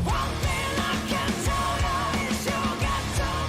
One thing I can tell you is you got to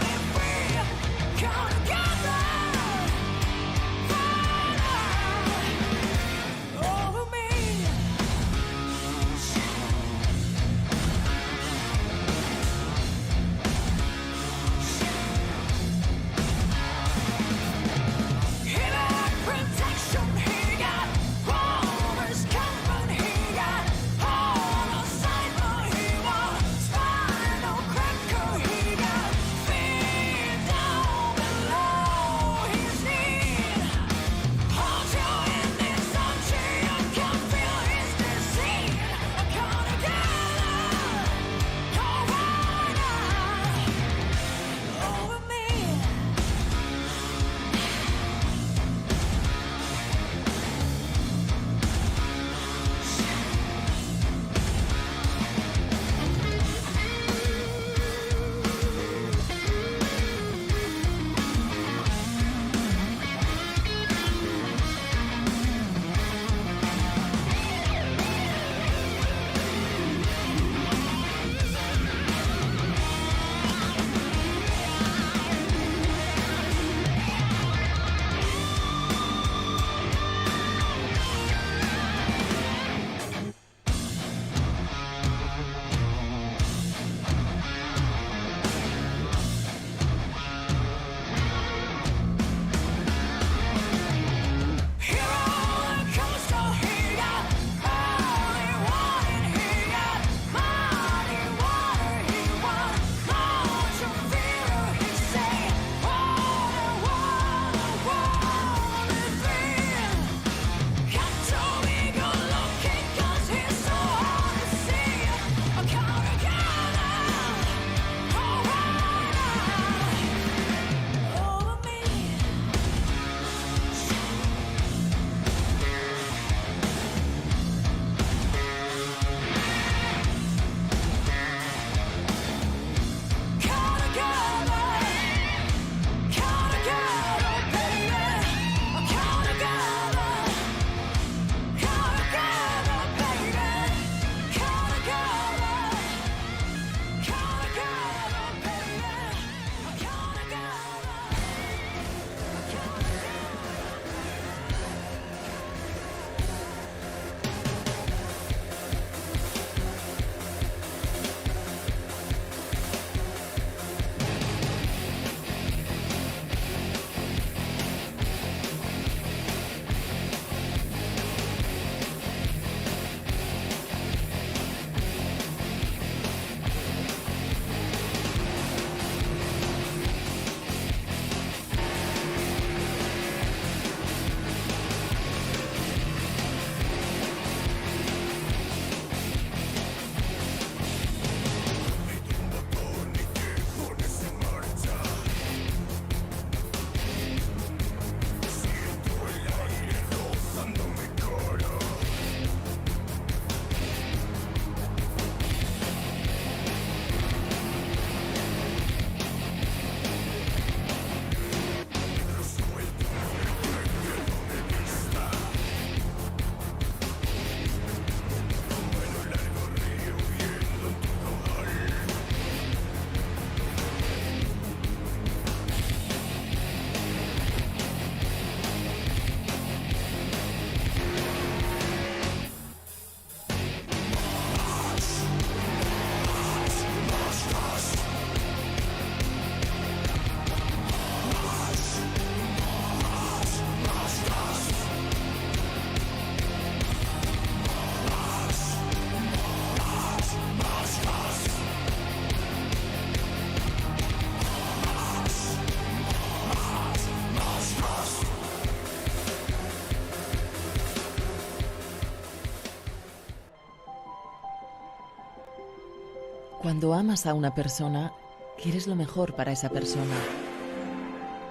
Cuando amas a una persona, quieres lo mejor para esa persona.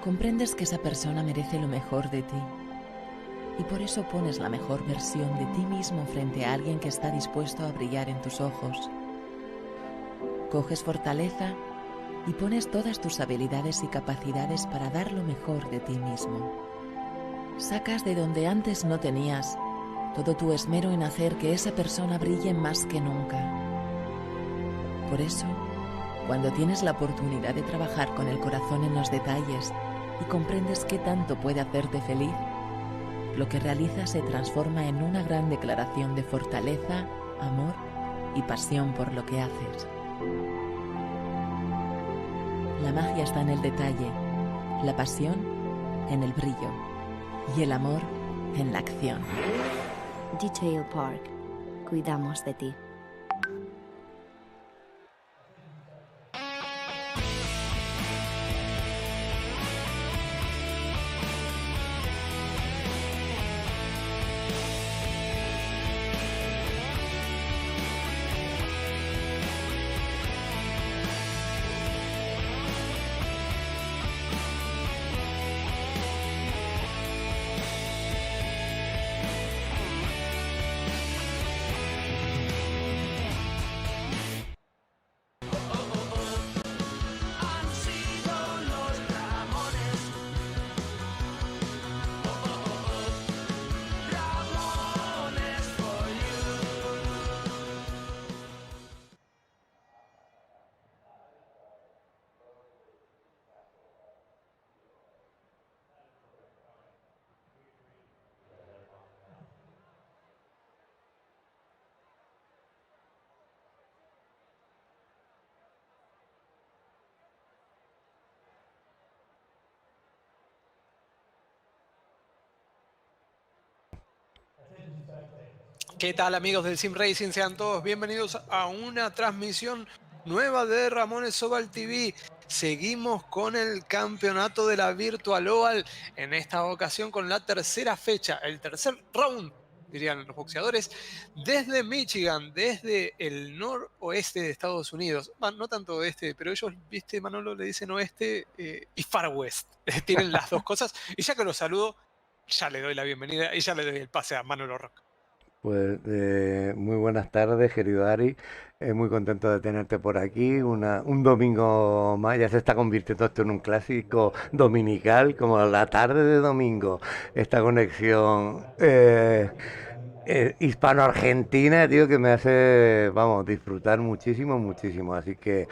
Comprendes que esa persona merece lo mejor de ti. Y por eso pones la mejor versión de ti mismo frente a alguien que está dispuesto a brillar en tus ojos. Coges fortaleza y pones todas tus habilidades y capacidades para dar lo mejor de ti mismo. Sacas de donde antes no tenías todo tu esmero en hacer que esa persona brille más que nunca. Por eso, cuando tienes la oportunidad de trabajar con el corazón en los detalles y comprendes qué tanto puede hacerte feliz, lo que realizas se transforma en una gran declaración de fortaleza, amor y pasión por lo que haces. La magia está en el detalle, la pasión en el brillo y el amor en la acción. Detail Park. Cuidamos de ti. ¿Qué tal, amigos del Sim Racing? Sean todos bienvenidos a una transmisión nueva de Ramones Oval TV. Seguimos con el campeonato de la Virtual Oval, en esta ocasión con la tercera fecha, el tercer round, dirían los boxeadores, desde Michigan, desde el noroeste de Estados Unidos. Bueno, no tanto oeste, pero ellos, viste, Manolo, le dicen oeste y Far West. Tienen las dos cosas. Y ya que los saludo, ya le doy la bienvenida y ya le doy el pase a Manolo Rock. Pues muy buenas tardes, querido Ari. Muy contento de tenerte por aquí. Un domingo más, ya se está convirtiendo esto en un clásico dominical, como la tarde de domingo. Esta conexión hispano-argentina, tío, que me hace, vamos, disfrutar muchísimo, muchísimo. Así que,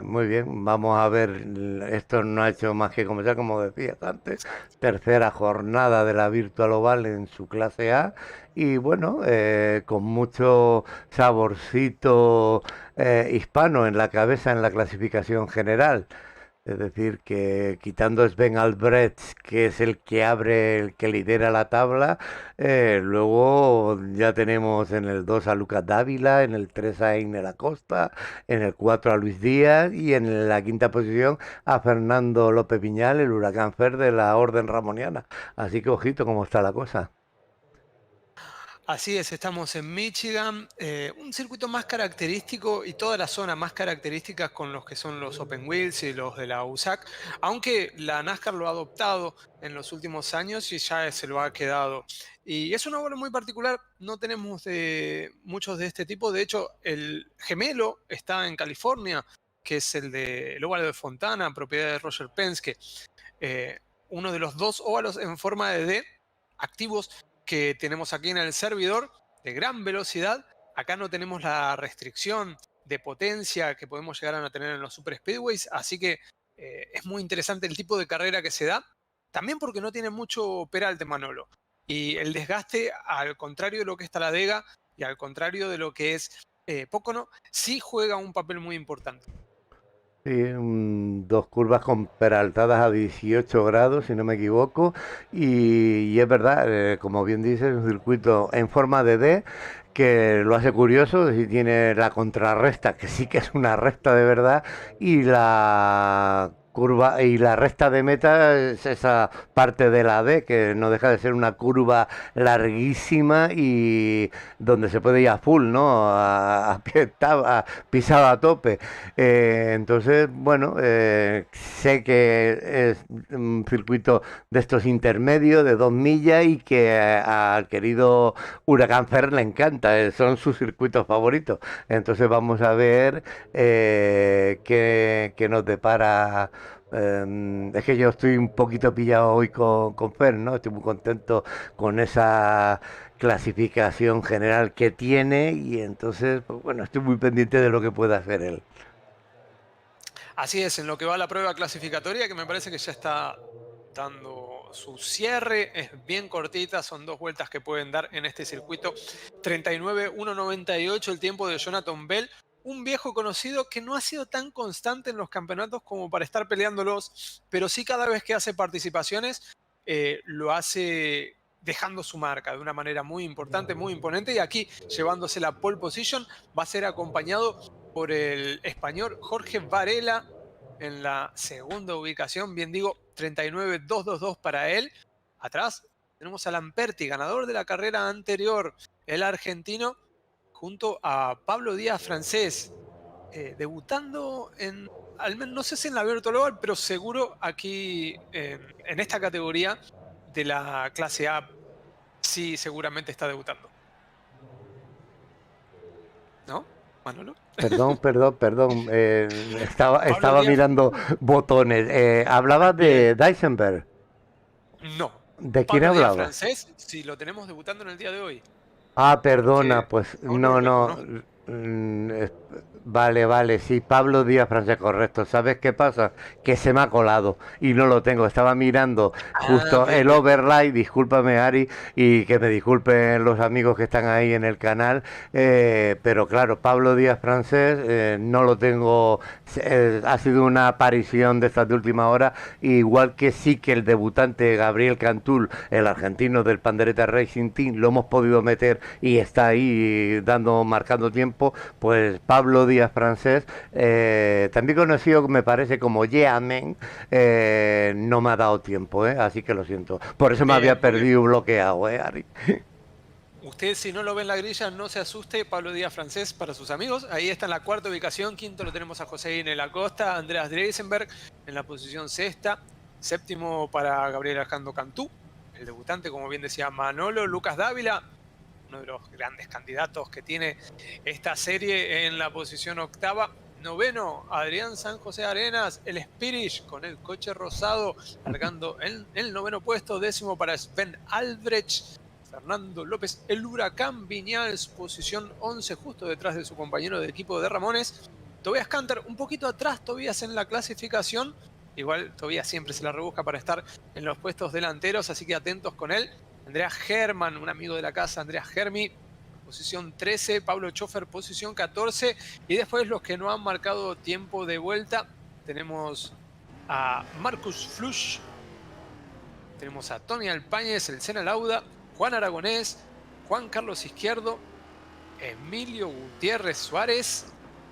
muy bien, vamos a ver. Esto no ha hecho más que comenzar, como decías antes. Tercera jornada de la Virtual Oval en su clase A. Y bueno, con mucho saborcito hispano en la cabeza en la clasificación general. Es decir, que quitando Sven Albrecht, que es el que abre, el que lidera la tabla, luego ya tenemos en el 2 a Lucas Dávila, en el 3 a Einer Acosta, en el 4 a Luis Díaz y en la quinta posición a Fernando López Viñal, el Huracán Fer de la Orden Ramoniana. Así que ojito cómo está la cosa. Así es, estamos en Michigan, un circuito más característico y toda la zona más características con los que son los Open Wheels y los de la USAC, aunque la NASCAR lo ha adoptado en los últimos años y ya se lo ha quedado. Y es una bola muy particular, no tenemos muchos de este tipo, de hecho el gemelo está en California, que es el óvalo de Fontana, propiedad de Roger Penske, uno de los dos óvalos en forma de D activos que tenemos aquí en el servidor, de gran velocidad. Acá no tenemos la restricción de potencia que podemos llegar a tener en los super speedways, así que es muy interesante el tipo de carrera que se da, también porque no tiene mucho peralte, Manolo, y el desgaste, al contrario de lo que es Talladega y al contrario de lo que es Pocono, sí juega un papel muy importante. Sí, dos curvas con peraltadas a 18 grados, si no me equivoco, y es verdad, como bien dices, un circuito en forma de D, que lo hace curioso, si tiene la contrarresta, que sí que es una recta de verdad, y la curva, y la recta de meta es esa parte de la D, que no deja de ser una curva larguísima y donde se puede ir a full, ¿no? Pisado a tope. Entonces, bueno, sé que es un circuito de estos intermedios de 2 millas y que al querido Huracán Fer le encanta, son sus circuitos favoritos. Entonces vamos a ver qué nos depara. Es que yo estoy un poquito pillado hoy con Fer, ¿no? Estoy muy contento con esa clasificación general que tiene y entonces, pues, bueno, estoy muy pendiente de lo que pueda hacer él. Así es, en lo que va a la prueba clasificatoria, que me parece que ya está dando su cierre, es bien cortita, son 2 vueltas que pueden dar en este circuito. 39.198 el tiempo de Jonathan Bell, un viejo conocido que no ha sido tan constante en los campeonatos como para estar peleándolos, pero sí cada vez que hace participaciones lo hace dejando su marca de una manera muy importante, muy imponente, y aquí llevándose la pole position va a ser acompañado por el español Jorge Varela en la segunda ubicación, bien digo, 39.222 para él. Atrás tenemos a Lamperti, ganador de la carrera anterior, el argentino, junto a Pablo Díaz francés, debutando en, al menos no sé si en la Virtual Oval, pero seguro aquí en esta categoría de la clase A, sí seguramente está debutando. ¿No, Manolo? Perdón. Estaba Díaz, mirando botones. ¿Hablabas de Dysenberg? no. ¿De quién Pablo Díaz hablaba? francés, sí, lo tenemos debutando en el día de hoy. Ah, Porque perdona, pues no lo no. reconozco. Vale, sí, Pablo Díaz Francés, correcto. ¿Sabes qué pasa? Que se me ha colado y no lo tengo. Estaba mirando Ah, justo bien, el bien. overlay, discúlpame Ari, y que me disculpen los amigos que están ahí en el canal, pero claro, Pablo Díaz Francés no lo tengo, ha sido una aparición de estas de última hora, igual que sí que el debutante Gabriel Cantul, el argentino del Pandereta Racing Team, lo hemos podido meter y está ahí marcando tiempo, pues Pablo Díaz Francés, también conocido me parece como Yeamen, no me ha dado tiempo, así que lo siento. Por eso me había Bien, muy bien. perdido bloqueado, Ari. Usted, si no lo ve en la grilla, no se asuste. Pablo Díaz francés para sus amigos. Ahí está en la cuarta ubicación. Quinto lo tenemos a José Inel Acosta, Andreas Dreisenberg en la posición sexta. Séptimo para Gabriel Alejandro Cantú, el debutante, como bien decía Manolo. Lucas Dávila, uno de los grandes candidatos que tiene esta serie, en la posición octava. Noveno, Adrián San José Arenas, el Spirish con el coche rosado, cargando el noveno puesto. Décimo para Sven Albrecht. Fernando López, el Huracán Viñals, posición 11, justo detrás de su compañero de equipo de Ramones. Tobias Canter, un poquito atrás, Tobias en la clasificación. Igual Tobias siempre se la rebusca para estar en los puestos delanteros, así que atentos con él. Andreas Germán, un amigo de la casa, Andreas Germi, posición 13. Pablo Schofer, posición 14. Y después los que no han marcado tiempo de vuelta, tenemos a Marcus Flusch, tenemos a Tony Alpáñez, el Sena Lauda, Juan Aragonés, Juan Carlos Izquierdo, Emilio Gutiérrez Suárez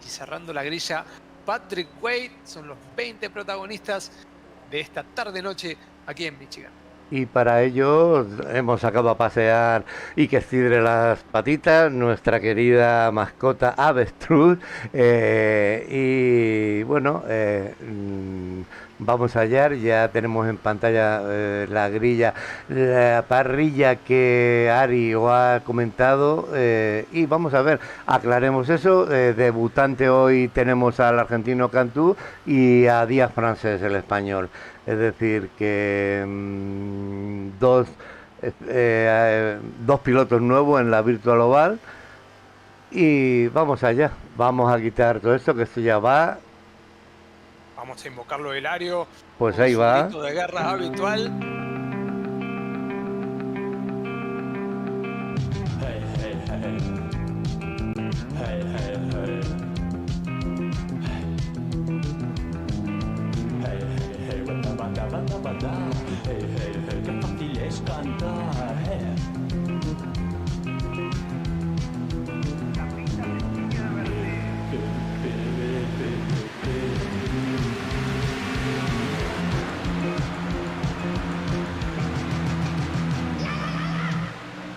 y cerrando la grilla Patrick Wade. Son los 20 protagonistas de esta tarde-noche aquí en Michigan. Y para ello hemos sacado a pasear y que estire las patitas nuestra querida mascota Avestruz. Y bueno, vamos allá. Ya tenemos en pantalla la grilla, la parrilla que Ari os ha comentado. Y vamos a ver, aclaremos eso. Debutante hoy tenemos al argentino Cantú y a Díaz Francés, el español. Es decir, que dos pilotos nuevos en la Virtual Oval. Y vamos allá. Vamos a quitar todo esto, que esto ya va. Vamos a invocarlo, Hilario. Pues ahí va. Un grito de guerra habitual.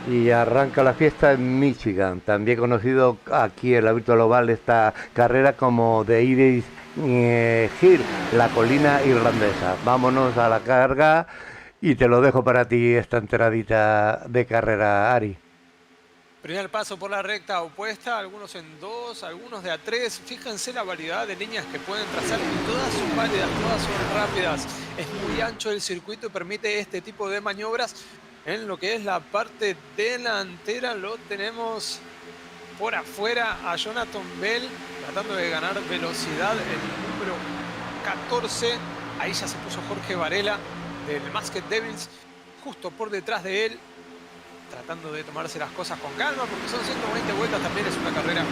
Y arranca la fiesta en Michigan, también conocido aquí en la Virtual Oval esta carrera como The Iris Hill, la colina irlandesa. Vámonos a la carga y te lo dejo para ti esta enteradita de carrera, Ari. Primer paso por la recta opuesta, algunos en 2, algunos de a 3. Fíjense la variedad de líneas que pueden trazar y todas son válidas, todas son rápidas. Es muy ancho el circuito y permite este tipo de maniobras. En lo que es la parte delantera lo tenemos por afuera a Jonathan Bell tratando de ganar velocidad, el número 14. Ahí ya se puso Jorge Varela del Masked Devils justo por detrás de él, tratando de tomarse las cosas con calma porque son 120 vueltas, también es una carrera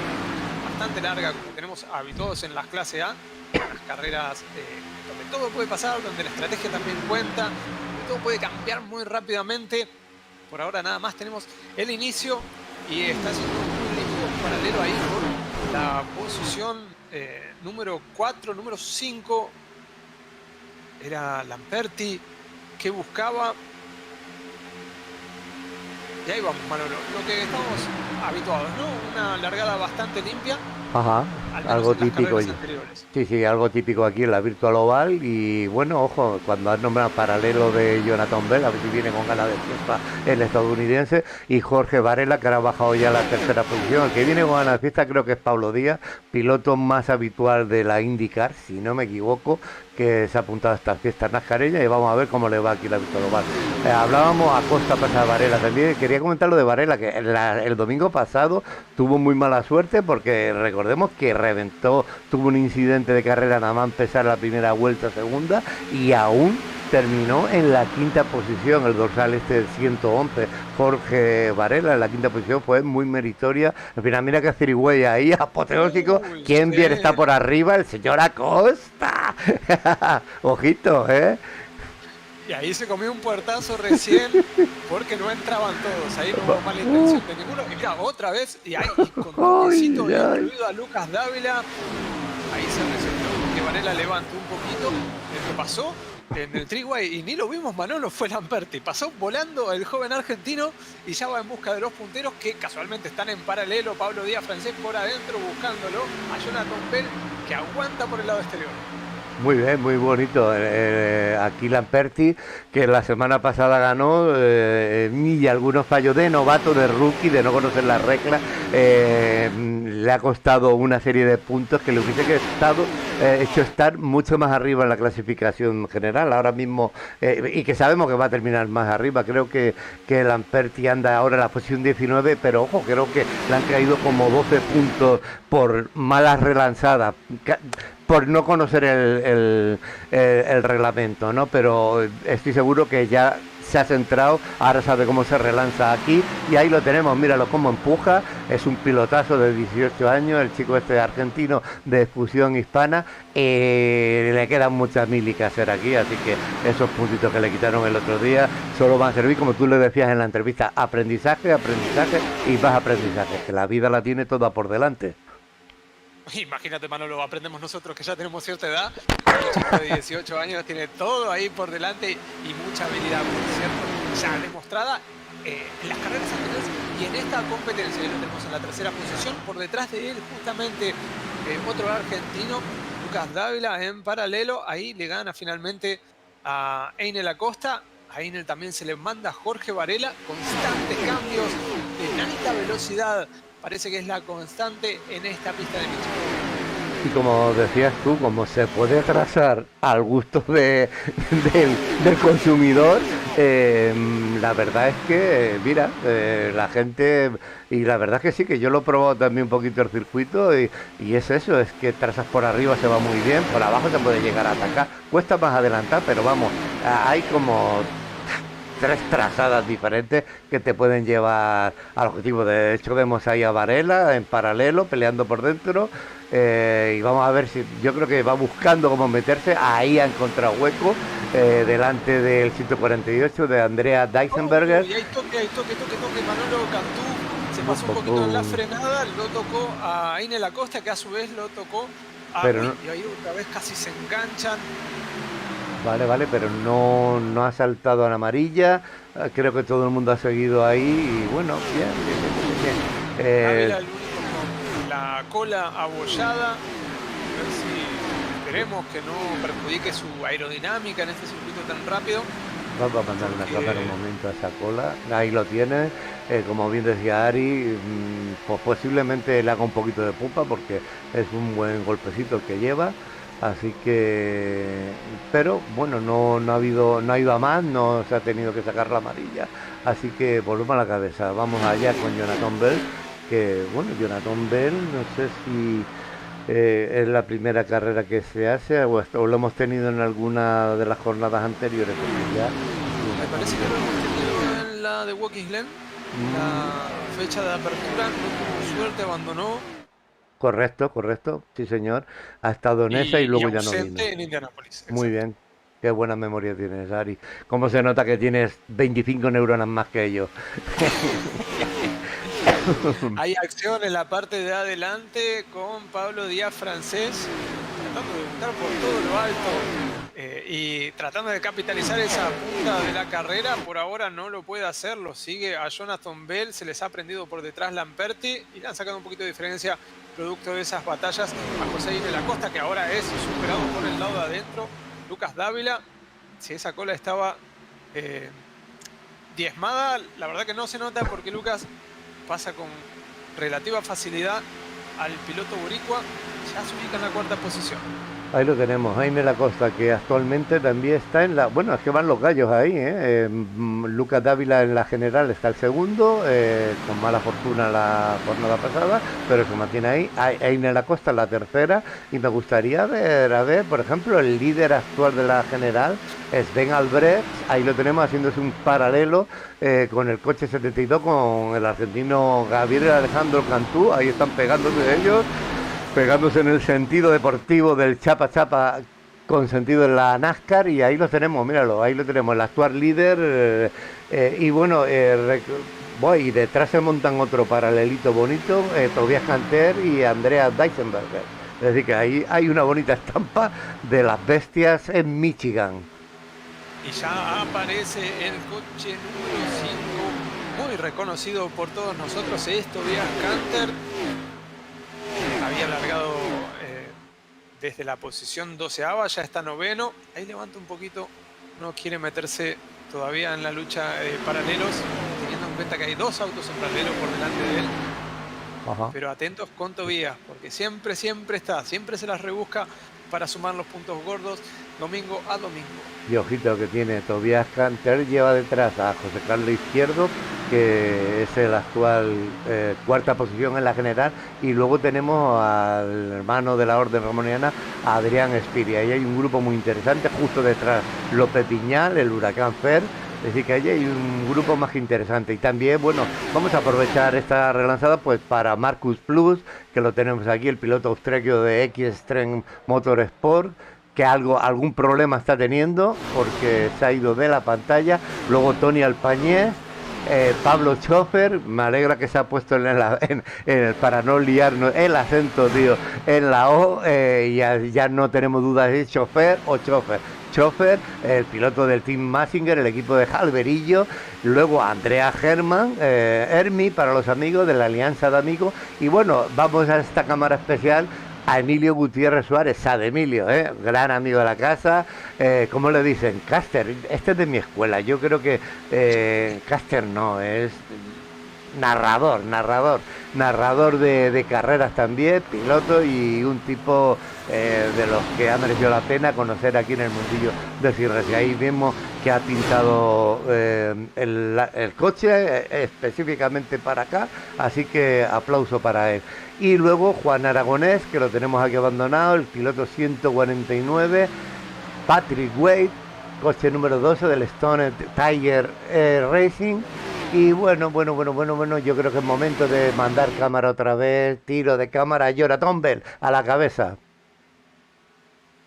bastante larga como tenemos habituados en las clase A, las carreras donde todo puede pasar, donde la estrategia también cuenta, donde todo puede cambiar muy rápidamente. Por ahora nada más tenemos el inicio y está haciendo un lindo paralelo ahí con la posición número 4, número 5 era Lamperti que buscaba. Y ahí vamos, Manolo, lo que estamos habituados, ¿no? Una largada bastante limpia. Ajá, algo típico. Sí, sí, algo típico aquí en la Virtual Oval. Y bueno, ojo, cuando has nombrado paralelo de Jonathan Bell, a ver si viene con ganas de fiesta el estadounidense, y Jorge Varela, que ahora ha bajado ya a la tercera posición. El que viene con ganas de fiesta creo que es Pablo Díaz, piloto más habitual de la IndyCar, si no me equivoco, que se ha apuntado a estas fiestas nascareñas, y vamos a ver cómo le va aquí la Virtual Oval. Hablábamos a costa pasada Varela también. Quería comentar lo de Varela, que el domingo pasado tuvo muy mala suerte porque recordemos que reventó, tuvo un incidente de carrera nada más empezar la primera vuelta, segunda, y aún terminó en la quinta posición, el dorsal del 111, Jorge Varela en la quinta posición, fue muy meritoria. Al final mira que cirigüeya ahí, apoteósico. ¿Quién bien está por arriba? El señor Acosta. Ojito, ¿eh? Y ahí se comió un puertazo recién porque no entraban todos. Ahí no hubo mala intención de ninguno. Y claro, otra vez, y ahí con toquecito incluido a Lucas Dávila. Ahí se resolvió que Varela levantó un poquito. Lo que pasó en el Triway, y ni lo vimos, Manolo, fue Lamperti. Pasó volando el joven argentino y ya va en busca de los punteros que casualmente están en paralelo. Pablo Díaz, francés, por adentro buscándolo. A Jonathan Bell, que aguanta por el lado exterior. Muy bien, muy bonito. Aquí Lamperti, que la semana pasada ganó, y algunos fallos de novato, de rookie, de no conocer las reglas, le ha costado una serie de puntos que le hubiese hecho estar mucho más arriba en la clasificación general ahora mismo, y que sabemos que va a terminar más arriba. Creo que Lamperti anda ahora en la posición 19, pero ojo, creo que le han caído como 12 puntos por malas relanzadas, por no conocer el reglamento, ¿no? Pero estoy seguro que ya se ha centrado, ahora sabe cómo se relanza aquí, y ahí lo tenemos, míralo cómo empuja, es un pilotazo de 18 años, el chico este argentino de fusión hispana, le quedan muchas mili que hacer aquí, así que esos puntitos que le quitaron el otro día solo van a servir, como tú le decías en la entrevista, aprendizaje, aprendizaje y más aprendizaje, que la vida la tiene toda por delante. Imagínate, Manolo, aprendemos nosotros que ya tenemos cierta edad. Un chico de 18 años tiene todo ahí por delante y mucha habilidad, por cierto, ya demostrada en las carreras anteriores y en esta competencia. Lo tenemos en la tercera posición, por detrás de él justamente otro argentino, Lucas Dávila, en paralelo. Ahí le gana finalmente a Einel Acosta. A Einel también se le manda Jorge Varela. Constantes cambios en alta velocidad. Parece que es la constante en esta pista de Michigan. Y como decías tú, como se puede trazar al gusto del consumidor, la verdad es que, mira, la gente, y la verdad es que sí, que yo lo he probado también un poquito el circuito, y es eso, es que trazas por arriba se va muy bien, por abajo se puede llegar a atacar, cuesta más adelantar, pero vamos, hay como 3 trazadas diferentes que te pueden llevar al objetivo. De hecho vemos ahí a Varela en paralelo peleando por dentro, y vamos a ver si, yo creo que va buscando cómo meterse, ahí ha encontrado hueco, delante del 148 de Andrea Deisenberger. Y hay toque, Manolo Cantú se pasó un poquito en la frenada, lo tocó a Einel Acosta, que a su vez lo tocó a pero no, y ahí otra vez casi se enganchan. Vale, vale, pero no ha saltado a la amarilla. Creo que todo el mundo ha seguido ahí y bueno, bien, bien, bien, bien, bien. Dávila el único con la cola abollada. A ver si esperemos que no perjudique su aerodinámica en este circuito tan rápido. Vamos a mandar una Porque cámara un momento a esa cola. Ahí lo tienes. Como bien decía Ari, pues posiblemente le haga un poquito de pupa porque es un buen golpecito el que lleva. Así que, pero bueno, no ha ido a más, no se ha tenido que sacar la amarilla. Así que volvemos a la cabeza. Vamos allá con Jonathan Bell, que bueno, Jonathan Bell, no sé si es la primera carrera que se hace o lo hemos tenido en alguna de las jornadas anteriores, porque ya me parece que lo hemos tenido en la de Watkins Glen. La fecha de apertura no tuvo suerte, abandonó. correcto, correcto, sí señor. Ha estado en esa y Y luego ya no vino. ausente en Indianápolis. Muy Exacto. bien. Qué buena memoria tienes, Ari. ¿Cómo se nota que tienes 25 neuronas más que yo? Hay acción en la parte de adelante con Pablo Díaz Francés, tratando de buscar por todo lo alto y tratando de capitalizar esa punta de la carrera. Por ahora no lo puede hacer, lo sigue a Jonathan Bell, se les ha prendido por detrás Lamperti y le han sacado un poquito de diferencia producto de esas batallas a José Inés Lacosta, que ahora es superado por el lado de adentro. Lucas Dávila, si esa cola estaba diezmada, la verdad que no se nota porque Lucas pasa con relativa facilidad al piloto boricua, ya se ubica en la cuarta posición. Ahí lo tenemos, Jaime Lacosta, que actualmente también está en la... Bueno, es que van los gallos ahí, ¿eh? Lucas Dávila en la general está el segundo, con mala fortuna la jornada pasada, pero se mantiene ahí. Jaime Lacosta en la tercera, y me gustaría ver, a ver, por ejemplo, el líder actual de la general es Ben Albrecht, ahí lo tenemos haciéndose un paralelo con el coche 72, con el argentino Gabriel Alejandro Cantú, ahí están pegándose ellos. Pegándose en el sentido deportivo del chapa chapa con sentido en la NASCAR, y ahí lo tenemos, míralo, ahí lo tenemos, el actual líder. Y bueno, y detrás se montan otro paralelito bonito, Tobias Canter y Andreas Deisenberger. Es decir, que ahí hay una bonita estampa de las bestias en Michigan. Y ya aparece el coche número 5, muy reconocido por todos nosotros, es Tobias Canter. Había largado desde la posición 12ª, ya está noveno. Ahí levanta un poquito, no quiere meterse todavía en la lucha de paralelos, teniendo en cuenta que hay dos autos en paralelo por delante de él. Ajá. Pero atentos con Tobías, porque siempre está, siempre se las rebusca para sumar los puntos gordos domingo a domingo. Y ojito que tiene Tobias Canter, lleva detrás a José Carlos Izquierdo, que es el actual cuarta posición en la general, y luego tenemos al hermano de la Orden Ramoniana, Adrián Espiria. Ahí hay un grupo muy interesante, justo detrás López Piñal, el Huracán Fer. Es decir, que allí hay un grupo más que interesante. Y también, bueno, vamos a aprovechar esta relanzada pues para Marcus Plus, que lo tenemos aquí, el piloto austriaco de X-Treme Motorsport, que algún problema está teniendo porque se ha ido de la pantalla. Luego Tony Alpañez, Pablo Schofer, me alegra que se ha puesto para no liarnos el acento, tío, en la O, ya no tenemos dudas de chofer o chofer. Schofer, el piloto del Team Massinger, el equipo de Jalverillo. Luego Andrea Herman, Hermi para los amigos de la Alianza de Amigos. Y bueno, vamos a esta cámara especial a Emilio Gutiérrez Suárez, Sad Emilio, gran amigo de la casa. ¿Cómo le dicen? Caster, este es de mi escuela. Yo creo que Caster no, es narrador de carreras también, piloto, y un tipo de los que ha merecido la pena conocer aquí en el mundillo de Cirres. Y ahí vemos que ha pintado el coche específicamente para acá, así que aplauso para él. Y luego Juan Aragonés, que lo tenemos aquí abandonado, el piloto 149, Patrick Wade, coche número 12 del Stone Tiger Racing. Y bueno, yo creo que es momento de mandar cámara otra vez, tiro de cámara, Jonathan Bell a la cabeza.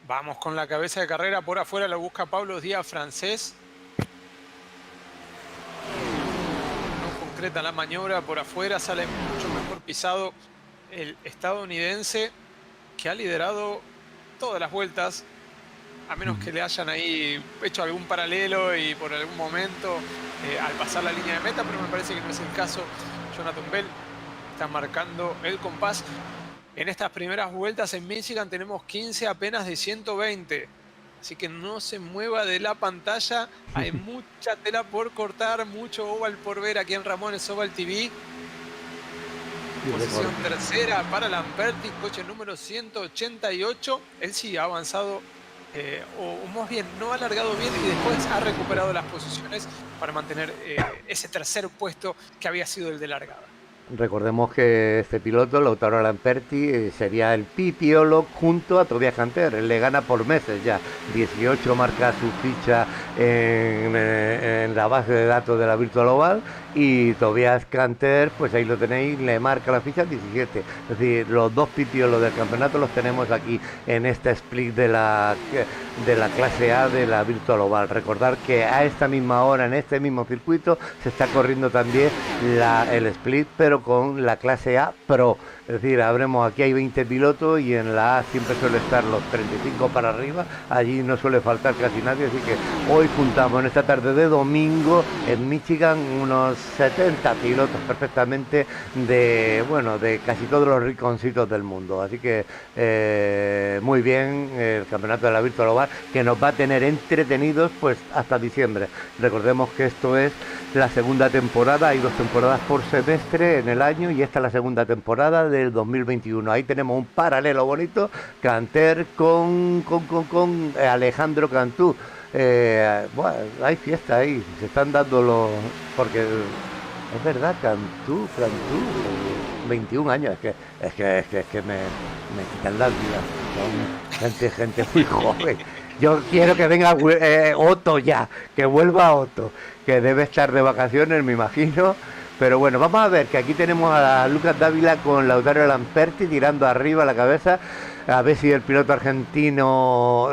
Vamos con la cabeza de carrera, por afuera lo busca Pablo Díaz Francés. No concreta la maniobra, por afuera sale mucho mejor pisado el estadounidense, que ha liderado todas las vueltas a menos que le hayan ahí hecho algún paralelo y por algún momento al pasar la línea de meta, pero me parece que no es el caso. Jonathan Bell está marcando el compás. En estas primeras vueltas en Michigan tenemos 15 apenas de 120. Así que no se mueva de la pantalla. Hay mucha tela por cortar, mucho oval por ver aquí en Ramones Oval TV. Posición tercera para Lamperti, coche número 188. Él sí ha avanzado, o más bien no ha largado bien y después ha recuperado las posiciones para mantener ese tercer puesto que había sido el de largada. Recordemos que este piloto, Lautaro Lamperti, sería el pipiolo junto a Tobias Canter. Él le gana por meses ya. 18 marca su ficha en la base de datos de la Virtual Oval, y Tobias Canter, pues ahí lo tenéis, le marca la ficha 17. Es decir, los dos pipiolos del campeonato los tenemos aquí en esta split de la clase A de la Virtual Oval. Recordar que a esta misma hora, en este mismo circuito, se está corriendo también el split, pero con la clase A Pro. Es decir, aquí hay 20 pilotos y en la A siempre suele estar los 35 para arriba. Allí no suele faltar casi nadie, así que hoy juntamos en esta tarde de domingo en Michigan unos 70 pilotos perfectamente de casi todos los rinconcitos del mundo. Así que muy bien el campeonato de la Virtual Oval, que nos va a tener entretenidos pues hasta diciembre. Recordemos que esto es la segunda temporada, hay 2 temporadas por semestre en el año y esta es la segunda temporada del 2021. Ahí tenemos un paralelo bonito, Canter con Alejandro Cantú. Bueno, hay fiesta ahí, se están dando porque es verdad, Cantú, 21 años, es que me quitan la vida, son gente muy joven. Yo quiero que venga Otto ya, que vuelva Otto, que debe estar de vacaciones, me imagino. Pero bueno, vamos a ver que aquí tenemos a Lucas Dávila con Lautaro Lamperti tirando arriba la cabeza. A ver si el piloto argentino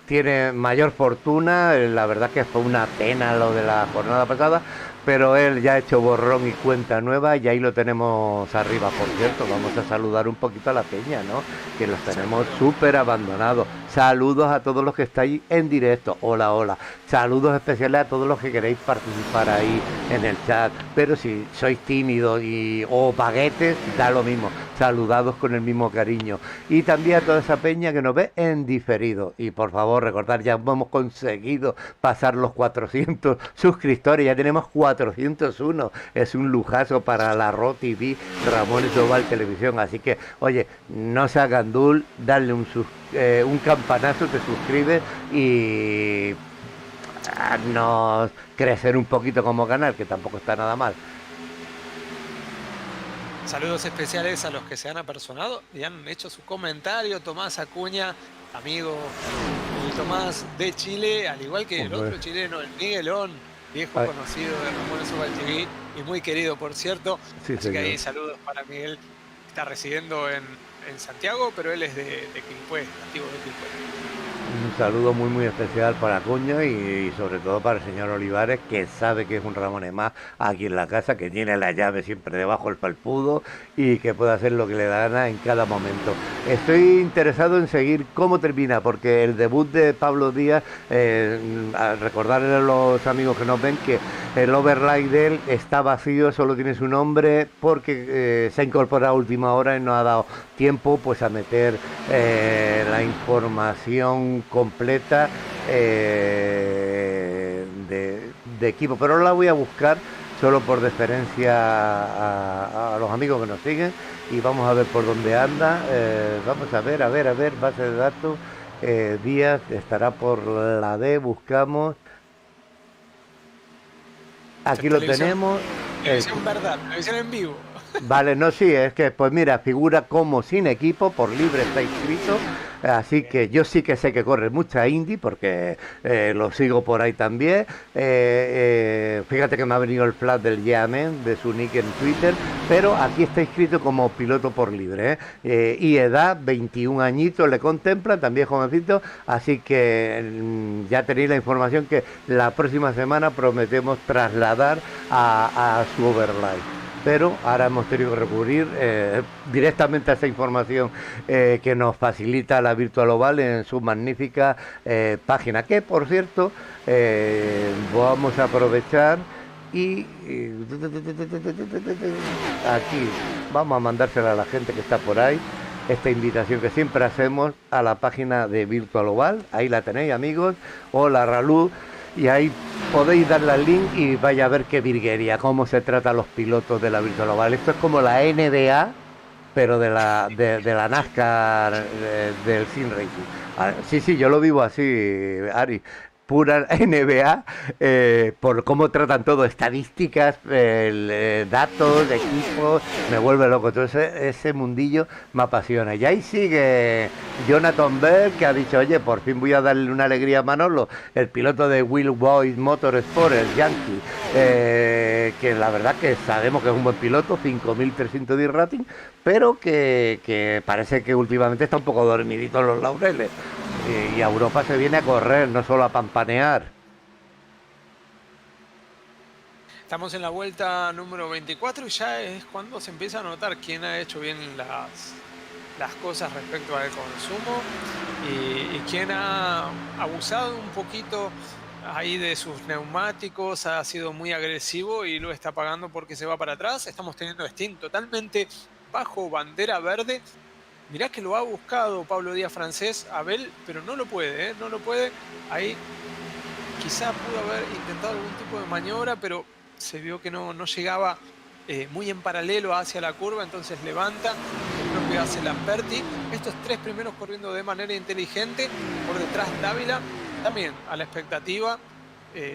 tiene mayor fortuna. La verdad que fue una pena lo de la jornada pasada, pero él ya ha hecho borrón y cuenta nueva y ahí lo tenemos arriba. Por cierto, vamos a saludar un poquito a la peña, ¿no? Que los tenemos súper abandonados. Saludos a todos los que estáis en directo. Hola, hola. Saludos especiales a todos los que queréis participar ahí en el chat. Pero si sois tímidos o paguetes, da lo mismo. Saludados con el mismo cariño. Y también a toda esa peña que nos ve en diferido. Y por favor, recordar, ya hemos conseguido pasar los 400 suscriptores. Ya tenemos 401. Es un lujazo para la RO TV, Ramones Oval Televisión. Así que, oye, no se hagan dul, darle un campanazo, te suscribes y nos crecer un poquito como canal, que tampoco está nada mal. Saludos especiales a los que se han apersonado y han hecho su comentario. Tomás Acuña, amigo, el Tomás de Chile, al igual que el otro chileno, el Miguelón, viejo conocido de Ramones Oval TV y muy querido, por cierto. Sí, así que ahí saludos para Miguel, que está residiendo en Santiago, pero él es de Quilpué, nativo de Quilpué. Un saludo muy especial para Acuña y sobre todo para el señor Olivares, que sabe que es un Ramones más aquí en la casa, que tiene la llave siempre debajo del felpudo y que puede hacer lo que le da gana en cada momento. Estoy interesado en seguir cómo termina, porque el debut de Pablo Díaz, a recordarle a los amigos que nos ven que el overlay de él está vacío, solo tiene su nombre porque se ha incorporado a última hora y no ha dado tiempo pues a meter la información completa de equipo, pero ahora la voy a buscar solo por deferencia a los amigos que nos siguen y vamos a ver por dónde anda. Vamos a ver, base de datos. Díaz estará por la D, buscamos. Aquí lo tenemos. Televisión verdad, televisión en vivo. Vale, no, sí, es que, pues mira, figura como sin equipo, por libre está inscrito, así que yo sí que sé que corre mucha Indy, porque lo sigo por ahí también. Fíjate que me ha venido el flash del Yeamen, de su nick en Twitter, pero aquí está inscrito como piloto por libre, y edad, 21 añitos, le contemplan, también jovencito, así que ya tenéis la información que la próxima semana prometemos trasladar a su overlay. pero ahora hemos tenido que recurrir directamente a esa información que nos facilita la Virtual Oval en su magnífica página, que por cierto vamos a aprovechar y aquí vamos a mandársela a la gente que está por ahí, esta invitación que siempre hacemos a la página de Virtual Oval. Ahí la tenéis, amigos. Hola, Ralú. Y ahí podéis darle al link y vaya a ver qué virguería, cómo se trata a los pilotos de la Virtual Oval. Esto es como la NBA, pero de la NASCAR, del Sim Racing. Sí, sí, yo lo vivo así, Ari. Pura NBA, por cómo tratan todo, estadísticas, datos, equipos, me vuelve loco. Entonces ese mundillo me apasiona. Y ahí sigue Jonathan Berg, que ha dicho, oye, por fin voy a darle una alegría a Manolo, el piloto de Will Boyd Motorsport, el Yankee, que la verdad que sabemos que es un buen piloto, 5.310 rating, pero que parece que últimamente está un poco dormidito en los laureles. Y a Europa se viene a correr, no solo a pampanear. Estamos en la vuelta número 24 y ya es cuando se empieza a notar quién ha hecho bien las cosas respecto al consumo y quién ha abusado un poquito ahí de sus neumáticos, ha sido muy agresivo y lo está pagando porque se va para atrás. Estamos teniendo Steam totalmente bajo bandera verde. Mirá que lo ha buscado Pablo Díaz Francés, Abel, pero no lo puede, no lo puede. Ahí quizá pudo haber intentado algún tipo de maniobra, pero se vio que no llegaba muy en paralelo hacia la curva, entonces levanta el propio hace Lamperti. Estos tres primeros corriendo de manera inteligente, por detrás Dávila, también a la expectativa,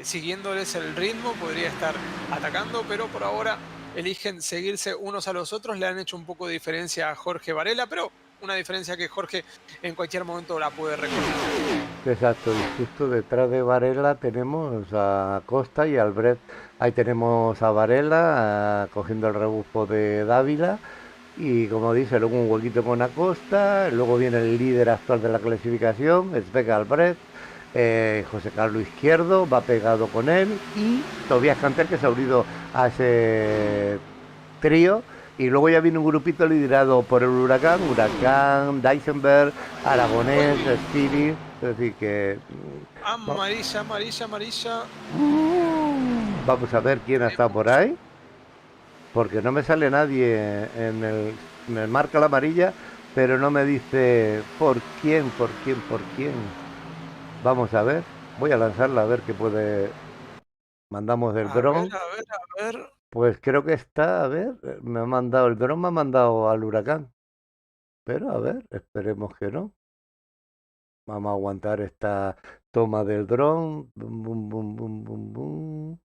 siguiéndoles el ritmo, podría estar atacando, pero por ahora eligen seguirse unos a los otros. Le han hecho un poco de diferencia a Jorge Varela, pero una diferencia que Jorge en cualquier momento la puede recorrer. Exacto, y justo detrás de Varela tenemos a Costa y Albrecht. Ahí tenemos a Varela cogiendo el rebufo de Dávila y, como dice, luego un huequito con Acosta. Luego viene el líder actual de la clasificación, Sven Albrecht. José Carlos Izquierdo va pegado con él y Tobias Canter, que se ha unido a ese trío. Y luego ya viene un grupito liderado por el Huracán, Dysenberg, Aragonés, Stevie. Es decir que... Amarilla, amarilla, amarilla. Vamos a ver quién está por ahí. Porque no me sale nadie en el... Me marca la amarilla, pero no me dice por quién. Vamos a ver. Voy a lanzarla a ver qué puede... Mandamos el dron. A ver. Pues creo que está, a ver, me ha mandado el dron, me ha mandado al Huracán. Pero a ver, esperemos que no. Vamos a aguantar esta toma del dron. Bum, bum, bum, bum, bum, bum.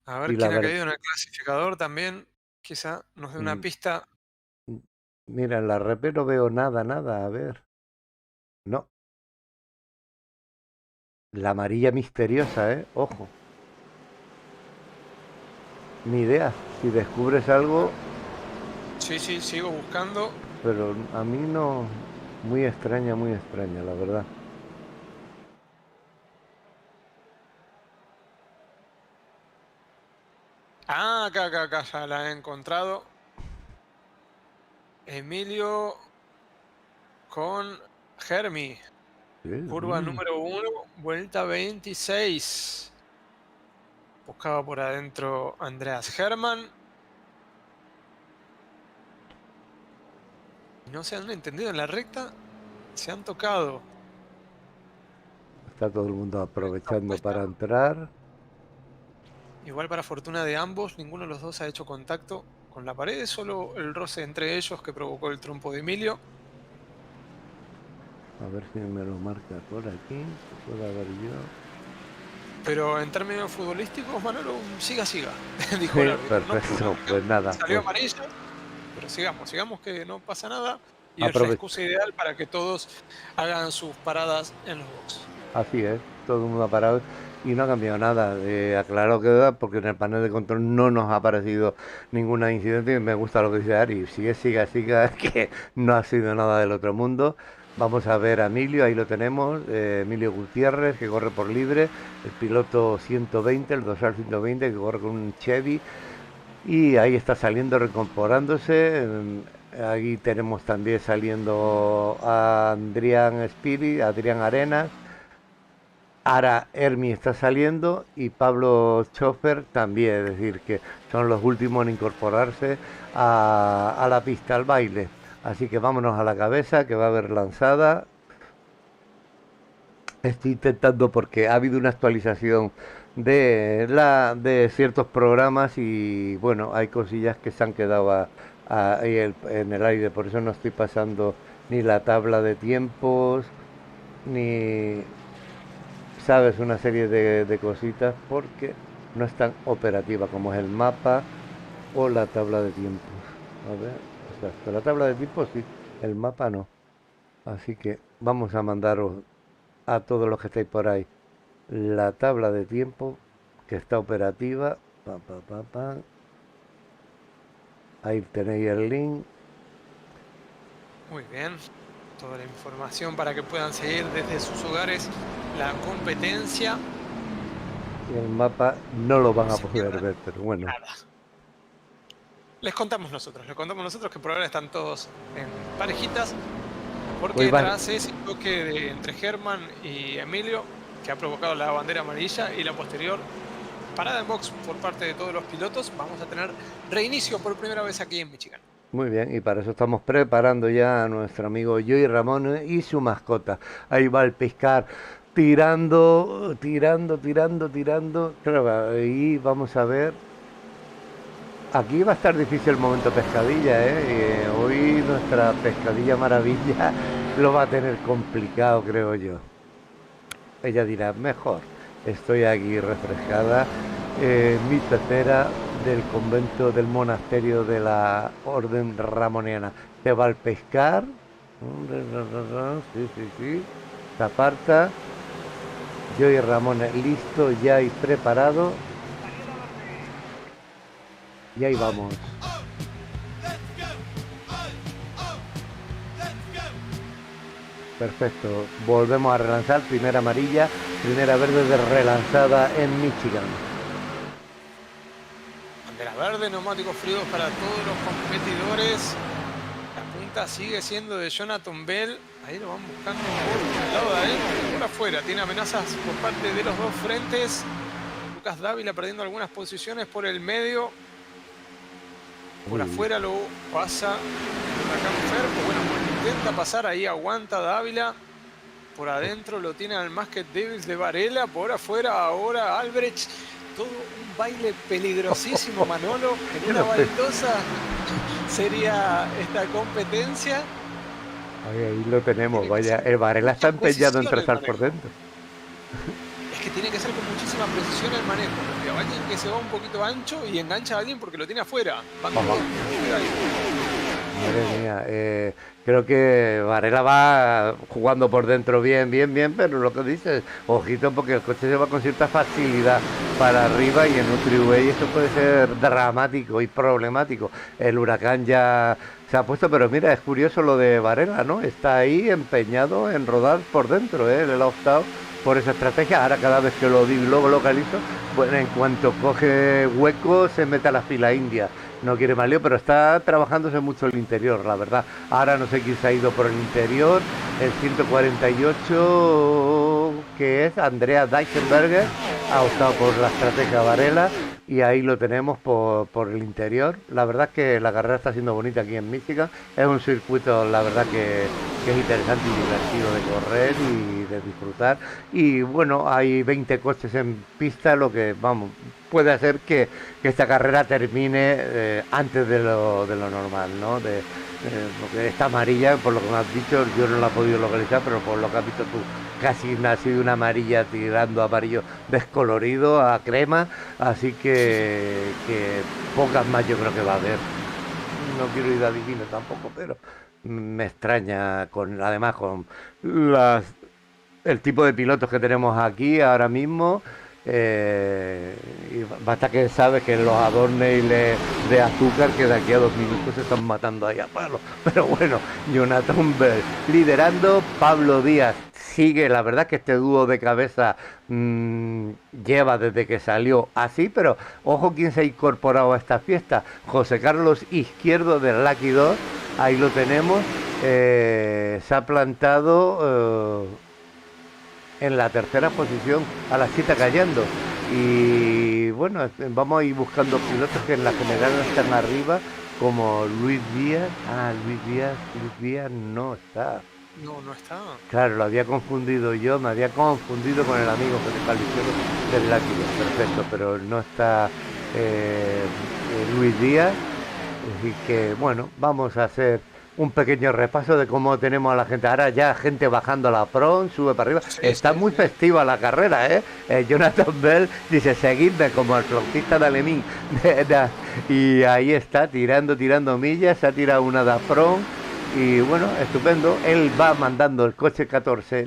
A ver Y la quién ha verdad, caído en el clasificador también. Quizá nos dé una pista. mira, en la rep no veo nada. A ver. No. La amarilla misteriosa, ojo. Ni idea. Si descubres algo, Sí, sigo buscando. pero a mí no. Muy extraña, la verdad. Ah, acá, ya la he encontrado. Emilio con Germi. Curva número 1, vuelta 26. Buscaba por adentro Andreas Hermann. No se han entendido en la recta. Se han tocado. Está todo el mundo aprovechando para entrar. Igual para fortuna de ambos, ninguno de los dos ha hecho contacto con la pared, solo el roce entre ellos que provocó el trompo de Emilio. A ver si me lo marca por aquí, si puedo ver yo. Pero en términos futbolísticos, Manolo, siga, dijo Sí, el árbitro. perfecto, No, pues nada. salió Pues amarilla, pero sigamos que no pasa nada. Y es la excusa ideal para que todos hagan sus paradas en los boxes. así es, todo el mundo ha parado y no ha cambiado nada. Aclaro que da, porque en el panel de control no nos ha aparecido ninguna incidente y me gusta lo que dice Ari. Siga, que no ha sido nada del otro mundo. Vamos a ver a Emilio, ahí lo tenemos, Emilio Gutiérrez, que corre por libre, el piloto 120, el dorsal 120, que corre con un Chevy. y ahí está saliendo, reincorporándose. Aquí tenemos también saliendo a Adrián Spiri, Adrián Arenas. Ara Hermi está saliendo y Pablo Schofer también, es decir, que son los últimos en incorporarse a la pista, al baile. Así que vámonos a la cabeza, que va a haber lanzada. Estoy intentando porque ha habido una actualización de ciertos programas y bueno, hay cosillas que se han quedado ahí en el aire, por eso no estoy pasando ni la tabla de tiempos, ni, sabes, una serie de cositas porque no están operativas, como es el mapa o la tabla de tiempos. A ver, exacto, la tabla de tiempos sí, el mapa no. Así que vamos a mandaros a todos los que estáis por ahí la tabla de tiempo que está operativa. Pa, pa, pa, pa. Ahí tenéis el link. Muy bien. Toda la información para que puedan seguir desde sus hogares la competencia. Y el mapa no lo van a poder ver, pero bueno. Nada. Les contamos nosotros que por ahora están todos en parejitas, porque Hoy va- tras ese toque entre Germán y Emilio, que ha provocado la bandera amarilla y la posterior parada en box por parte de todos los pilotos, vamos a tener reinicio por primera vez aquí en Michigan. Muy bien, y para eso estamos preparando ya a nuestro amigo Joey Ramón y su mascota. Ahí va el pescar, tirando. Claro, y vamos a ver. Aquí va a estar difícil el momento pescadilla, ¿eh? Y hoy nuestra pescadilla maravilla lo va a tener complicado, creo yo. Ella dirá, mejor, estoy aquí refrescada, mi pecera del convento del monasterio de la orden ramoniana. Se va al pescar, sí, se aparta, yo y Ramón listo ya y preparado, y ahí vamos. Perfecto, volvemos a relanzar, primera amarilla, primera verde de relanzada en Michigan. Bandera verde, neumáticos fríos para todos los competidores. La punta sigue siendo de Jonathan Bell. Ahí lo van buscando por el lado de él, por afuera. Tiene amenazas por parte de los dos frentes. Lucas Dávila perdiendo algunas posiciones por el medio. Por afuera lo pasa Huracán Ferpo. Bueno, intenta pasar, ahí aguanta Dávila. Por adentro lo tiene al Masked Devils de Varela. Por afuera ahora Albrecht. Todo un baile peligrosísimo, Manolo. En una baldosa sería esta competencia. Ahí lo tenemos, vaya, el Varela está empeñado en trazar por dentro. Es que tiene que ser con muchísima precisión el manejo, porque a alguien que se va un poquito ancho y engancha a alguien porque lo tiene afuera. Madre mía, creo que Varela va jugando por dentro bien, pero lo que dices, ojito, porque el coche se va con cierta facilidad para arriba y en un freeway esto puede ser dramático y problemático. El Huracán ya se ha puesto, pero mira, es curioso lo de Varela, ¿no? Está ahí empeñado en rodar por dentro, ¿eh? Él ha optado por esa estrategia. Ahora cada vez que lo localizo, bueno, en cuanto coge hueco se mete a la fila india. No quiere más lío, pero está trabajándose mucho el interior, la verdad. Ahora no sé quién se ha ido por el interior. El 148, que es Andrea Deichenberger, ha optado por la estrategia Varela. Y ahí lo tenemos por el interior. La verdad es que la carrera está siendo bonita aquí en Michigan. Es un circuito, la verdad, que es interesante y divertido de correr y de disfrutar. Y bueno, hay 20 coches en pista, lo que, vamos, puede hacer que esta carrera termine antes de lo normal, ¿no? Porque esta amarilla, por lo que me has dicho, yo no la he podido localizar, pero por lo que has visto tú, casi ha sido una amarilla tirando a amarillo descolorido, a crema, así que pocas más yo creo que va a haber. No quiero ir a adivino tampoco, pero me extraña, además con el tipo de pilotos que tenemos aquí ahora mismo. Y basta que sabes que los adornes de azúcar que de aquí a 2 minutos se están matando ahí a palos. Pero bueno, Jonathan Bell liderando, Pablo Díaz sigue, la verdad que este dúo de cabeza lleva desde que salió así, pero ojo quién se ha incorporado a esta fiesta, José Carlos Izquierdo del Lucky 2, ahí lo tenemos, se ha plantado en la tercera posición a la cita cayendo. Y bueno, vamos a ir buscando pilotos que en la general no están arriba, como Luis Díaz. Ah, Luis Díaz no está. No, no está. Claro, lo había confundido yo, me había confundido con el amigo José Calixto del Látigo, perfecto, pero no está Luis Díaz, así que bueno, vamos a hacer un pequeño repaso de cómo tenemos a la gente. Ahora ya gente bajando la prom, sube para arriba, Sí, está sí, muy sí. festiva la carrera, ¿eh? Jonathan Bell dice, seguidme como el flautista de Alemín, y ahí está, tirando millas, se ha tirado una de prom. Y bueno, estupendo. Él va mandando el coche 14,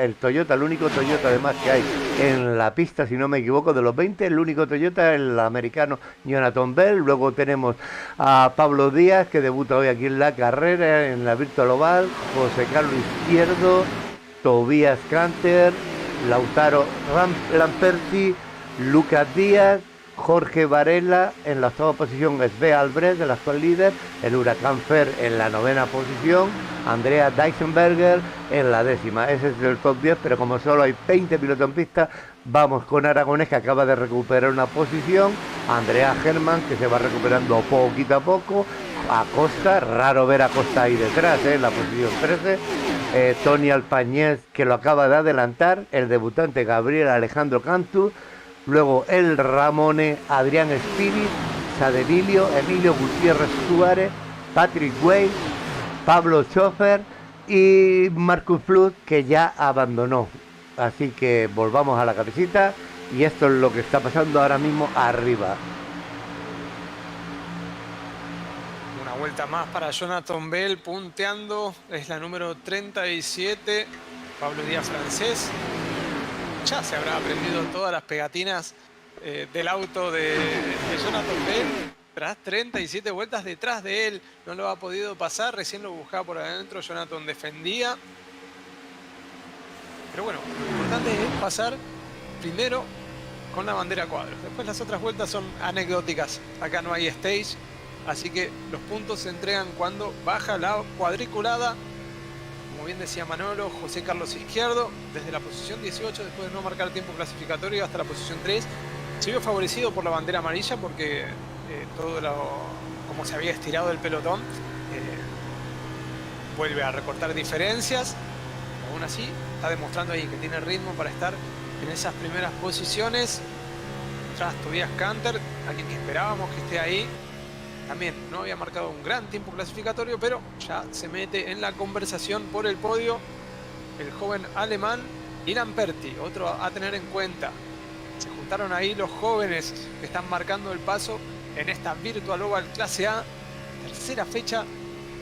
el Toyota, el único Toyota además que hay en la pista, si no me equivoco, de los 20, el único Toyota, el americano Jonathan Bell. Luego tenemos a Pablo Díaz, que debuta hoy aquí en la carrera, en la Virtual Oval, José Carlos Izquierdo, Tobias Canter, Lautaro Lamperti, Lucas Díaz, Jorge Varela en la octava posición, Svea Albrecht, el actual líder, el Huracán Fer en la novena posición, Andrea Deisenberger en la décima. Ese es el top 10, pero como solo hay 20 pilotos en pista, vamos con Aragonés, que acaba de recuperar una posición, Andrea Germán, que se va recuperando poquito a poco, Acosta, raro ver a Acosta ahí detrás, en la posición 13, Tony Alpañez, que lo acaba de adelantar, el debutante Gabriel Alejandro Cantu, luego el Ramone, Adrián Spirit, Sadenilio, Emilio Gutiérrez Suárez, Patrick Way, Pablo Schofer y Marcus Flood, que ya abandonó. Así que volvamos a la cabecita y esto es lo que está pasando ahora mismo arriba. Una vuelta más para Jonathan Bell punteando. Es la número 37. Pablo Díaz francés. Ya se habrá aprendido todas las pegatinas del auto de Jonathan Bell. Tras 37 vueltas detrás de él. No lo ha podido pasar. Recién lo buscaba por adentro. Jonathan defendía. Pero bueno, lo importante es pasar primero con la bandera a cuadros. Después las otras vueltas son anecdóticas. Acá no hay stage. Así que los puntos se entregan cuando baja la cuadriculada. Como bien decía Manolo, José Carlos Izquierdo, desde la posición 18, después de no marcar tiempo clasificatorio, hasta la posición 3, se vio favorecido por la bandera amarilla porque como se había estirado el pelotón, vuelve a recortar diferencias. Aún así, está demostrando ahí que tiene ritmo para estar en esas primeras posiciones. Tras Tobias Canter, a quien esperábamos que esté ahí. También no había marcado un gran tiempo clasificatorio, pero ya se mete en la conversación por el podio el joven alemán Ilan Perti, otro a tener en cuenta. Se juntaron ahí los jóvenes que están marcando el paso en esta Virtual Oval Clase A, tercera fecha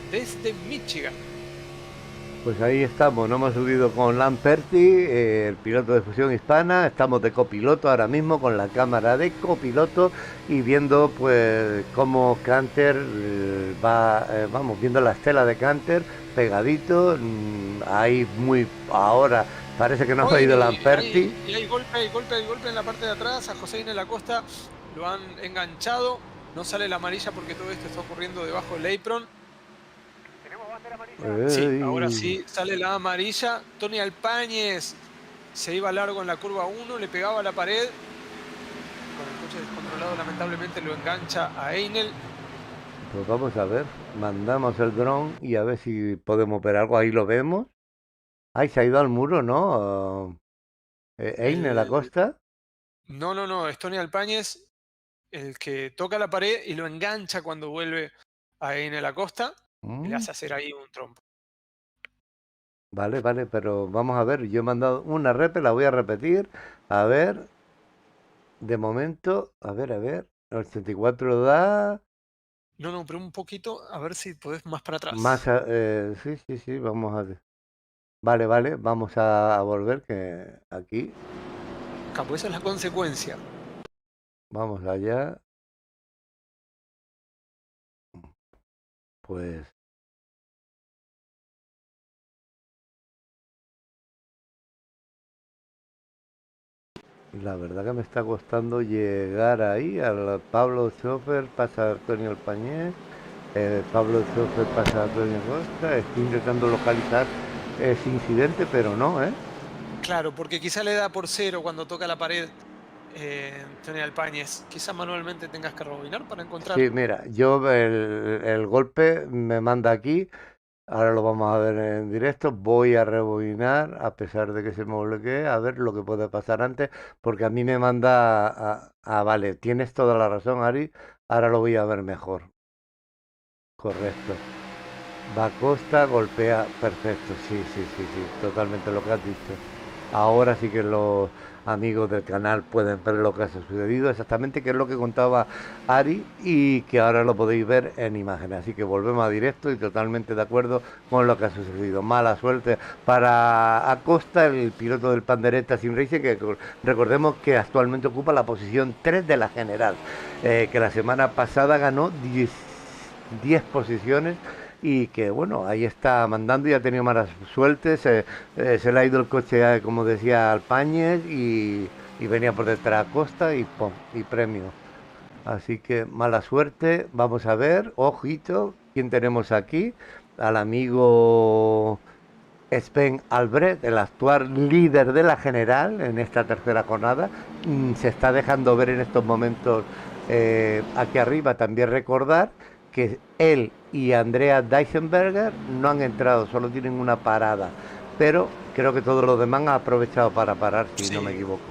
desde Michigan. Pues ahí estamos, nos hemos subido con Lamperti, el piloto de Fusión Hispana, estamos de copiloto ahora mismo con la cámara de copiloto y viendo pues cómo Canter vamos viendo la estela de Canter pegadito, ahí muy ahora parece que no ha ido Lamperti. Hay golpe en la parte de atrás, a José Inés Acosta lo han enganchado, no sale la amarilla porque todo esto está ocurriendo debajo del apron. Sí, ahora sí sale la amarilla. Tony Alpáñez se iba largo en la curva 1, le pegaba a la pared. Con el coche descontrolado, lamentablemente lo engancha a Einel. Pues vamos a ver, mandamos el dron y a ver si podemos ver algo. Ahí lo vemos. Ahí se ha ido al muro, ¿no? Einer Acosta. No, es Tony Alpáñez el que toca la pared y lo engancha cuando vuelve a Einel Acosta y le hace hacer ahí un trompo. Vale, pero vamos a ver, yo he mandado una rep, la voy a repetir, a ver, de momento, a ver, el 84 da, No, pero un poquito, a ver si podés más para más, atrás. sí, vamos a ver, vale, vamos a volver, que aquí, Campo, esa es la consecuencia. vamos allá, pues La verdad que me está costando llegar ahí. Al Pablo Schofer pasa a Antonio Alpañez. Pablo Schofer pasa a Antonio Costa. Estoy intentando localizar ese incidente, pero no, ¿eh? Claro, porque quizá le da por cero cuando toca la pared Tony Alpáñez. Quizá manualmente tengas que rebobinar para encontrar. Sí, mira, yo el golpe me manda aquí. Ahora lo vamos a ver en directo. Voy a rebobinar, a pesar de que se me bloquee, a ver lo que puede pasar antes, porque a mí me manda vale, tienes toda la razón, Ari. Ahora lo voy a ver mejor. Correcto. Va Costa, golpea, perfecto, sí, sí, sí, sí, totalmente lo que has dicho. Ahora sí que los amigos del canal pueden ver lo que ha sucedido, exactamente qué es lo que contaba Ari y que ahora lo podéis ver en imágenes. Así que volvemos a directo y totalmente de acuerdo con lo que ha sucedido. Mala suerte para Acosta, el piloto del Pandereta Sim Racing, que recordemos que actualmente ocupa la posición 3 de la general, que la semana pasada ganó 10 posiciones y que bueno, ahí está mandando y ha tenido malas suertes, se le ha ido el coche, como decía, al Pañez y venía por detrás a Costa y ¡pum! Y premio. Así que mala suerte, vamos a ver, ojito, ¿quién tenemos aquí? Al amigo Sven Albrecht, el actual líder de la general en esta tercera jornada, se está dejando ver en estos momentos aquí arriba. También recordar que él y Andrea Deisenberger no han entrado, solo tienen una parada, pero creo que todos los demás han aprovechado para parar, si no me Sí, equivoco.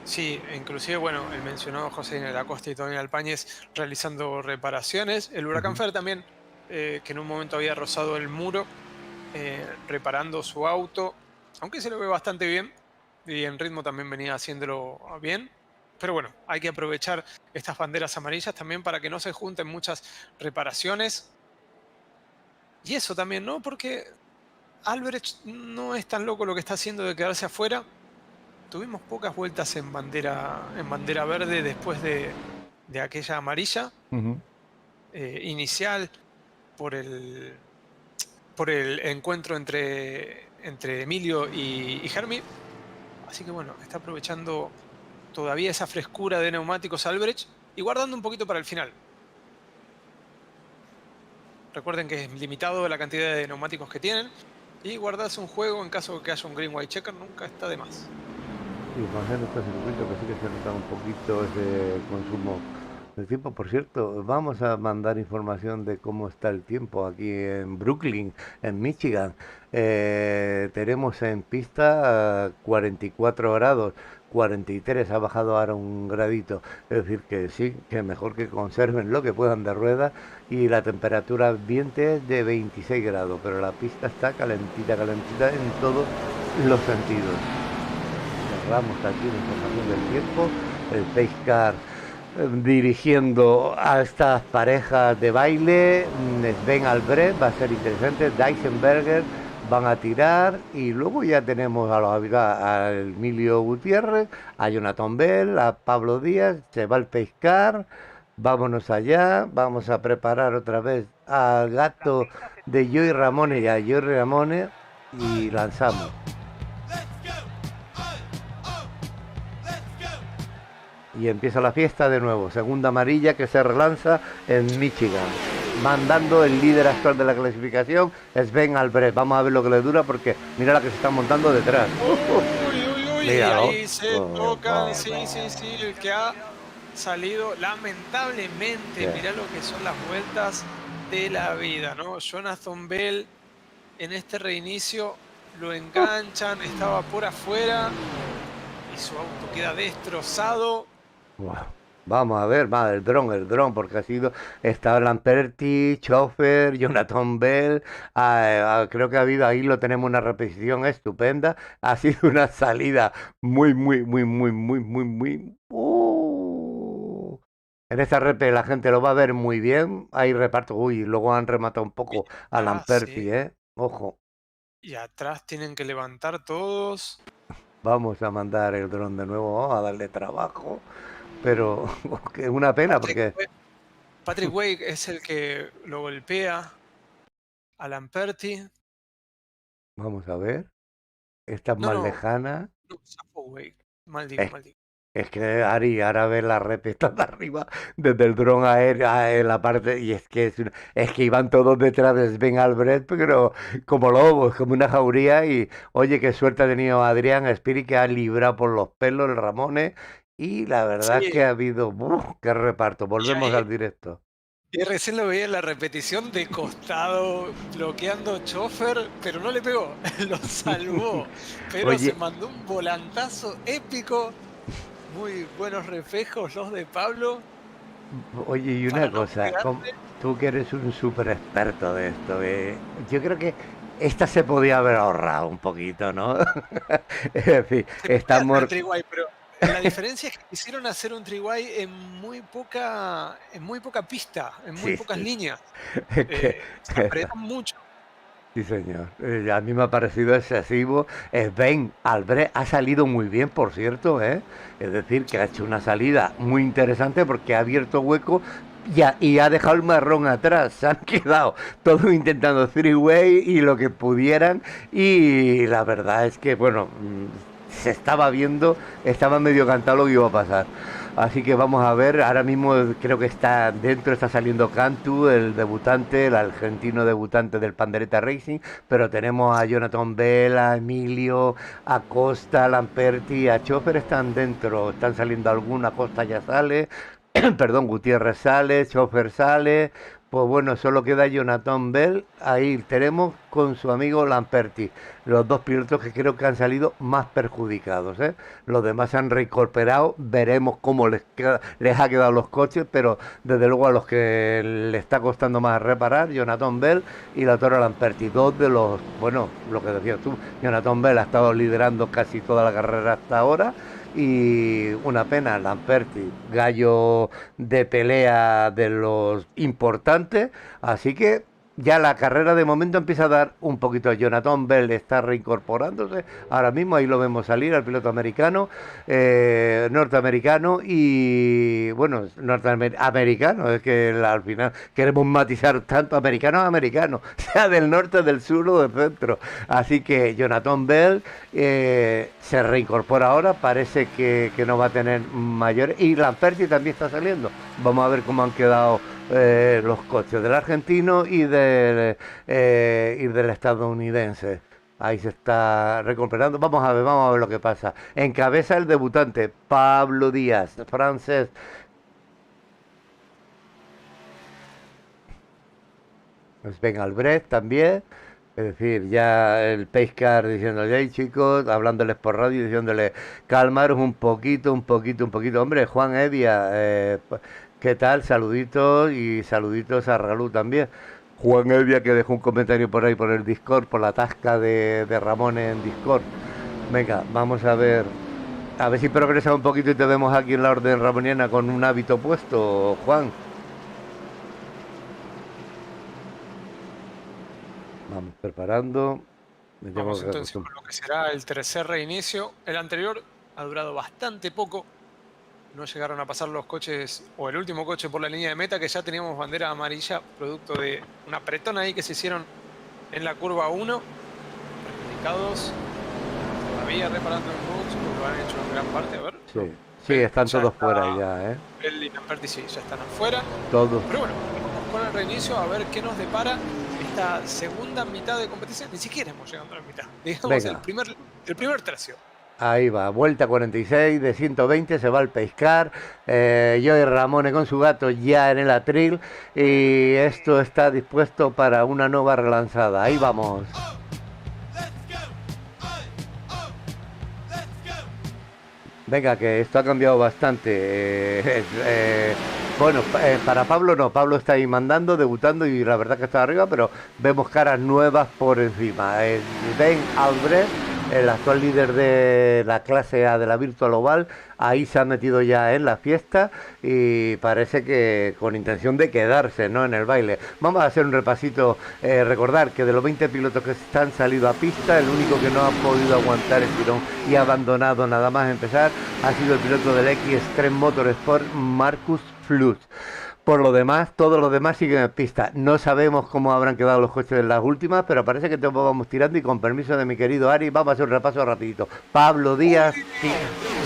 sí, e inclusive, bueno, el mencionado José Inés Acosta y Tony Alpáñez realizando reparaciones. El Huracán Ujú. Fer también, que en un momento había rozado el muro, reparando su auto, aunque se lo ve bastante bien y en ritmo también venía haciéndolo bien. Pero bueno, hay que aprovechar estas banderas amarillas también para que no se junten muchas reparaciones. Y eso también, ¿no? Porque Albrecht no es tan loco lo que está haciendo de quedarse afuera. Tuvimos pocas vueltas en bandera verde después de aquella amarilla Ujú. inicial por por el encuentro entre Emilio y Hermi. Así que bueno, está aprovechando todavía esa frescura de neumáticos Albrecht y guardando un poquito para el final. Recuerden que es limitado la cantidad de neumáticos que tienen y guardarse un juego en caso de que haya un green white checker nunca está de más. Sí, más en estos circuitos que sí que se nota un poquito ese consumo del tiempo. Por cierto, vamos a mandar información de cómo está el tiempo aquí en Brooklyn, en Michigan. Tenemos en pista 44 grados, 43, ha bajado ahora un gradito. Es decir, que sí, que mejor que conserven lo que puedan de ruedas y la temperatura ambiente es de 26 grados, pero la pista está calentita, calentita en todos los sentidos. Cerramos aquí la información del tiempo. El Pace Car dirigiendo a estas parejas de baile. Sven Albrecht va a ser interesante. Deisenberger van a tirar. Y luego ya tenemos a Emilio Gutiérrez, a Jonathan Bell, a Pablo Díaz. Se va el Pace Car. Vámonos allá. Vamos a preparar otra vez al gato de Joey Ramone y a Joey Ramone. Y lanzamos. Y empieza la fiesta de nuevo. Segunda amarilla que se relanza en Michigan. Mandando el líder actual de la clasificación, Sven Albrecht. Vamos a ver lo que le dura porque mira la que se está montando detrás. Uy, uy, uy, y Míralo. ahí se Oh, tocan, wow. sí, sí, sí, el que ha salido lamentablemente, Yeah. mirá lo que son las vueltas de la vida, ¿no? Jonathan Bell en este reinicio lo enganchan, estaba por afuera y su auto queda destrozado. Wow. Vamos a ver, va, el dron, porque ha sido, está Lamperti, Schofer, Jonathan Bell, creo que ha habido, ahí lo tenemos una repetición estupenda, ha sido una salida muy, muy, muy, muy, muy, muy, muy... En esta repe la gente lo va a ver muy bien, hay reparto, uy, luego han rematado un Y poco a atrás, Lamperti, sí. Ojo, Y atrás tienen que levantar todos. vamos a mandar el dron de nuevo, vamos a darle trabajo, pero que es una pena Patrick, porque... Patrick Wake es el que lo golpea a Lamperti. Vamos a ver. Esta es No, más no, lejana. no, Safo Wake. Maldigo, maldigo. Es que Ari, ahora ves la repeta de arriba, desde el dron aéreo en la parte, y es que iban todos detrás de Sven Albrecht, pero como lobos, como una jauría, y oye, qué suerte ha tenido Adrián Spirit, que ha librado por los pelos el Ramones, y la verdad es Sí, que ha habido, ¡buf! ¡Qué reparto! y Volvemos ahí al directo. y recién lo veía en la repetición de costado, bloqueando Chofer, pero no le pegó, lo salvó. Pero se Oye, mandó un volantazo épico, muy buenos reflejos los de Pablo Oye, y una para no cosa, pegarle. tú que eres un súper experto de esto, yo creo que esta se podía haber ahorrado un poquito, ¿no? Es decir, Se puede hacer estamos... el triguay, pero la diferencia es que quisieron hacer un triguay en muy poca pista, en muy Sí, pocas sí, líneas. es que... Se apretan mucho. Sí, señor. A mí me ha parecido excesivo. Ben Albrecht ha salido muy bien, por cierto, ¿eh? Es decir, que ha hecho una salida muy interesante porque ha abierto hueco y ha dejado el marrón atrás. Se han quedado todos intentando three-way y lo que pudieran. Y la verdad es que, bueno, se estaba viendo, estaba medio cantado lo que iba a pasar. Así que vamos a ver, ahora mismo creo que está dentro, está saliendo Cantu, el debutante, el argentino debutante del Pandereta Racing, pero tenemos a Jonathan Bell, a Emilio, a Costa, a Lamperti, a Chopper están dentro, están saliendo algunos, Costa ya sale, perdón, Gutiérrez sale, Chopper sale, pues bueno, solo queda Jonathan Bell, ahí tenemos con su amigo Lamperti, los dos pilotos que creo que han salido más perjudicados, ¿eh? Los demás se han reincorporado, veremos cómo les ha quedado los coches, pero desde luego a los que le está costando más reparar, Jonathan Bell y la Toro Lamperti, dos de los, bueno, lo que decías tú, Jonathan Bell ha estado liderando casi toda la carrera hasta ahora, y una pena, Lamperti, gallo de pelea de los importantes, así que ya la carrera de momento empieza a dar un poquito. Jonathan Bell está reincorporándose. Ahora mismo ahí lo vemos salir al piloto americano, norteamericano y bueno, norteamericano. Es que al final queremos matizar tanto americano, sea del norte, del sur o del centro. Así que Jonathan Bell se reincorpora ahora. Parece que no va a tener mayores. Y Lamperti también está saliendo. Vamos a ver cómo han quedado los coches del argentino y del estadounidense. Ahí se está recuperando. Vamos a ver lo que pasa. Encabeza el debutante Pablo Díaz, francés. Sven Albrecht también. Es decir, ya el Pace Car diciéndole, hey chicos, hablándoles por radio, diciéndole, calmaros un poquito. Hombre, Juan Evia, ¿qué tal? Saluditos y saluditos a Raúl también. Juan Evia que dejó un comentario por ahí por el Discord, por la tasca de Ramón en Discord. Venga, vamos a ver si progresa un poquito y te vemos aquí en la orden ramoniana con un hábito puesto, Juan. Vamos preparando. Me tengo Vamos que entonces acostumbrar. con lo que será el tercer reinicio. El anterior ha durado bastante poco. No llegaron a pasar los coches, o el último coche por la línea de meta, que ya teníamos bandera amarilla, producto de una apretón ahí que se hicieron en la curva 1. Perjudicados. Todavía reparando en box, como lo han hecho en gran parte. A ver. Sí, No. sí, están Ya todos está. fuera ya, ¿eh? El y Lamperti sí, ya están afuera. Todos. Pero bueno, vamos con el reinicio a ver qué nos depara esta segunda mitad de competición. Ni siquiera hemos llegado a la mitad. Digamos Venga. el primer tercio. Ahí va, vuelta 46 de 120, se va al pescar. Joey Ramone con su gato ya en el atril. Y esto está dispuesto para una nueva relanzada. Ahí vamos. Venga, que esto ha cambiado bastante. Bueno, para Pablo no, Pablo está ahí mandando, debutando y la verdad que está arriba, pero vemos caras nuevas por encima. Sven Albrecht, el actual líder de la clase A de la Virtual Oval, ahí se ha metido ya en la fiesta y parece que con intención de quedarse, ¿no?, en el baile. Vamos a hacer un repasito, recordar que de los 20 pilotos que han salido a pista, el único que no ha podido aguantar el tirón y ha abandonado nada más empezar ha sido el piloto del X Extreme Motorsport, Marcus Flut. Por lo demás, todos los demás siguen en pista. No sabemos cómo habrán quedado los coches en las últimas, pero parece que todos vamos tirando y con permiso de mi querido Ari, vamos a hacer un repaso rapidito. Pablo Díaz,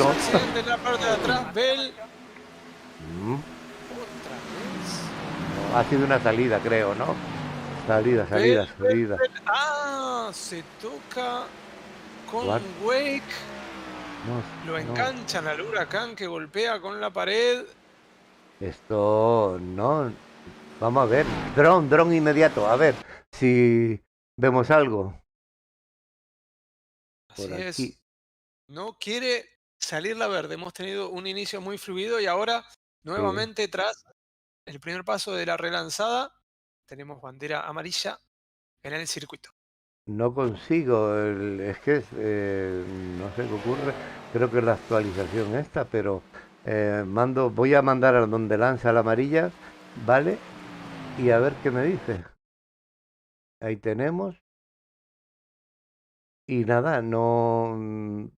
No. accidente en la parte de atrás. Bell. Mm, Otra vez. no, ha sido una salida, creo, ¿no? Salida, Bell, salida, salida. Bell. Ah, se toca con What? Wake. No, Lo no. enganchan al huracán que golpea con la pared. Esto no. Vamos a ver. Dron inmediato. A ver si vemos algo por Así aquí. es. No quiere salir la verde. Hemos tenido un inicio muy fluido y ahora Sí. nuevamente tras el primer paso de la relanzada tenemos bandera amarilla en el circuito. No consigo. Es que no sé qué ocurre. Creo que es la actualización esta, pero voy a mandar a donde lanza la amarilla, ¿vale? Y a ver qué me dice. Ahí tenemos. Y nada, no.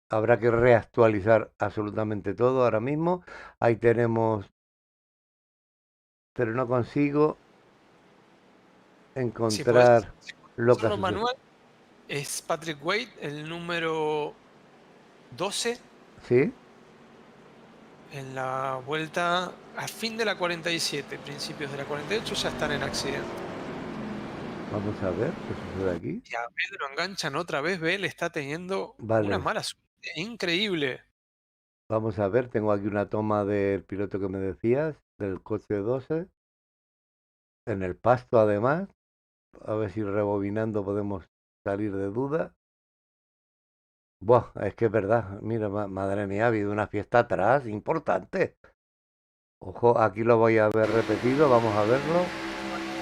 Habrá que reactualizar absolutamente todo ahora mismo. Ahí tenemos, pero no consigo Si puedes encontrar lo que ha hacerlo sucedido. manual, es Patrick Wade, el número 12, ¿Sí? en la vuelta a fin de la 47, principios de la 48, ya están en accidente. Vamos a ver qué sucede aquí. Y a Bell lo enganchan otra vez. Bell está teniendo una Vale, mala suerte increíble. vamos a ver. Tengo aquí una toma del piloto que me decías, del coche 12, en el pasto además. A ver si rebobinando podemos salir de duda. Buah, es que es verdad. Mira, madre mía, ha habido una fiesta atrás importante. Ojo, aquí lo voy a ver repetido, vamos a verlo.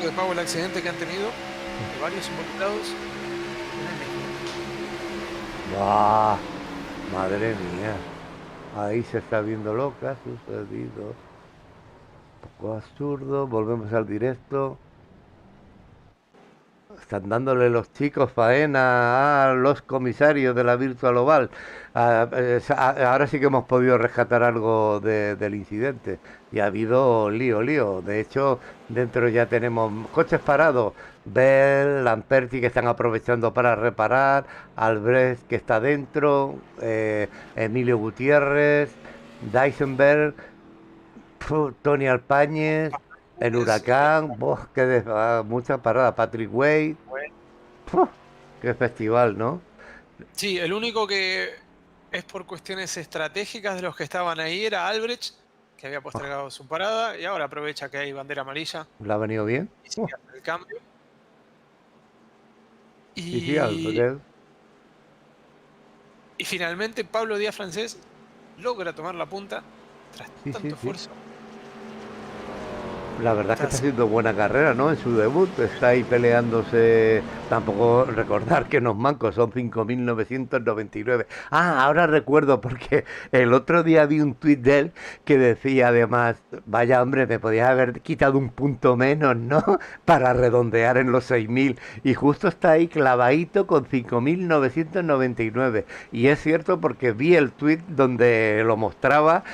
De pago el accidente que han tenido de varios involucrados en el mismo. ¡Buah! Madre mía. Ahí se está viendo lo que ha sucedido. Un poco absurdo. Volvemos al directo. Están dándole los chicos faena a los comisarios de la Virtual Oval. Ahora sí que hemos podido rescatar algo del incidente. Y ha habido lío. De hecho, dentro ya tenemos coches parados. Bell, Lamperti que están aprovechando para reparar. Albrecht que está dentro. Emilio Gutiérrez. Dysenberg. Tony Alpáñez. El huracán, muchas paradas. Patrick Way, ¡puf! Qué festival, ¿no? Sí, el único que es por cuestiones estratégicas de los que estaban ahí era Albrecht, que había postergado su parada y ahora aprovecha que hay bandera amarilla ¿Le ha venido bien? y sigue hacer el cambio. Sí, Y, Alfred. y finalmente Pablo Díaz Francés logra tomar la punta tras tanto Sí. esfuerzo. La verdad es que está Tras, haciendo buena carrera, ¿no? En su debut está ahí peleándose. Tampoco recordar que los mancos son 5.999. Ah, ahora recuerdo porque el otro día vi un tuit de él que decía además, vaya hombre, me podías haber quitado un punto menos, ¿no? Para redondear en los 6.000. Y justo está ahí clavadito con 5.999. Y es cierto porque vi el tuit donde lo mostraba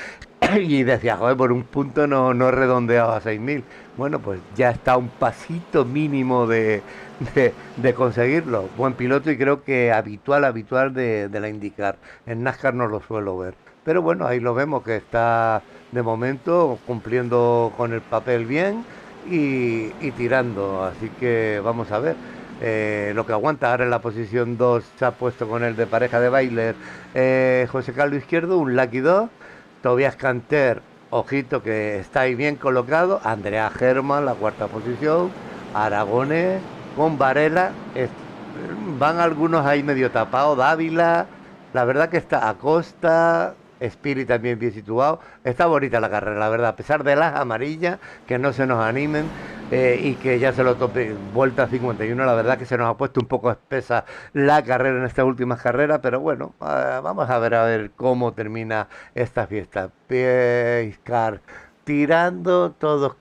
y decía, joder, por un punto no he redondeado a 6.000. Bueno, pues ya está un pasito mínimo de conseguirlo. Buen piloto y creo que habitual de la IndyCar. En NASCAR no lo suelo ver. Pero bueno, ahí lo vemos que está de momento cumpliendo con el papel bien y tirando. Así que vamos a ver. Lo que aguanta ahora en la posición 2 se ha puesto con el de pareja de bailer José Carlos Izquierdo, un Lucky 2. Tobias Canter, ojito que está ahí bien colocado. Andrea Germán, la cuarta posición. Aragones, con Varela. Van algunos ahí medio tapados. Dávila, la verdad que está Acosta. Spirit también bien situado. Está bonita la carrera, la verdad. A pesar de las amarillas, que no se nos animen y que ya se lo tope. Vuelta 51, la verdad que se nos ha puesto un poco espesa la carrera en estas últimas carreras, pero bueno, vamos a ver cómo termina esta fiesta. Pescar tirando, todos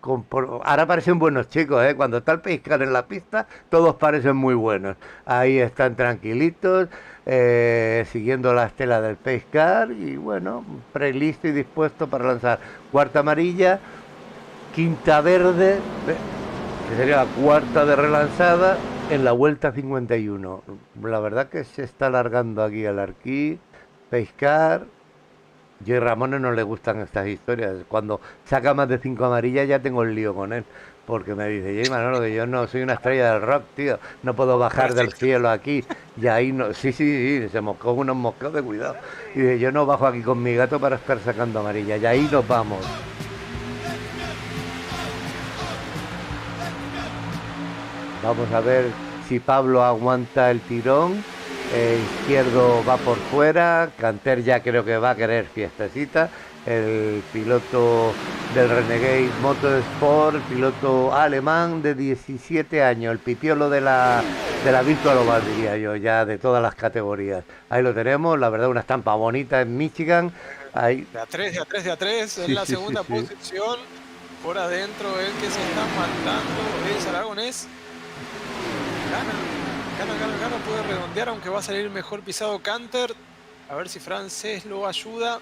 ahora parecen buenos chicos, ¿eh? Cuando está el Pescar en la pista, todos parecen muy buenos. Ahí están tranquilitos, siguiendo la estela del Pescar y bueno, prelisto y dispuesto para lanzar cuarta amarilla, quinta verde, que sería la cuarta de relanzada en la vuelta 51. La verdad que se está alargando aquí el arquí pescar. Yo y Ramón no le gustan estas historias. Cuando saca más de 5 amarillas ya tengo el lío con él. Porque me dice, yo Manolo, que yo no soy una estrella del rock, tío. No puedo bajar del cielo aquí. Y ahí no. Sí, sí, sí, se moscó unos moscos de cuidado. Y dice, yo no bajo aquí con mi gato para estar sacando amarillas. Y ahí nos vamos. Vamos a ver si Pablo aguanta el tirón. Izquierdo va por fuera. Canter ya creo que va a querer fiestecita. El piloto del Renegade Motorsport, piloto alemán de 17 años, el pipiolo de la Virtual Oval, diría yo, ya de todas las categorías. Ahí lo tenemos, la verdad, una estampa bonita en Michigan. Ahí. De a tres, Sí, en la sí, segunda sí, sí. posición. Por adentro, el que se está matando es Aragonés. Gana, puede redondear, aunque va a salir mejor pisado Canter. A ver si Francés lo ayuda.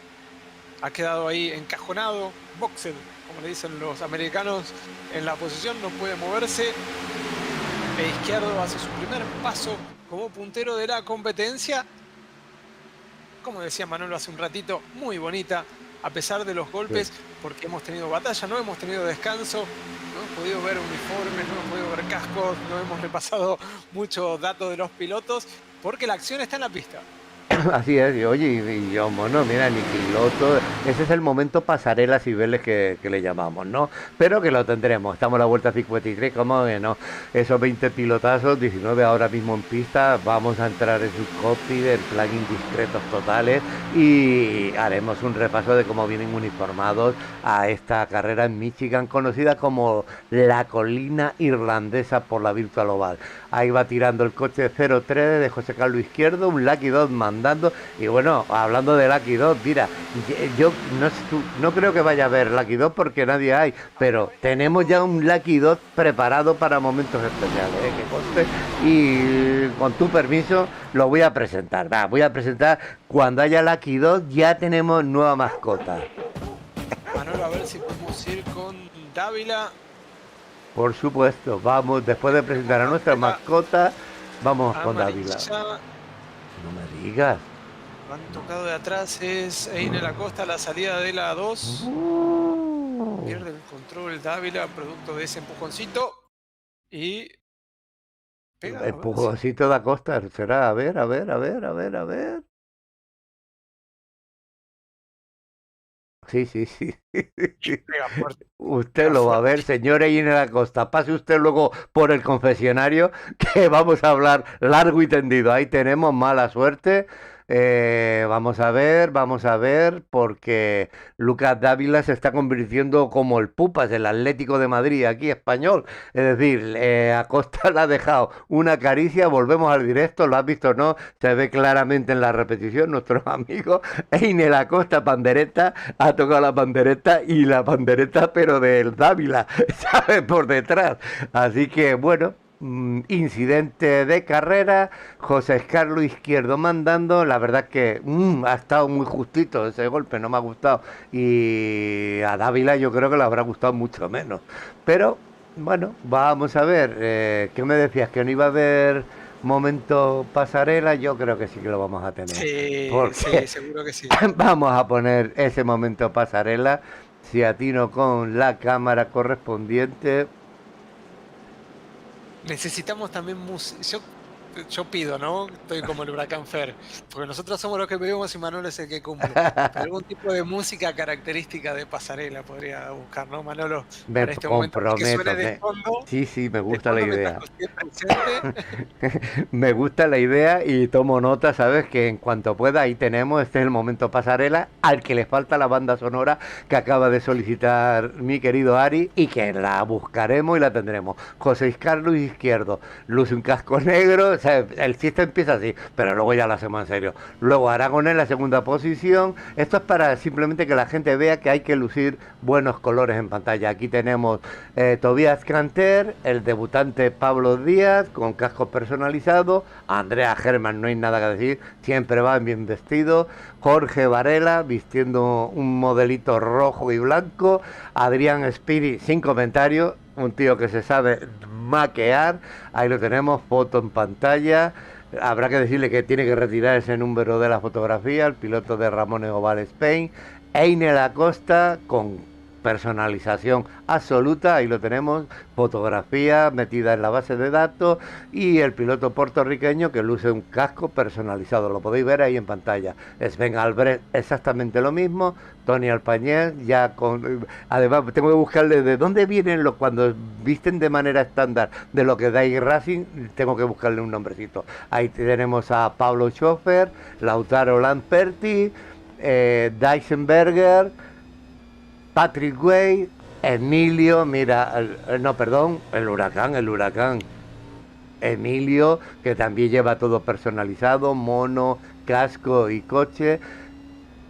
Ha quedado ahí encajonado, boxer, como le dicen los americanos, en la posición, no puede moverse. E Izquierdo hace su primer paso como puntero de la competencia. Como decía Manolo hace un ratito, muy bonita, a pesar de los golpes, porque hemos tenido batalla, no hemos tenido descanso, no hemos podido ver uniformes, no hemos podido ver cascos, no hemos repasado muchos datos de los pilotos, porque la acción está en la pista. Así es, y oye, y yo, bueno, mira, ni piloto, ese es el momento pasarela Cibeles que le llamamos, ¿no? Pero que lo tendremos, estamos a la vuelta 53, como que no, esos 20 pilotazos, 19 ahora mismo en pista, vamos a entrar en su cockpit, en plan indiscretos totales, y haremos un repaso de cómo vienen uniformados a esta carrera en Michigan, conocida como la colina irlandesa por la Virtual Oval. Ahí va tirando el coche 03 de José Carlos Izquierdo, un Lucky 2 mandando. Y bueno, hablando de Lucky 2, mira, yo no creo que vaya a haber Lucky 2 porque nadie hay, pero tenemos ya un Lucky 2 preparado para momentos especiales, que conste. Y con tu permiso lo voy a presentar. Voy a presentar cuando haya Lucky 2, ya tenemos nueva mascota. Manolo, a ver si podemos ir con Dávila. Por supuesto, vamos, después de presentar a nuestra mascota, vamos con Dávila. No me digas. Han tocado de atrás, es Eine Acosta, la salida de la 2. Pierde el control Dávila, producto de ese empujoncito. Y pega. Empujoncito de Acosta, será, a ver. Sí. Usted lo va a ver, señor Eine Acosta. Pase usted luego por el confesionario que vamos a hablar largo y tendido. Ahí tenemos mala suerte. Vamos a ver, porque Lucas Dávila se está convirtiendo como el Pupas, el Atlético de Madrid, aquí español. Es decir, Acosta le ha dejado una caricia, volvemos al directo, lo has visto o no, se ve claramente en la repetición, nuestros amigos, Eine Acosta, pandereta, ha tocado la pandereta y la pandereta, pero del Dávila, ¿sabes? Por detrás. Así que, bueno. Incidente de carrera, José Carlos Izquierdo mandando, la verdad que ha estado muy justito ese golpe, no me ha gustado, y a Dávila yo creo que le habrá gustado mucho menos, pero bueno, vamos a ver, ¿qué me decías? ¿Que no iba a haber momento pasarela? Yo creo que sí que lo vamos a tener, sí, porque seguro que sí. Vamos a poner ese momento pasarela, si atino con la cámara correspondiente. Necesitamos también música. Yo pido, ¿no? Estoy como el Huracán Fer, porque nosotros somos los que pedimos y Manolo es el que cumple. Pero algún tipo de música característica de pasarela podría buscar, ¿no, Manolo? Me para este momento, que comprometo. suene de fondo, Sí, me gusta la idea. Presente. Me gusta la idea y tomo nota, ¿sabes? Que en cuanto pueda, ahí tenemos, este es el momento pasarela, al que le falta la banda sonora que acaba de solicitar mi querido Ari y que la buscaremos y la tendremos. José Carlos Izquierdo luce un casco negro, o sea, el chiste empieza así, pero luego ya lo hacemos en serio. Luego Aragonés en la segunda posición. Esto es para simplemente que la gente vea que hay que lucir buenos colores en pantalla. Aquí tenemos Tobias Canter, el debutante Pablo Díaz con casco personalizado, Andrea Germán, no hay nada que decir, siempre va bien vestido, Jorge Varela vistiendo un modelito rojo y blanco, Adrián Spiri sin comentarios, un tío que se sabe maquear, ahí lo tenemos, foto en pantalla, Habrá que decirle que tiene que retirar ese número de la fotografía, el piloto de Ramones Oval Spain. Einer Acosta con personalización absoluta, ahí lo tenemos, fotografía metida en la base de datos y el piloto puertorriqueño que luce un casco personalizado, lo podéis ver ahí en pantalla. Sven Albrecht exactamente lo mismo, Tony Alpañez ya con... Además tengo que buscarle de dónde vienen los cuando visten de manera estándar de lo que da Racing, tengo que buscarle un nombrecito. Ahí tenemos a Pablo Schoffer, Lautaro Lamperti, Dysenberger, Patrick Way, Emilio, mira, no, perdón, el huracán. Emilio, que también lleva todo personalizado, mono, casco y coche.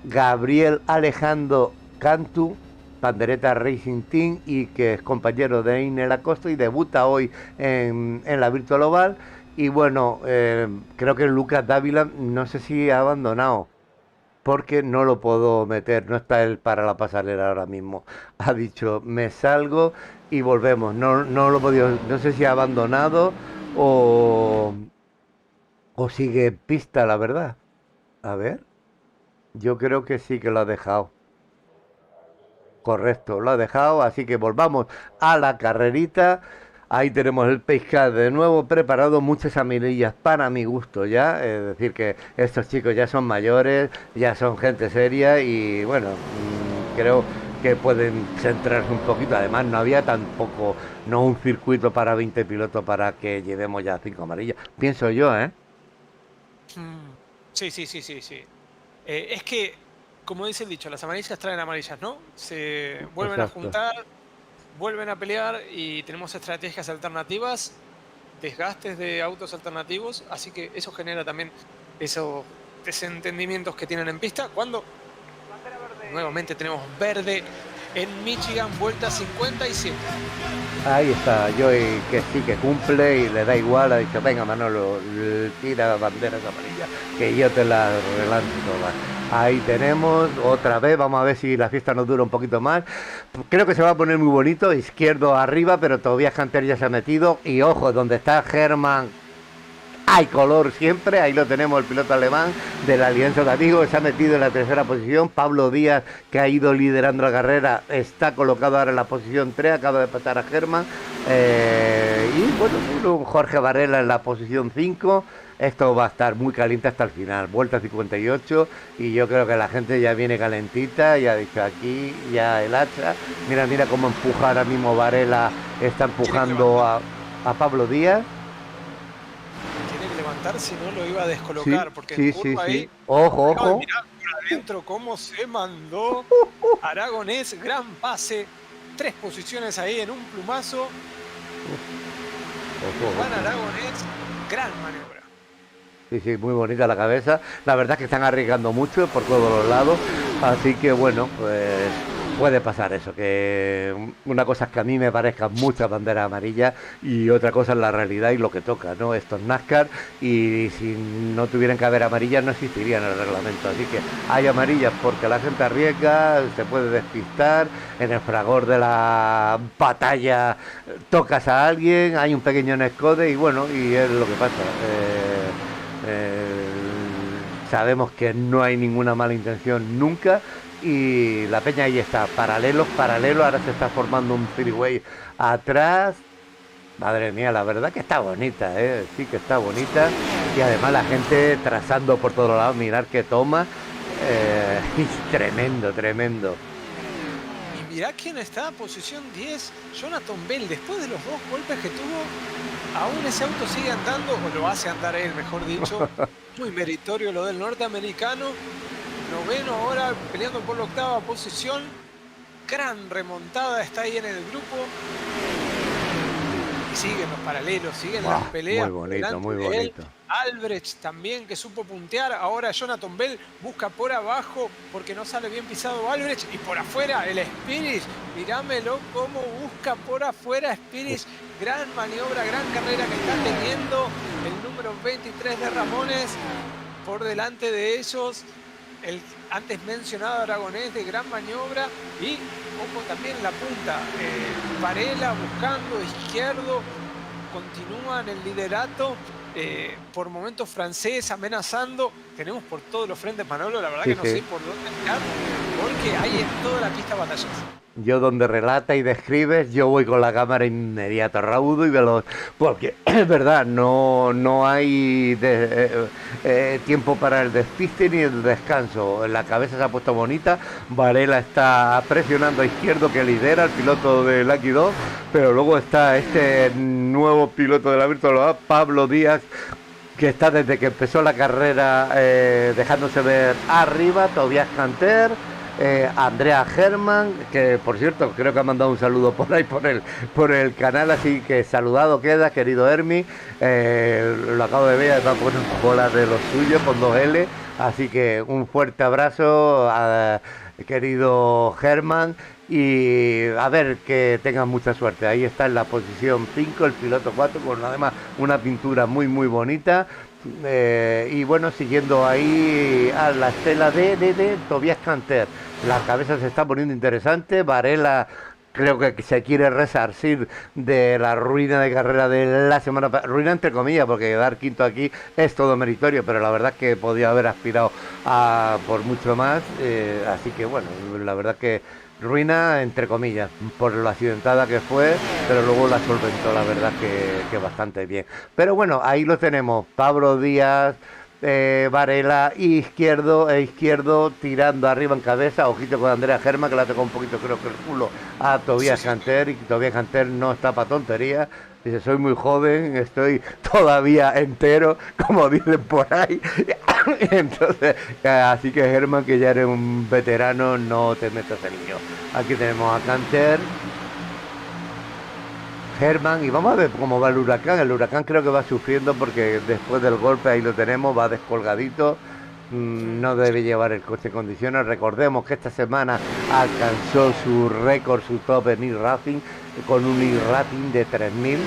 Gabriel Alejandro Cantu, Pandereta Racing Team, y que es compañero de Einer Acosta y debuta hoy en la Virtual Oval. Y bueno, creo que Lucas Dávila, no sé si ha abandonado, porque no lo puedo meter, no está él para la pasarela ahora mismo. Ha dicho, me salgo y volvemos. No, no lo he podido, no sé si ha abandonado o, o sigue en pista, la verdad. A ver, yo creo que sí que lo ha dejado. Correcto, lo ha dejado, así que volvamos a la carrerita. Ahí tenemos el Pacecar de nuevo preparado, muchas amarillas para mi gusto ya, es decir que estos chicos ya son mayores, ya son gente seria y bueno, creo que pueden centrarse un poquito. Además no había tampoco, no un circuito para 20 pilotos para que llevemos ya 5 amarillas, pienso yo, ¿eh? Sí, sí, sí, sí, sí. Es que, como dice el dicho, las amarillas traen amarillas, ¿no? Se vuelven a Exacto. juntar, vuelven a pelear y tenemos estrategias alternativas, desgastes de autos alternativos, así que eso genera también esos desentendimientos que tienen en pista. Cuando nuevamente tenemos verde en Michigan, vuelta 57. Ahí está, Joey, que sí que cumple y le da igual, ha dicho, venga Manolo, tira banderas amarillas, que yo te las relanzo todas. Ahí tenemos, otra vez, vamos a ver si la fiesta nos dura un poquito más. Creo que se va a poner muy bonito, izquierdo arriba, pero todavía Hunter ya se ha metido. Y ojo, donde está Germán, hay color siempre, ahí lo tenemos, el piloto alemán de la Alianza de Amigos, se ha metido en la tercera posición. Pablo Díaz, que ha ido liderando la carrera, está colocado ahora en la posición 3, acaba de pasar a Germán. Y bueno, Jorge Varela en la posición 5. Esto va a estar muy caliente hasta el final, vuelta 58, y yo creo que la gente ya viene calentita y ha dicho aquí ya el hacha. Mira, mira cómo empuja ahora mismo Varela, está empujando a Pablo Díaz. Tiene que levantar, si no lo iba a descolocar, Sí, porque sí, en sí, curva sí. ahí, Ojo, ojo. mirá por adentro cómo se mandó Aragonés, gran pase, 3 posiciones ahí en un plumazo. Ojo, Juan ojo. Aragonés, gran maniobra. Sí, sí, muy bonita la cabeza. La verdad es que están arriesgando mucho por todos los lados. Así que bueno, pues puede pasar eso. Que una cosa es que a mí me parezcan muchas banderas amarillas y otra cosa es la realidad y lo que toca, ¿no? Esto es NASCAR y si no tuvieran que haber amarillas no existirían en el reglamento. Así que hay amarillas porque la gente arriesga, se puede despistar. En el fragor de la batalla tocas a alguien, hay un pequeño nescode y bueno, y es lo que pasa. Sabemos que no hay ninguna mala intención nunca y la peña ahí está, paralelo, ahora se está formando un freeway atrás. Madre mía, la verdad que está bonita, sí que está bonita y además la gente trazando por todos lados, mirar que toma, tremendo, tremendo. Y mirá quién está, posición 10, Jonathan Bell, después de los 2 golpes que tuvo, aún ese auto sigue andando, o lo hace andar él, mejor dicho. Muy meritorio lo del norteamericano. Noveno ahora, peleando por la 8ª posición. Gran remontada, está ahí en el grupo. Y siguen los paralelos, siguen las peleas. Muy bonito, muy de él. bonito. Albrecht también, que supo puntear. Ahora Jonathan Bell busca por abajo porque no sale bien pisado Albrecht. Y por afuera el Spiris. Mirámelo cómo busca por afuera Spiris. Gran maniobra, gran carrera que está teniendo el número 23 de Ramones. Por delante de ellos, el antes mencionado Aragonés de gran maniobra. Y ojo también la punta. Varela buscando izquierdo. Continúa en el liderato. por momentos francés amenazando. Tenemos por todos los frentes, Manolo, la verdad Sí, que no sé sí. por dónde mirar, porque hay en toda la pista batallas. Yo donde relata y describes, yo voy con la cámara inmediato, raudo y veloz, porque es verdad, no hay tiempo para el despiste ni el descanso. La cabeza se ha puesto bonita, Varela está presionando a Izquierdo que lidera, el piloto de Lucky 2, pero luego está este nuevo piloto de la Virtual, Pablo Díaz, que está desde que empezó la carrera dejándose ver arriba, Tobias Canter, Andrea Herman, que por cierto creo que ha mandado un saludo por ahí por el canal, así que saludado queda, querido Hermi, lo acabo de ver, va a poner un bola de los suyos con 2L, así que un fuerte abrazo a querido Herman y a ver que tengan mucha suerte. Ahí está en la posición 5 el piloto 4 con además una pintura muy bonita. Y bueno, siguiendo ahí a la estela de Tobias Canter. La cabeza se está poniendo interesante. Varela creo que se quiere resarcir de la ruina de carrera de la semana pasada. Ruina entre comillas, porque dar quinto aquí es todo meritorio, pero la verdad que podía haber aspirado a por mucho más. Así que bueno, la verdad que ruina entre comillas, por lo accidentada que fue, pero luego la solventó, la verdad que bastante bien. Pero bueno, ahí lo tenemos, Pablo Díaz, Varela y Izquierdo tirando arriba en cabeza, ojito con Andrea Germa que la tocó un poquito creo que el culo a Sí, Tobias sí. Canter y Tobias Canter no está para tonterías. Dice, soy muy joven, estoy todavía entero, como dicen por ahí. Entonces, así que Germán, que ya eres un veterano, no te metas en lío. Aquí tenemos a Canter, Germán, y vamos a ver cómo va el huracán. El huracán creo que va sufriendo porque después del golpe ahí lo tenemos, va descolgadito. No debe llevar el coche en condiciones. Recordemos que esta semana alcanzó su récord, su top en e-Racing, con un e-Rating de 3000,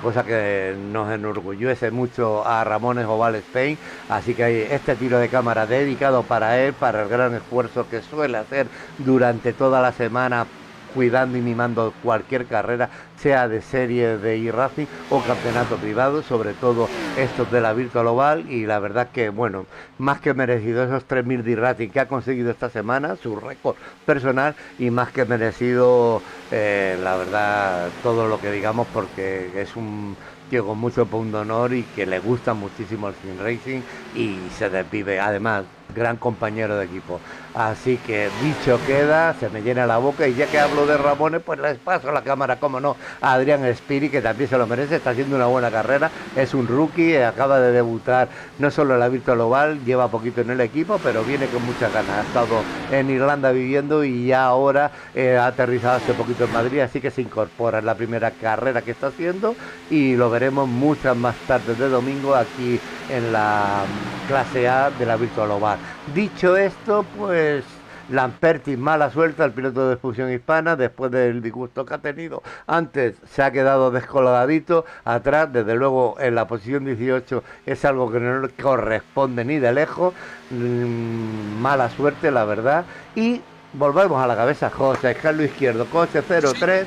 cosa que nos enorgullece mucho a Ramón Oval Spain. Así que hay este tiro de cámara dedicado para él, para el gran esfuerzo que suele hacer durante toda la semana cuidando y mimando cualquier carrera, sea de serie de e-Racing o campeonato privado, sobre todo estos de la Virtual Oval, y la verdad que, bueno, más que merecido esos 3000 de e-Racing que ha conseguido esta semana, su récord personal, y más que merecido, la verdad, todo lo que digamos, porque es un tío con mucho punto de honor y que le gusta muchísimo el sim racing y se desvive, además, gran compañero de equipo. Así que dicho queda, se me llena la boca y ya que hablo de Ramones, pues les paso la cámara, como no, a Adrián Spiri, que también se lo merece, está haciendo una buena carrera, es un rookie, acaba de debutar no solo en la Virtual Oval, lleva poquito en el equipo, pero viene con muchas ganas, ha estado en Irlanda viviendo y ya ahora ha aterrizado hace poquito en Madrid, así que se incorpora en la primera carrera que está haciendo y lo veremos muchas más tardes de domingo aquí en la clase A de la Virtual Oval. Dicho esto, pues Lamperti, mala suelta, el piloto de expulsión hispana, después del disgusto que ha tenido. Antes se ha quedado descolgadito, atrás, desde luego en la posición 18 es algo que no le corresponde ni de lejos. Mala suerte, la verdad. Y volvemos a la cabeza, José Carlos Izquierdo, coche Sí, 03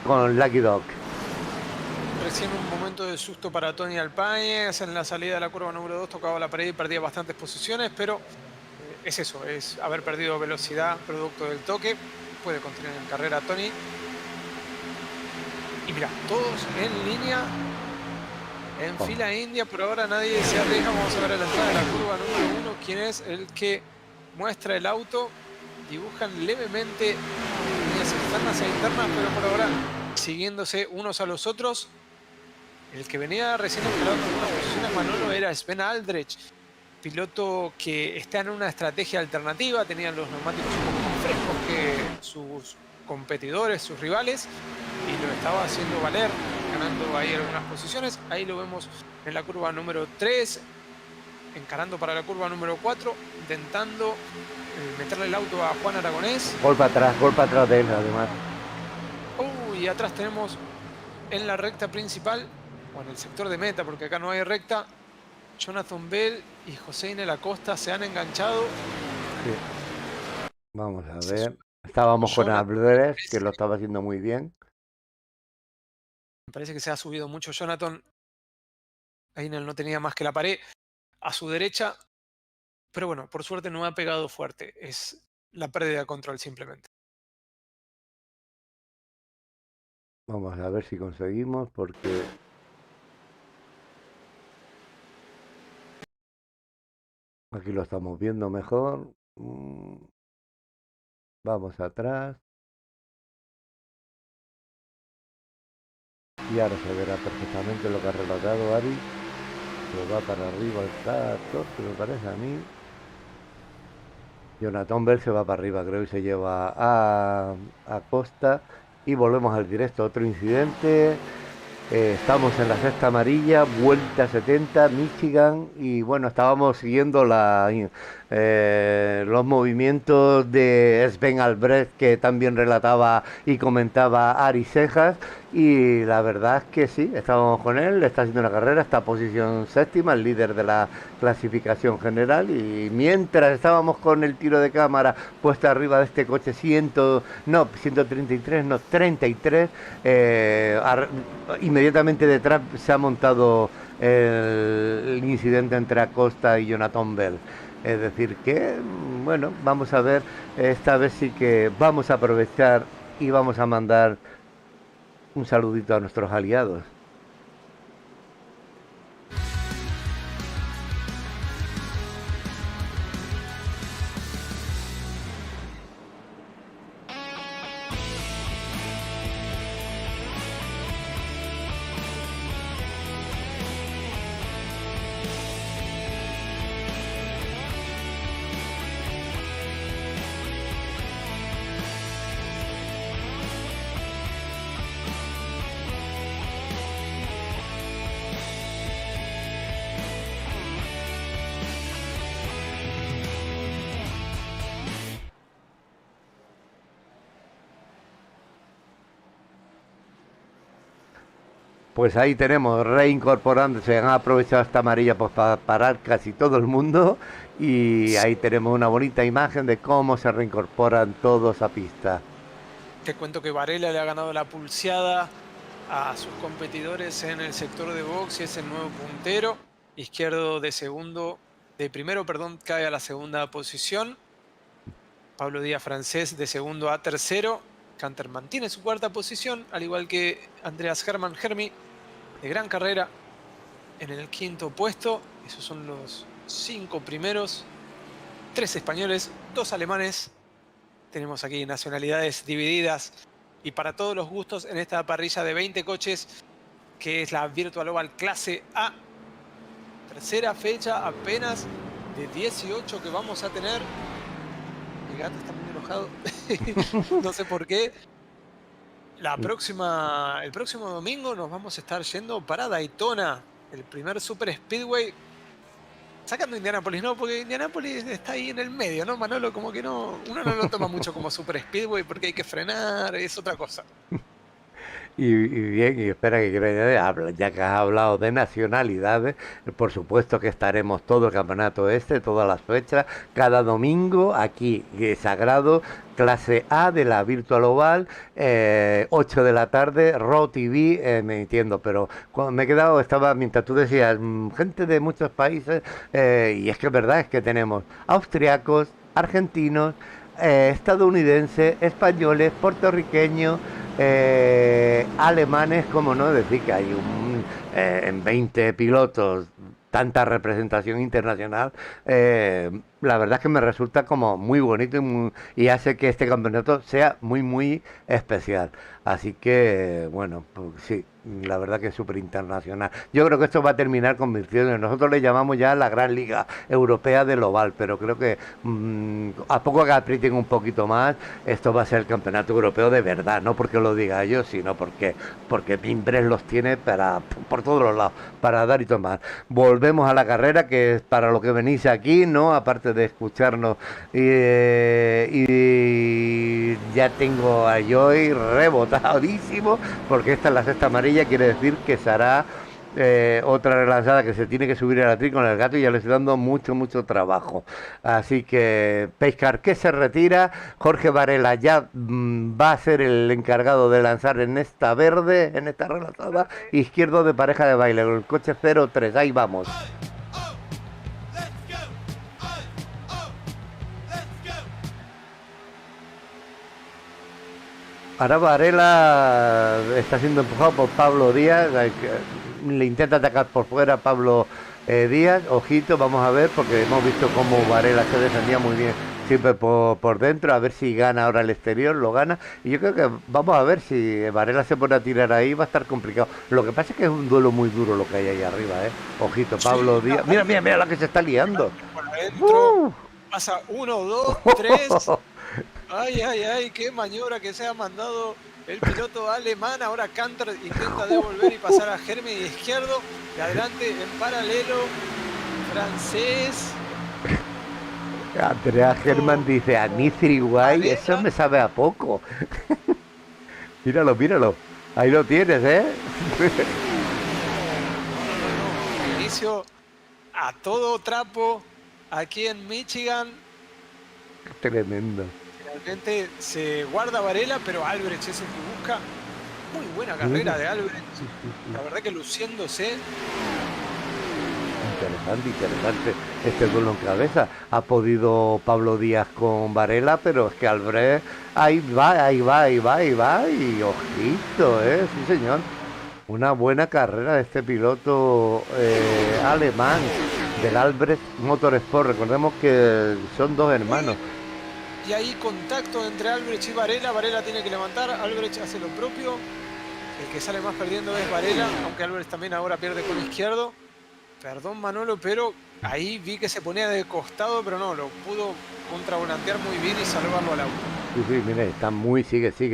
con Lucky Dog. recién un momento de susto para Tony Alpáñez. En la salida de la curva número 2 tocaba la pared y perdía bastantes posiciones, pero es eso, es haber perdido velocidad producto del toque. Puede continuar en carrera Tony. Y mira, todos en línea, en fila india. Por ahora nadie se arriesga. Vamos a ver a la entrada de la curva número 1 quién es el que muestra el auto. Dibujan levemente líneas externas e internas, pero por ahora siguiéndose unos a los otros. El que venía recién escalando en algunas posiciones, Manolo, era Sven Aldrich, piloto que está en una estrategia alternativa. Tenían los neumáticos un poco más frescos que sus competidores, sus rivales, y lo estaba haciendo valer, ganando ahí algunas posiciones. Ahí lo vemos en la curva número 3, encarando para la curva número 4, intentando meterle el auto a Juan Aragonés. Golpe atrás de él, además. Y atrás tenemos en la recta principal, o en el sector de meta, porque acá no hay recta, Jonathan Bell y José Inel Acosta se han enganchado. Sí. Vamos a ver. Estábamos con Jonathan, Albrecht, que lo estaba haciendo muy bien. me parece que se ha subido mucho Jonathan Einel no tenía más que la pared a su derecha, pero bueno, por suerte no ha pegado fuerte. Es la pérdida de control simplemente. Vamos a ver si conseguimos, porque aquí lo estamos viendo mejor. Vamos atrás. Y ahora se verá perfectamente lo que ha relatado Ari. Se va para arriba el tractor, que me parece a mí. Jonathan Bell se va para arriba, creo, y se lleva a Costa. Y volvemos al directo. Otro incidente. Estamos en la sexta amarilla, vuelta 70, Michigan, y bueno, estábamos siguiendo los movimientos de Sven Albrecht, que también relataba y comentaba Ari Cejas, y la verdad es que sí, estábamos con él, está haciendo una carrera, está posición séptima, el líder de la clasificación general, y mientras estábamos con el tiro de cámara puesto arriba de este coche 133, no, 33, inmediatamente detrás se ha montado el incidente entre Acosta y Jonathan Bell. Es decir que, bueno, vamos a ver, esta vez sí que vamos a aprovechar y vamos a mandar un saludito a nuestros aliados. Pues ahí tenemos, reincorporándose, han aprovechado esta amarilla pues para parar casi todo el mundo, y ahí tenemos una bonita imagen de cómo se reincorporan todos a pista. Te cuento que Varela le ha ganado la pulseada a sus competidores en el sector de box y es el nuevo puntero. Izquierdo de primero, cae a la segunda posición. Pablo Díaz francés de segundo a tercero. Canter mantiene su cuarta posición, al igual que Andreas Hermann Hermi, de gran carrera, en el quinto puesto. Esos son los 5 primeros. 3 españoles, 2 alemanes. Tenemos aquí nacionalidades divididas y para todos los gustos en esta parrilla de 20 coches, que es la Virtual Oval Clase A. Tercera fecha apenas de 18 que vamos a tener. Mi gato está muy enojado. No sé por qué. El próximo domingo nos vamos a estar yendo para Daytona, el primer Super Speedway. Sacando Indianápolis, no, porque Indianápolis está ahí en el medio, ¿no, Manolo? Como que no, uno no lo toma mucho como Super Speedway porque hay que frenar, es otra cosa. Y bien, y espera que quiero añadir, ya que has hablado de nacionalidades, por supuesto que estaremos todo el campeonato todas las fechas, cada domingo aquí, sagrado, clase A de la Virtual Oval, 8 de la tarde, Raw TV, me entiendo, pero cuando me he quedado, mientras tú decías, gente de muchos países, y es que es verdad, es que tenemos austriacos, argentinos, estadounidenses, españoles, puertorriqueños, alemanes, como no decir que hay en 20 pilotos tanta representación internacional, la verdad es que me resulta como muy bonito y hace que este campeonato sea muy especial. Así que, bueno, pues sí, la verdad que es súper internacional. Yo creo que esto va a terminar convirtiendo, nosotros le llamamos ya la Gran Liga Europea del Oval, pero creo que a poco que aprieten un poquito más, esto va a ser el campeonato europeo de verdad, no porque lo diga yo, sino porque Mimbres los tiene por todos los lados, para dar y tomar. Volvemos a la carrera, que es para lo que venís aquí, ¿no? Aparte de escucharnos, y ya tengo a Joy rebotadísimo, porque esta es la sexta amarilla, quiere decir que será otra relanzada que se tiene que subir al atril con el gato y ya le estoy dando mucho trabajo. Así que Pacecar que se retira, Jorge Varela ya va a ser el encargado de lanzar en esta verde, en esta relanzada, izquierdo de pareja de baile, con el coche 03, ahí vamos. Ahora Varela está siendo empujado por Pablo Díaz, le intenta atacar por fuera Pablo Díaz, ojito, vamos a ver, porque hemos visto cómo Varela se defendía muy bien siempre por dentro, a ver si gana ahora el exterior, lo gana, y yo creo que vamos a ver si Varela se pone a tirar ahí, va a estar complicado. Lo que pasa es que es un duelo muy duro lo que hay ahí arriba, ojito, Pablo Díaz, mira la que se está liando. Por adentro, pasa 1, 2, 3... Ay, qué maniobra que se ha mandado el piloto alemán. Ahora Canter intenta devolver y pasar a Germi izquierdo. De adelante en paralelo, francés. Andrea Germán dice, a mí Triguay, eso me sabe a poco. Míralo. Ahí lo tienes, Inicio a todo trapo aquí en Michigan. Tremendo. Realmente se guarda Varela, pero Albrecht es el que busca. Muy buena carrera de Albrecht. La verdad que luciéndose. Interesante este duelo en cabeza. Ha podido Pablo Díaz con Varela, pero es que Albrecht ahí va, y ojito, sí señor. Una buena carrera de este piloto alemán, del Albrecht Motorsport. Recordemos que son dos hermanos. Y ahí contacto entre Albrecht y Varela. Varela tiene que levantar, Albrecht hace lo propio. El que sale más perdiendo es Varela, aunque Albrecht también ahora pierde con izquierdo. Perdón Manolo, pero ahí vi que se ponía de costado, pero no, lo pudo contravolantear muy bien y salvarlo al auto. Sí, mire, está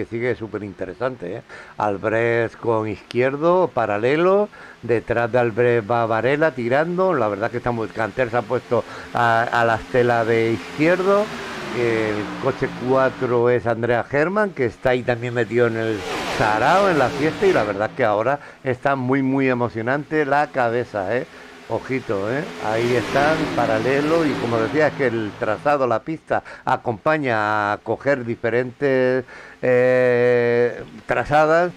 sigue súper interesante, Albrecht con izquierdo, paralelo, detrás de Albrecht va Varela tirando, la verdad que está muy... Canter se ha puesto a la estela de izquierdo. El coche 4 es Andrea Germán, que está ahí también metido en el sarao, en la fiesta, y la verdad que ahora está muy emocionante la cabeza, ojito, ahí están, paralelo, y como decía, es que el trazado, la pista, acompaña a coger diferentes trazadas,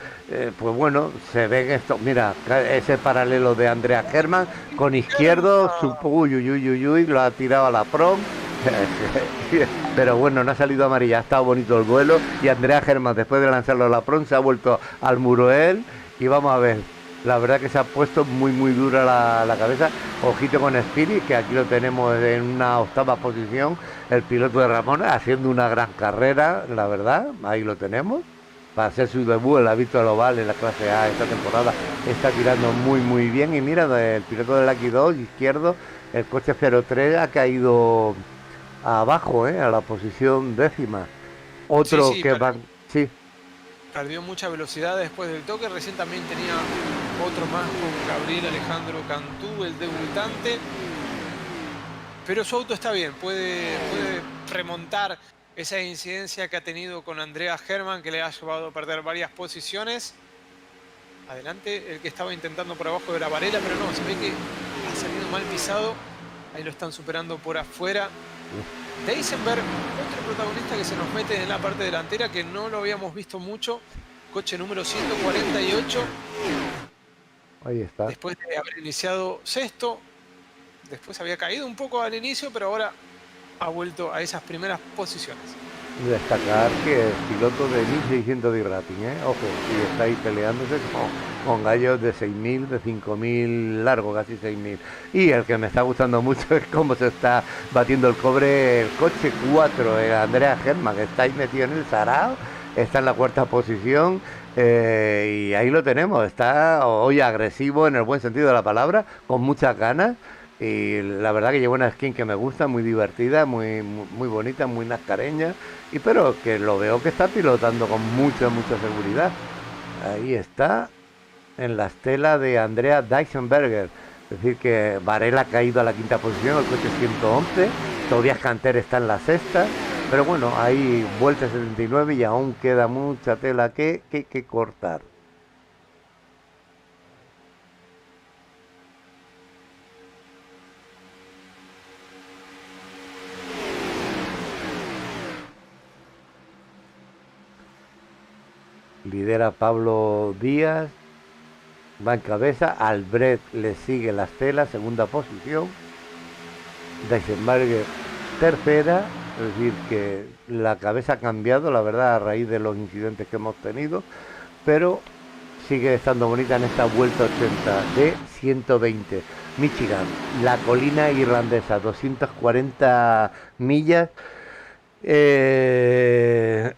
pues bueno, se ven esto, mira, ese paralelo de Andrea Germán, con izquierdo, uy, lo ha tirado a la prom. Pero bueno, no ha salido amarilla, ha estado bonito el vuelo, y Andrea Germán, después de lanzarlo a la prom, se ha vuelto al muro él, y vamos a ver, la verdad que se ha puesto muy dura la cabeza. Ojito con Spirit, que aquí lo tenemos en una 8ª posición, el piloto de Ramón, haciendo una gran carrera, la verdad, ahí lo tenemos. Para hacer su debut en la Víctor Oval en la clase A esta temporada, está tirando muy bien. Y mira, el piloto del Lucky 2 izquierdo, el coche 03 ha caído abajo, a la posición 10ª. Otro que va... Sí. Perdió mucha velocidad después del toque. Recién también tenía otro más con Gabriel Alejandro Cantú, el debutante. Pero su auto está bien, puede remontar esa incidencia que ha tenido con Andrea Germán, que le ha llevado a perder varias posiciones. Adelante, el que estaba intentando por abajo era Varela, pero no, se ve que ha salido mal pisado. Ahí lo están superando por afuera. Deisenberg, otro protagonista que se nos mete en la parte delantera, que no lo habíamos visto mucho. Coche número 148. Ahí está. Después de haber iniciado sexto. Después había caído un poco al inicio, pero ahora ha vuelto a esas primeras posiciones. Destacar que es piloto de 1600 de rating, ojo, y está ahí peleándose con gallos de 6000, de 5000 largo, casi 6000. Y el que me está gustando mucho es cómo se está batiendo el cobre el coche 4, Andrea Germán, que está ahí metido en el sarao, está en la 4ª posición. Y ahí lo tenemos, está hoy agresivo en el buen sentido de la palabra, con muchas ganas. Y la verdad que lleva una skin que me gusta, muy divertida, muy bonita, muy nascareña, pero que lo veo que está pilotando con mucha seguridad. Ahí está, en la estela de Andrea Deisenberger. Es decir, que Varela ha caído a la 5ª posición, el coche 111, Tobias Canter está en la 6ª, pero bueno, ahí vuelta 79 y aún queda mucha tela que cortar. lidera Pablo Díaz, va en cabeza, Albrecht le sigue la estela, segunda posición, Desembarque tercera, es decir, que la cabeza ha cambiado, la verdad, a raíz de los incidentes que hemos tenido, pero sigue estando bonita en esta vuelta 80 de 120. Michigan, la colina irlandesa, 240 millas,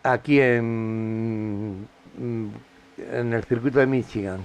aquí en el circuito de Michigan.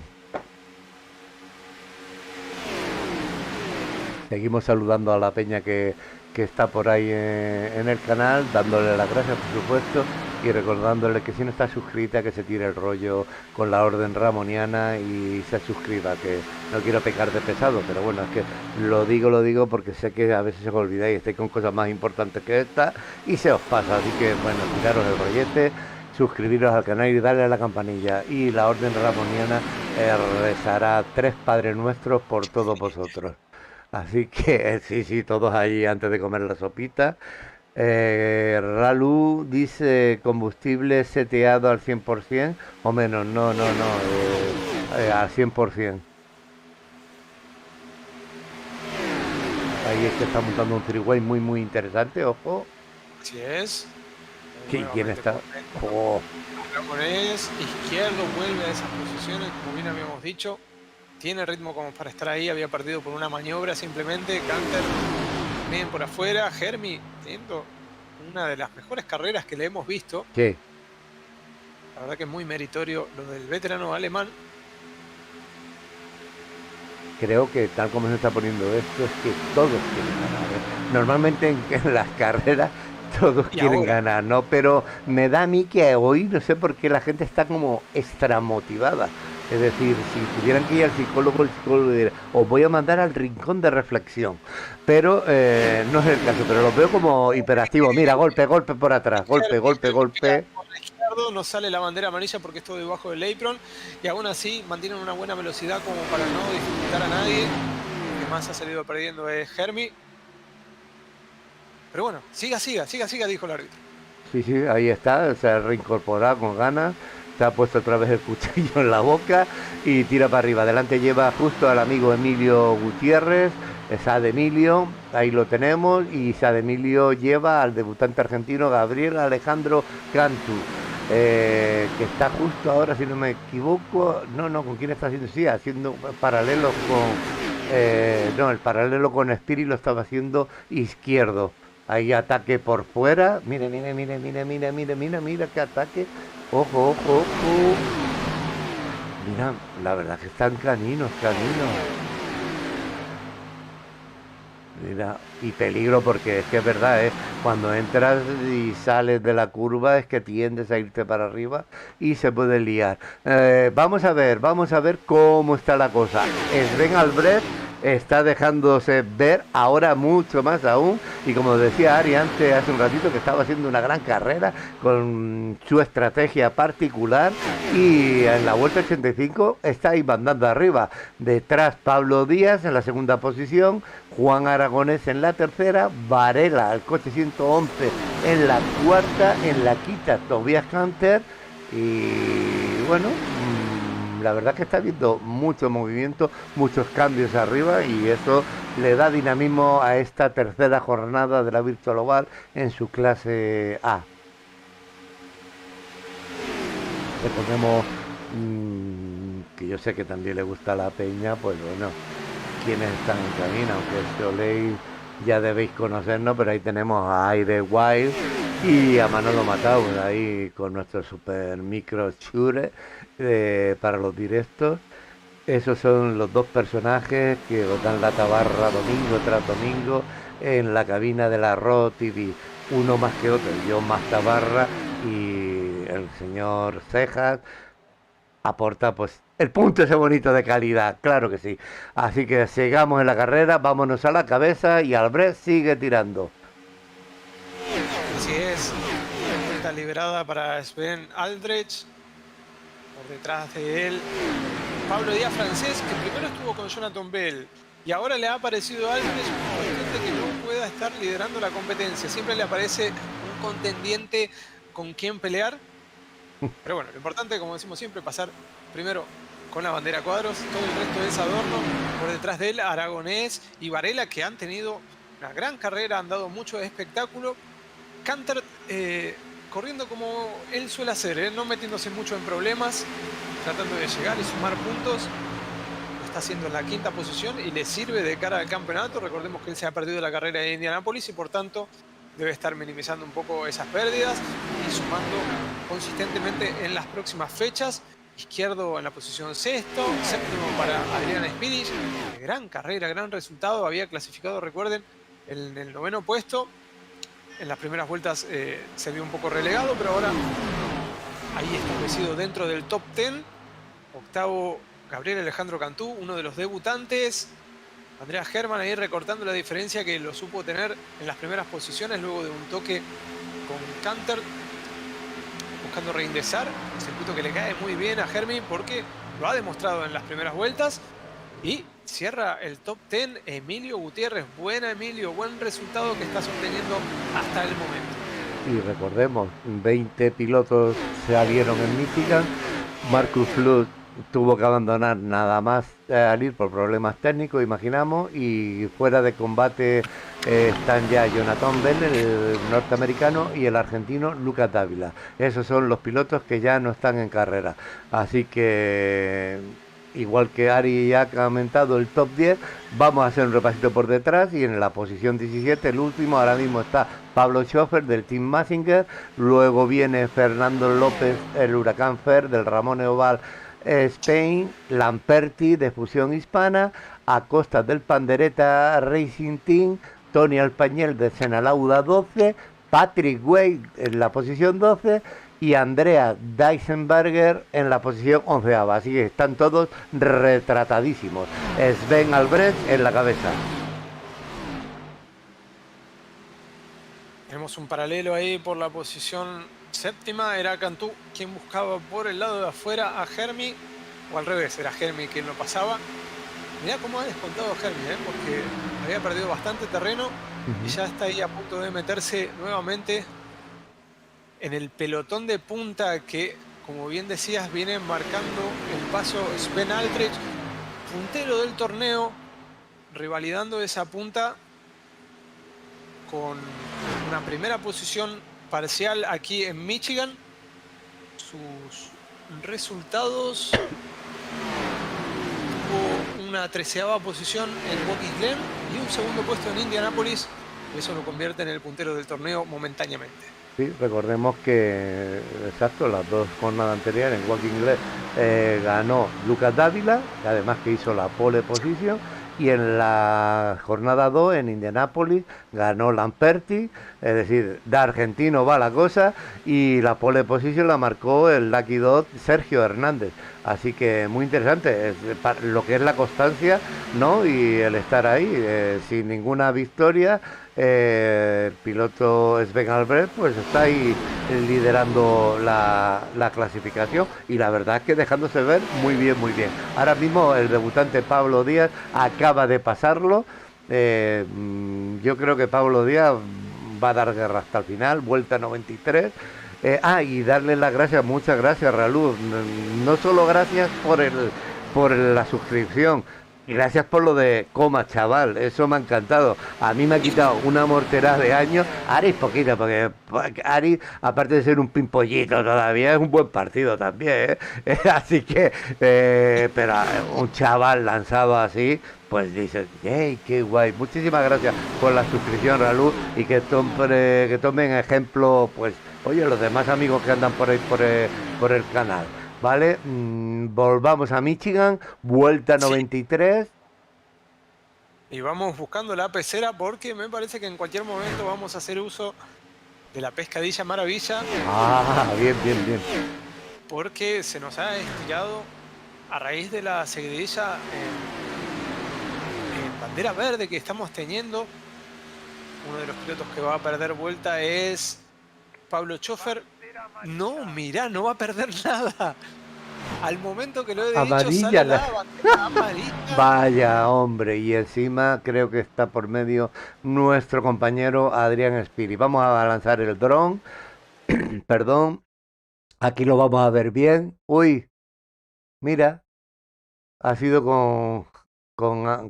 Seguimos saludando a la peña que está por ahí en el canal, dándole las gracias, por supuesto, y recordándole que si no está suscrita, que se tire el rollo con la orden ramoniana y se suscriba, que no quiero pecar de pesado, pero bueno, es que lo digo porque sé que a veces os olvidáis, estáis con cosas más importantes que esta y se os pasa, así que bueno, tiraros el rollete, suscribiros al canal y darle a la campanilla, y la orden ramoniana rezará 3 Padres Nuestros por todos vosotros. Así que sí, todos ahí antes de comer la sopita. Ralu dice combustible seteado al 100% o menos, no, al 100%. Ahí es que está montando un three-way muy interesante, ojo. Así es. ¿Quién está? Oh. Aragonés, izquierdo, vuelve a esas posiciones, como bien habíamos dicho. Tiene ritmo como para estar ahí, había partido por una maniobra simplemente. Canter también por afuera. Hermi teniendo una de las mejores carreras que le hemos visto. Sí. La verdad que es muy meritorio lo del veterano alemán. Creo que tal como se está poniendo esto es que todos quieren ganar, ¿eh? Normalmente en las carreras todos quieren ganar, ¿no? Pero me da a mí que hoy no sé por qué la gente está como extra motivada. Es decir, si tuvieran que ir al psicólogo, el psicólogo diría, os voy a mandar al rincón de reflexión. Pero no es el caso, pero lo veo como hiperactivo. Mira, golpe por atrás, golpe. Por la izquierda nos sale la bandera amarilla porque estoy debajo del apron, y aún así mantienen una buena velocidad como para no dificultar a nadie. El que más ha salido perdiendo es Hermi. Pero bueno, siga, dijo el árbitro. Sí, ahí está, se ha reincorporado con ganas. Se ha puesto otra vez el cuchillo en la boca y tira para arriba. Adelante lleva justo al amigo Emilio Gutiérrez, Sad Emilio, ahí lo tenemos, y Sad Emilio lleva al debutante argentino Gabriel Alejandro Cantu, que está justo ahora, si no me equivoco, no, ¿con quién está haciendo? Sí, haciendo paralelo con, el paralelo con Spirit lo estaba haciendo izquierdo. Ahí ataque por fuera, mira qué ataque. Ojo. Mira, la verdad que están caninos. Mira, y peligro porque es que es verdad, cuando entras y sales de la curva es que tiendes a irte para arriba y se puede liar. Vamos a ver cómo está la cosa. Sven Albrecht está dejándose ver ahora mucho más aún, y como decía Ari antes, hace un ratito, que estaba haciendo una gran carrera con su estrategia particular, y en la vuelta 85 está ahí mandando arriba. Detrás Pablo Díaz en la segunda posición, Juan Aragonés en la tercera, Varela, el coche 111 en la cuarta, en la quinta Tobias Canter, y bueno, la verdad que está habiendo mucho movimiento, muchos cambios arriba, y eso le da dinamismo a esta tercera jornada de la Virtual Oval en su clase A. Recordemos que yo sé que también le gusta la peña, pues bueno, quienes están en camino, aunque Soleil ya debéis conocernos, pero ahí tenemos a Aire Wild y a Manolo Matau, ahí con nuestro super micro chure para los directos. Esos son los dos personajes que os dan la tabarra domingo tras domingo en la cabina de la Raw TV. Uno más que otro, yo más tabarra, y el señor Cejas aporta pues el punto ese bonito de calidad, claro que sí. Así que sigamos en la carrera, vámonos a la cabeza, y Albrecht sigue tirando. Así es, vuelta liberada para Sven Albrecht. Por detrás de él, Pablo Díaz, francés, que primero estuvo con Jonathan Bell y ahora le ha aparecido Albrecht, un que no pueda estar liderando la competencia. Siempre le aparece un contendiente con quien pelear, Pero bueno, lo importante, como decimos siempre, pasar primero con la bandera a cuadros, todo el resto es adorno. Por detrás de él, Aragonés y Varela, que han tenido una gran carrera, han dado mucho espectáculo. Canter corriendo como él suele hacer, no metiéndose mucho en problemas, tratando de llegar y sumar puntos. Lo está haciendo en la quinta posición y le sirve de cara al campeonato. Recordemos que él se ha perdido la carrera de Indianápolis y por tanto debe estar minimizando un poco esas pérdidas y sumando consistentemente en las próximas fechas. Izquierdo en la posición sexto, séptimo para Adrián Spidich. Gran carrera, gran resultado. Había clasificado, recuerden, en el 9º puesto. En las primeras vueltas se vio un poco relegado, pero ahora ahí establecido dentro del top 10. Octavo, Gabriel Alejandro Cantú, uno de los debutantes. Andrea Herman ahí recortando la diferencia que lo supo tener en las primeras posiciones luego de un toque con Canter, buscando reingresar. Un circuito que le cae muy bien a Hermi porque lo ha demostrado en las primeras vueltas. Y cierra el top 10 Emilio Gutiérrez. Buena, Emilio, buen resultado que estás obteniendo hasta el momento. Y recordemos, 20 pilotos salieron en Michigan. Marcus Flood tuvo que abandonar nada más al ir por problemas técnicos, imaginamos, y fuera de combate están ya Jonathan Bell, el norteamericano, y el argentino Lucas Dávila. Esos son los pilotos que ya no están en carrera. Así que, igual que Ari ya ha comentado el top 10, vamos a hacer un repasito por detrás y en la posición 17, el último, ahora mismo está Pablo Schofer del Team Massinger, luego viene Fernando López, el Huracán Fer del Ramón Oval Spain, Lamperti de Fusión Hispana, Acosta del Pandereta Racing Team, Tony Alpañel de Senalauda 12, Patrick Wade en la posición 12 y Andrea Deisenberger en la posición 11ª. Así que están todos retratadísimos. Sven Albrecht en la cabeza. Tenemos un paralelo ahí por la posición séptima. Era Cantú quien buscaba por el lado de afuera a Hermi, o al revés, era Hermi quien lo pasaba. Mirá cómo ha descontado Hermi, porque había perdido bastante terreno y ya está ahí a punto de meterse nuevamente en el pelotón de punta que, como bien decías, viene marcando el paso Sven Aldrich, puntero del torneo, revalidando esa punta con una primera posición parcial aquí en Michigan. Sus resultados: tuvo una 13ª posición en Watkins Glen y un segundo puesto en Indianápolis. Eso lo convierte en el puntero del torneo momentáneamente. Sí, recordemos que, exacto, las dos jornadas anteriores en Watkins Glen ganó Lucas Dávila, además que hizo la pole position, y en la jornada 2 en Indianápolis ganó Lamperti, es decir, de argentino va la cosa, y la pole position la marcó el Lucky Dog Sergio Hernández. Así que muy interesante lo que es la constancia, ¿no? Y el estar ahí sin ninguna victoria. El piloto Sven Albrecht pues está ahí liderando la clasificación y la verdad es que dejándose ver muy bien, muy bien. Ahora mismo el debutante Pablo Díaz acaba de pasarlo. Yo creo que Pablo Díaz va a dar guerra hasta el final, vuelta 93. Y darle las gracias, muchas gracias, Raúl. No solo gracias por la suscripción, gracias por lo de coma, chaval, eso me ha encantado. A mí me ha quitado una morterada de años. Ari poquito, porque Ari, aparte de ser un pimpollito todavía, es un buen partido también, ¿eh? Así que, pero un chaval lanzado así, pues dices, ¡hey, qué guay! Muchísimas gracias por la suscripción, Raúl, y que tomen ejemplo, pues, oye, los demás amigos que andan por ahí por el canal. ¿Vale? Volvamos a Michigan, vuelta 93. Sí. Y vamos buscando la pecera porque me parece que en cualquier momento vamos a hacer uso de la pescadilla maravilla. Bien, bien, bien. Porque se nos ha estirado a raíz de la seguidilla en bandera verde que estamos teniendo. Uno de los pilotos que va a perder vuelta es Pablo Schofer. No, mirá, no va a perder nada. Al momento que lo he dicho, sale la bandera amarilla. Vaya, hombre, y encima creo que está por medio nuestro compañero Adrián Spiri. Vamos a lanzar el dron, perdón, Aquí lo vamos a ver bien. Uy, mira, ha sido con, a-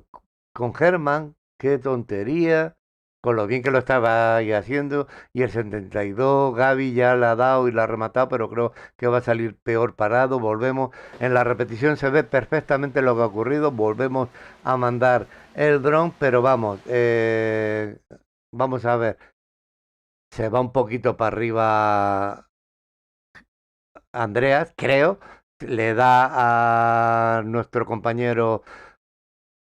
con Germán. Qué tontería. Con lo bien que lo estaba ahí haciendo. Y el 72, Gaby ya la ha dado y la ha rematado, pero creo que va a salir peor parado. Volvemos. En la repetición se ve perfectamente lo que ha ocurrido. Volvemos a mandar el dron, pero vamos, vamos a ver. Se va un poquito para arriba Andreas, creo, le da a nuestro compañero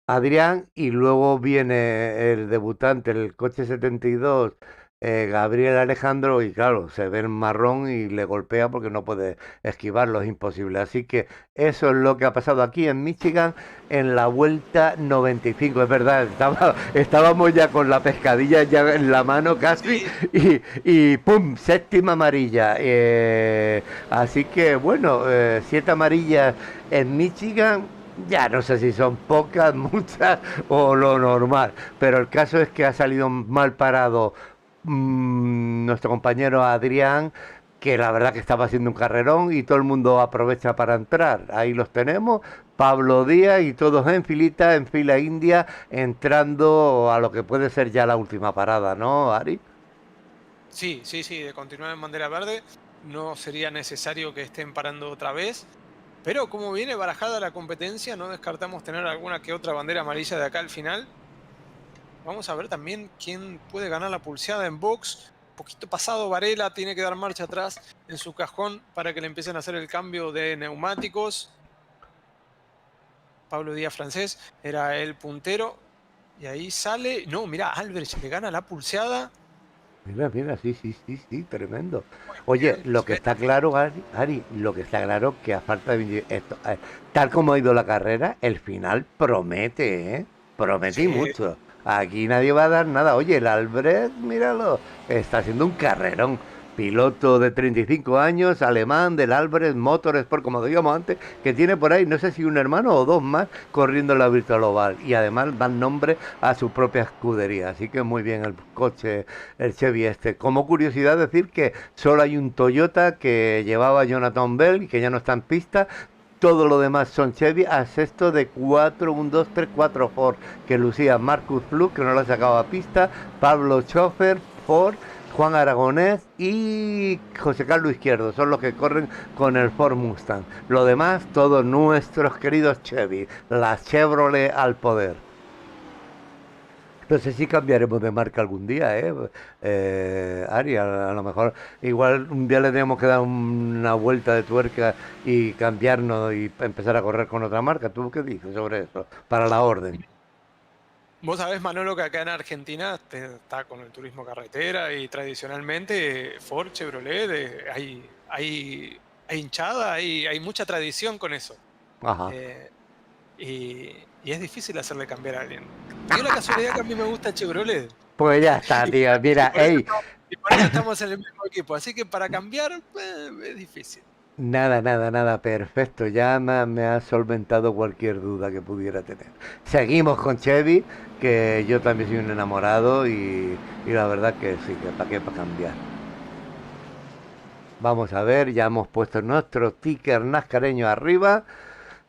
Adrián y luego viene el debutante, el coche 72, Gabriel Alejandro, y claro, se ve el marrón y le golpea porque no puede esquivarlo, es imposible. Así que eso es lo que ha pasado aquí en Michigan en la vuelta 95. Es verdad, estábamos ya con la pescadilla ya en la mano casi Sí, y ¡pum! Séptima amarilla. Así que bueno, 7 amarillas en Michigan. Ya no sé si son pocas, muchas o lo normal, pero el caso es que ha salido mal parado nuestro compañero Adrián, que la verdad que estaba haciendo un carrerón y todo el mundo aprovecha para entrar. Ahí los tenemos, Pablo Díaz y todos en filita, en fila india, entrando a lo que puede ser ya la última parada, ¿no, Ari? sí, sí, sí, de continuar en bandera verde. No sería necesario que estén parando otra vez. Pero como viene barajada la competencia, no descartamos tener alguna que otra bandera amarilla de acá al final. Vamos a ver también quién puede ganar la pulseada en box. Un poquito pasado Varela, tiene que dar marcha atrás en su cajón para que le empiecen a hacer el cambio de neumáticos. Pablo Díaz francés era el puntero. Y ahí sale. No, mira, Albert le gana la pulseada. Mira, mira, sí, sí, sí, sí, tremendo. Muy Oye, bien, lo se que ve. está claro, Ari, lo que está claro que a falta de esto, tal como ha ido la carrera, el final promete, ¿eh? Promete y Sí, mucho. Aquí nadie va a dar nada. Oye, el Albrecht, míralo, está haciendo un carrerón. Piloto de 35 años, alemán del Albrecht Motorsport, como decíamos antes, que tiene por ahí, no sé si un hermano o dos más, corriendo en la Virtual Oval. Y además dan nombre a su propia escudería. Así que muy bien el coche, el Chevy este. Como curiosidad decir que solo hay un Toyota que llevaba Jonathan Bell y que ya no está en pista. Todo lo demás son Chevy, a sexto de 4, 1, 2, 3, 4 Ford, que lucía Marcus Flug, que no la sacaba a pista, Pablo Schofer, Ford, Juan Aragonés y José Carlos Izquierdo, son los que corren con el Ford Mustang. Lo demás, todos nuestros queridos Chevy, las Chevrolet al poder. No sé si cambiaremos de marca algún día, ¿eh? Ari, a lo mejor igual un día le tenemos que dar una vuelta de tuerca y cambiarnos y empezar a correr con otra marca. ¿Tú qué dices sobre eso? Para la orden. vos sabés, Manolo, que acá en Argentina está con el turismo carretera y tradicionalmente Ford, Chevrolet, hay hinchada, hay mucha tradición con eso. Ajá. Eh, y es difícil hacerle cambiar a alguien. Dio la casualidad que a mí me gusta Chevrolet. Pues ya está, Y, tío. y Mira, por eso hey, estamos, y por eso estamos en el mismo equipo. Así que para cambiar es difícil. nada, nada, nada, perfecto. Ya me ha solventado cualquier duda que pudiera tener. Seguimos con Chevy, que yo también soy un enamorado y la verdad que sí, que para qué para cambiar. Vamos a ver, ya hemos puesto nuestro ticker nascareño arriba.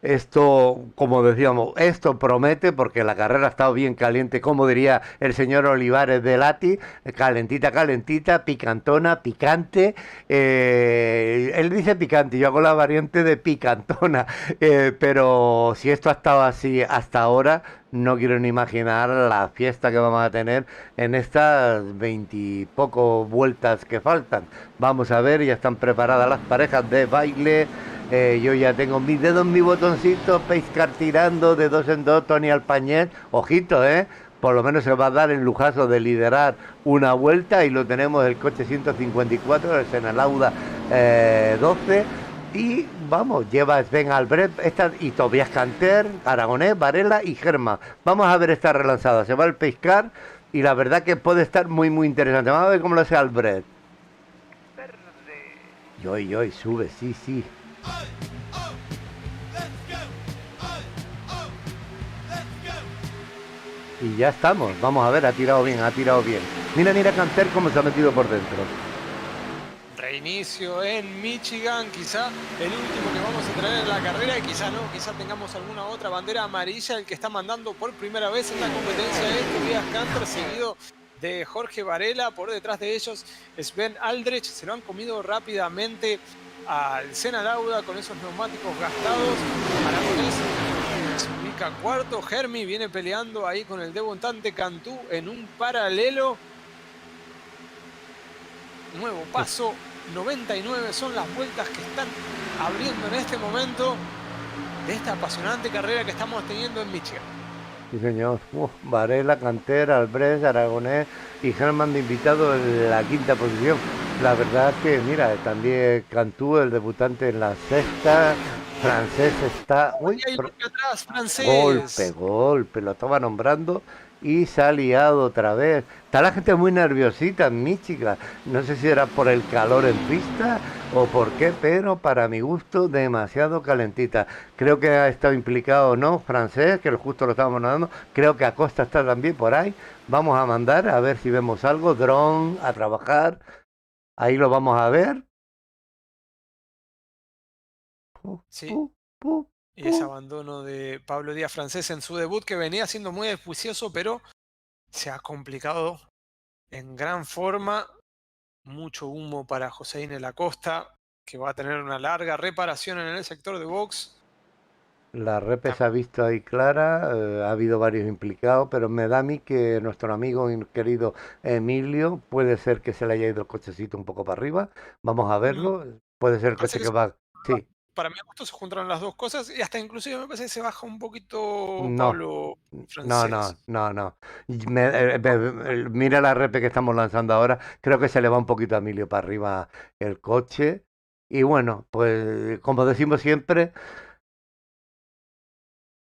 Esto, como decíamos, esto promete porque la carrera ha estado bien caliente, como diría el señor Olivares de Lati, calentita, calentita, picantona, picante. Él dice picante, yo hago la variante de picantona, pero si esto ha estado así hasta ahora, no quiero ni imaginar la fiesta que vamos a tener en estas 20 y poco vueltas que faltan. Vamos a ver, ya están preparadas las parejas de baile. Yo ya tengo mis dedos, mi botoncito, Pacecar tirando de dos en dos, Tony Alpañez. Ojito, por lo menos se va a dar el lujazo de liderar una vuelta y lo tenemos el coche 154, el Senalauda 12. Y vamos, lleva Sven Albrecht y Tobias Canter, Aragonés, Varela y Germán. Vamos a ver esta relanzada. Se va el Pacecar y la verdad que puede estar muy, muy interesante. Vamos a ver cómo lo hace Albrecht. Y sube, sí, sí. Y ya estamos, vamos a ver, ha tirado bien, ha tirado bien. Mira, mira Canter cómo se ha metido por dentro. reinicio en Michigan, quizá el último que vamos a traer en la carrera, y quizá no, quizá tengamos alguna otra bandera amarilla. El que está mandando por primera vez en la competencia es Tobias Canter, seguido de Jorge Varela. Por detrás de ellos Sven Aldrich. Se lo han comido rápidamente al Senna Lauda con esos neumáticos gastados. Aragonés se ubica cuarto. Hermi viene peleando ahí con el debutante Cantú en un paralelo. Nuevo paso, 99 son las vueltas que están abriendo en este momento de esta apasionante carrera que estamos teniendo en Michigan. Sí, señor. Varela, Canter, Albrecht, Aragonés y Herman de invitado en la quinta posición. La verdad que, mira, también Cantú, el debutante, en la sexta. Francés está... Uy, ahí atrás, Francés. Golpe, lo estaba nombrando y se ha liado otra vez. Está la gente muy nerviosita en Michigan. No sé si era por el calor en pista o por qué, pero para mi gusto demasiado calentita. Creo que ha estado implicado, ¿no? Francés, que justo lo estábamos dando. Creo que Acosta está también por ahí. Vamos a mandar a ver si vemos algo. Dron a trabajar. Ahí lo vamos a ver. Sí. Y ese abandono de Pablo Díaz Francés en su debut, que venía siendo muy desjuicioso, pero se ha complicado en gran forma. Mucho humo para José Inés Acosta, que va a tener una larga reparación en el sector de box. La repe se ha visto ahí clara, ha habido varios implicados, pero me da a mí que nuestro amigo y querido Emilio puede ser que se le haya ido el cochecito un poco para arriba. Vamos a verlo. Puede ser el coche que va... Sí. Para mi gusto se juntaron las dos cosas y hasta inclusive me parece que se baja un poquito No, Pablo Francés. no. Mira la repe que estamos lanzando ahora. Creo que se le va un poquito a Emilio para arriba el coche. Y bueno, pues como decimos siempre,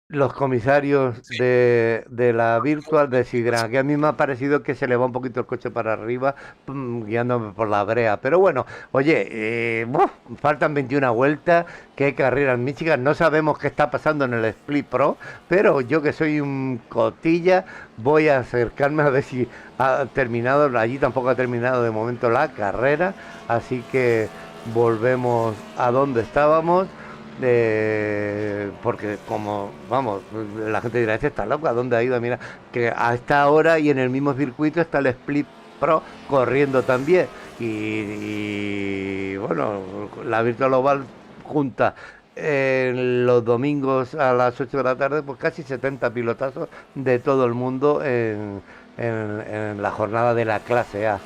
los comisarios de la Virtual decidirán, que a mí me ha parecido que se le va un poquito el coche para arriba, guiándome por la brea. Pero bueno, oye, faltan 21 vueltas, qué carrera en Michigan, no sabemos qué está pasando en el Split Pro, pero yo que soy un cotilla, voy a acercarme a ver si ha terminado, allí tampoco ha terminado de momento la carrera, así que volvemos a donde estábamos. Porque como, vamos, la gente dirá, este está loco, ¿a dónde ha ido? Mira, que a esta hora y en el mismo circuito está el Split Pro corriendo también. Y bueno, la Virtual Oval junta los domingos a las 8 de la tarde, pues casi 70 pilotazos de todo el mundo en la jornada de la clase A.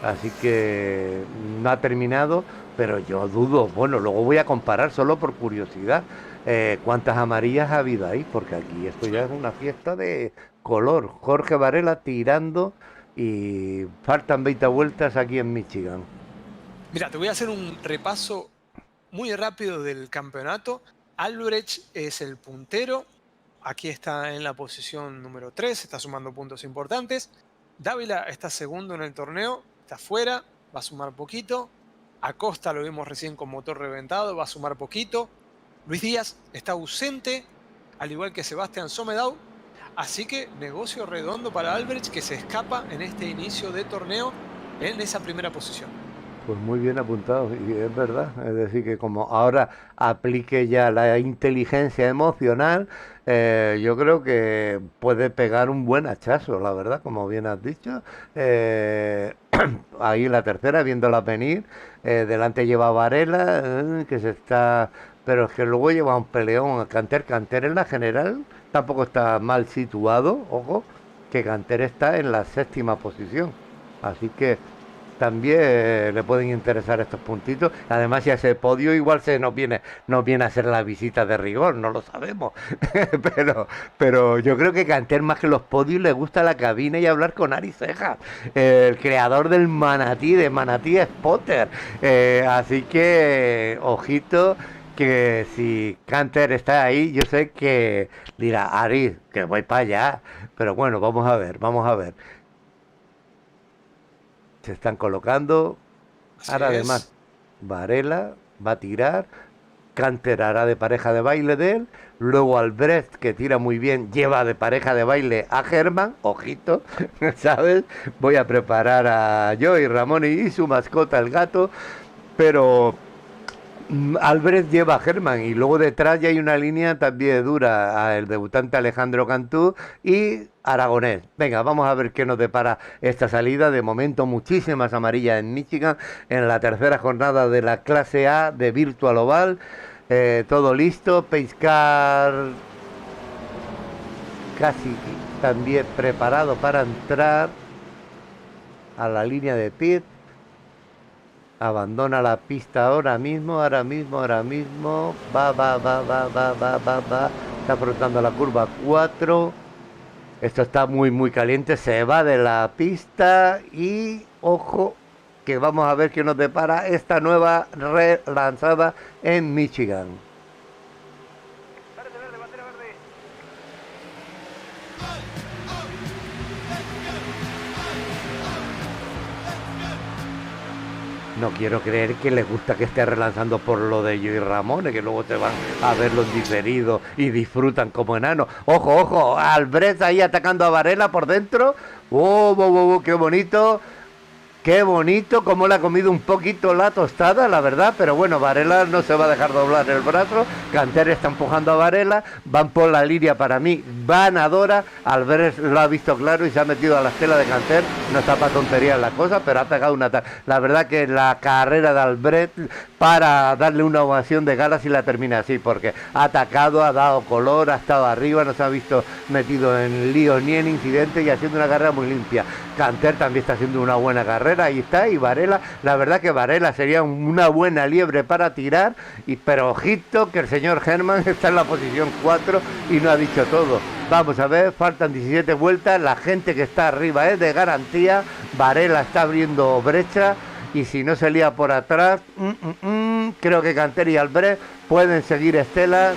Así que no ha terminado, pero yo dudo, bueno, luego voy a comparar solo por curiosidad cuántas amarillas ha habido ahí, porque aquí esto ya es una fiesta de color. Jorge Varela tirando y faltan 20 vueltas aquí en Michigan. Mira, te voy a hacer un repaso muy rápido del campeonato. Albrecht es el puntero, aquí está en la posición número 3, está sumando puntos importantes. Dávila está segundo en el torneo, está fuera, va a sumar poquito. Acosta lo vimos recién con motor reventado, va a sumar poquito. Luis Díaz está ausente, al igual que Sebastián Somedau. Así que negocio redondo para Albrecht, que se escapa en este inicio de torneo en esa primera posición. Pues muy bien apuntado, y es verdad, es decir, que como ahora aplique ya la inteligencia emocional, yo creo que puede pegar un buen hachazo, la verdad, como bien has dicho. Ahí en la tercera, viéndola venir, delante lleva Varela, que se está... Pero es que luego lleva un peleón a Canter en la general, tampoco está mal situado, ojo, que Canter está en la séptima posición, así que... También le pueden interesar estos puntitos. Además, si ese podio igual nos viene a hacer la visita de rigor, no lo sabemos. pero yo creo que Canter, más que los podios, le gusta la cabina y hablar con Ari Cejas, el creador del Manatí, de Manatí Spotter. Así que, ojito, que si Canter está ahí, yo sé que dirá, Ari, que voy para allá. Pero bueno, vamos a ver. Se están colocando. Así Ahora es. además Varela va a tirar. Canter hará de pareja de baile de él. Luego Albrecht, que tira muy bien, lleva de pareja de baile a Herman. Ojito, ¿sabes? Voy a preparar a Joey Ramón y su mascota, el gato. pero Albrecht lleva a Hermann y luego detrás ya hay una línea también dura, el debutante Alejandro Cantú y Aragonés. Venga, vamos a ver qué nos depara esta salida. De momento muchísimas amarillas en Michigan en la tercera jornada de la clase A de Virtual Oval. Todo listo, Pacecar casi también preparado para entrar a la línea de pit. Abandona la pista ahora mismo. Va. Está afrontando la curva 4. Esto está muy caliente. Se va de la pista y ojo que vamos a ver qué nos depara esta nueva relanzada en Michigan. No quiero creer que les gusta que esté relanzando por lo de Joey Ramone, que luego te van a verlo en diferido y disfrutan como enanos. Ojo, Albrecht ahí atacando a Varela por dentro. Qué bonito. Qué bonito, cómo le ha comido un poquito la tostada, la verdad, pero bueno, Varela no se va a dejar doblar el brazo. Canter está empujando a Varela, van por la línea para mí ganadora. Albrecht lo ha visto claro y se ha metido a la estela de Canter. No está para tonterías la cosa, pero ha pegado una... La verdad que la carrera de Albrecht para darle una ovación de gala si la termina así, porque ha atacado, ha dado color, ha estado arriba, no se ha visto metido en líos ni en incidentes y haciendo una carrera muy limpia. Canter también está haciendo una buena carrera, ahí está, y Varela, la verdad que Varela sería una buena liebre para tirar, pero ojito que el señor Hermann está en la posición 4 y no ha dicho todo. Vamos a ver, faltan 17 vueltas, la gente que está arriba es de garantía, Varela está abriendo brecha y si no se lía por atrás, creo que Canter y Albrecht pueden seguir estela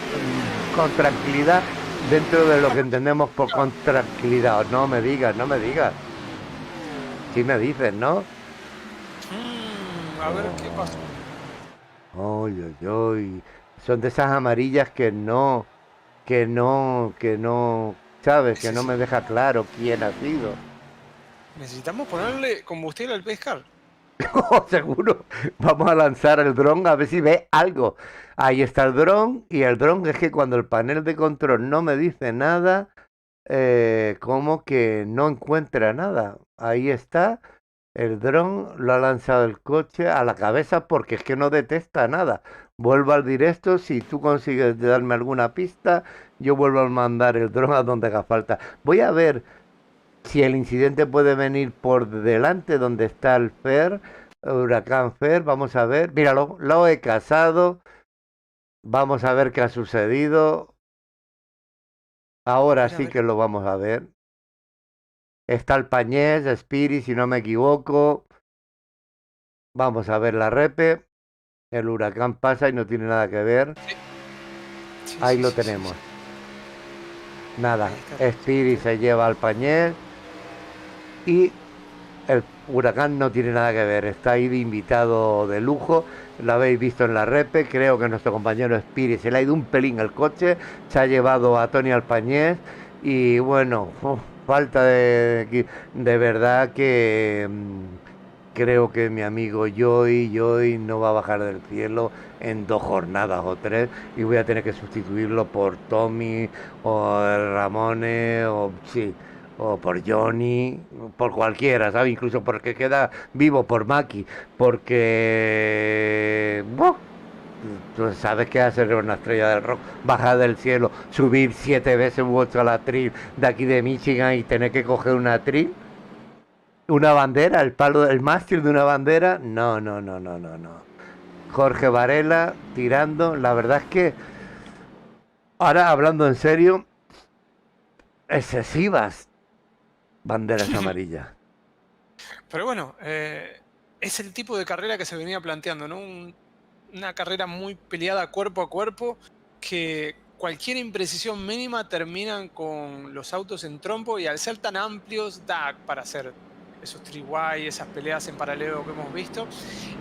con tranquilidad dentro de lo que entendemos por con tranquilidad. No me digas. Sí me dices, ¿no? A ver qué pasa. Son de esas amarillas que no, ¿sabes? Que no me deja claro quién ha sido. Necesitamos ponerle combustible al Pacecar. Seguro. Vamos a lanzar el dron a ver si ve algo. Ahí está el dron y el dron es que cuando el panel de control no me dice nada, como que no encuentra nada. Ahí está. El dron lo ha lanzado el coche a la cabeza porque es que no detecta nada. Vuelvo al directo, si tú consigues darme alguna pista, yo vuelvo a mandar el dron a donde haga falta. Voy a ver si el incidente puede venir por delante donde está el Fer, Huracán Fer, vamos a ver. Mira, lo he casado. Vamos a ver qué ha sucedido. Ahora sí que lo vamos a ver. Está el Pañés, Spirit, si no me equivoco. Vamos a ver la repe. El huracán pasa y no tiene nada que ver. Ahí lo tenemos. Nada, Spirit se lleva al Pañés. Y el huracán no tiene nada que ver. Está ahí de invitado de lujo. Lo habéis visto en la repe. Creo que nuestro compañero Spirit se le ha ido un pelín el coche. Se ha llevado a Tony Alpañés. Y bueno, falta de verdad que creo que mi amigo Joey no va a bajar del cielo en 2 jornadas o 3 y voy a tener que sustituirlo por Tommy o el Ramone o por Johnny, por cualquiera, ¿sabes? Incluso porque queda vivo por Maki, porque tú sabes que hacer una estrella del rock, bajar del cielo, subir 7 veces u 8 a la tril de aquí de Michigan y tener que coger una tril, una bandera, el mástil de una bandera. No. Jorge Varela tirando, la verdad es que ahora hablando en serio, excesivas banderas amarillas. Pero bueno, es el tipo de carrera que se venía planteando, ¿no? Una carrera muy peleada cuerpo a cuerpo, que cualquier imprecisión mínima terminan con los autos en trompo y al ser tan amplios da para hacer esos triway, esas peleas en paralelo que hemos visto.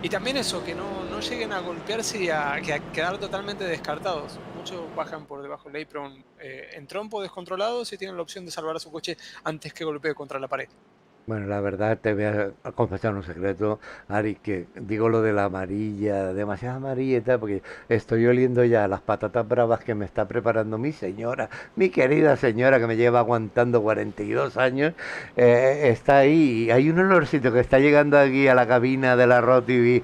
Y también eso, que no lleguen a golpearse y a quedar totalmente descartados. Muchos bajan por debajo del apron en trompo descontrolados y tienen la opción de salvar a su coche antes que golpee contra la pared. Bueno, la verdad te voy a confesar un secreto, Ari, que digo lo de la amarilla, demasiada amarilla y tal, porque estoy oliendo ya las patatas bravas que me está preparando mi señora, mi querida señora que me lleva aguantando 42 años, está ahí y hay un olorcito que está llegando aquí a la cabina de la Raw TV,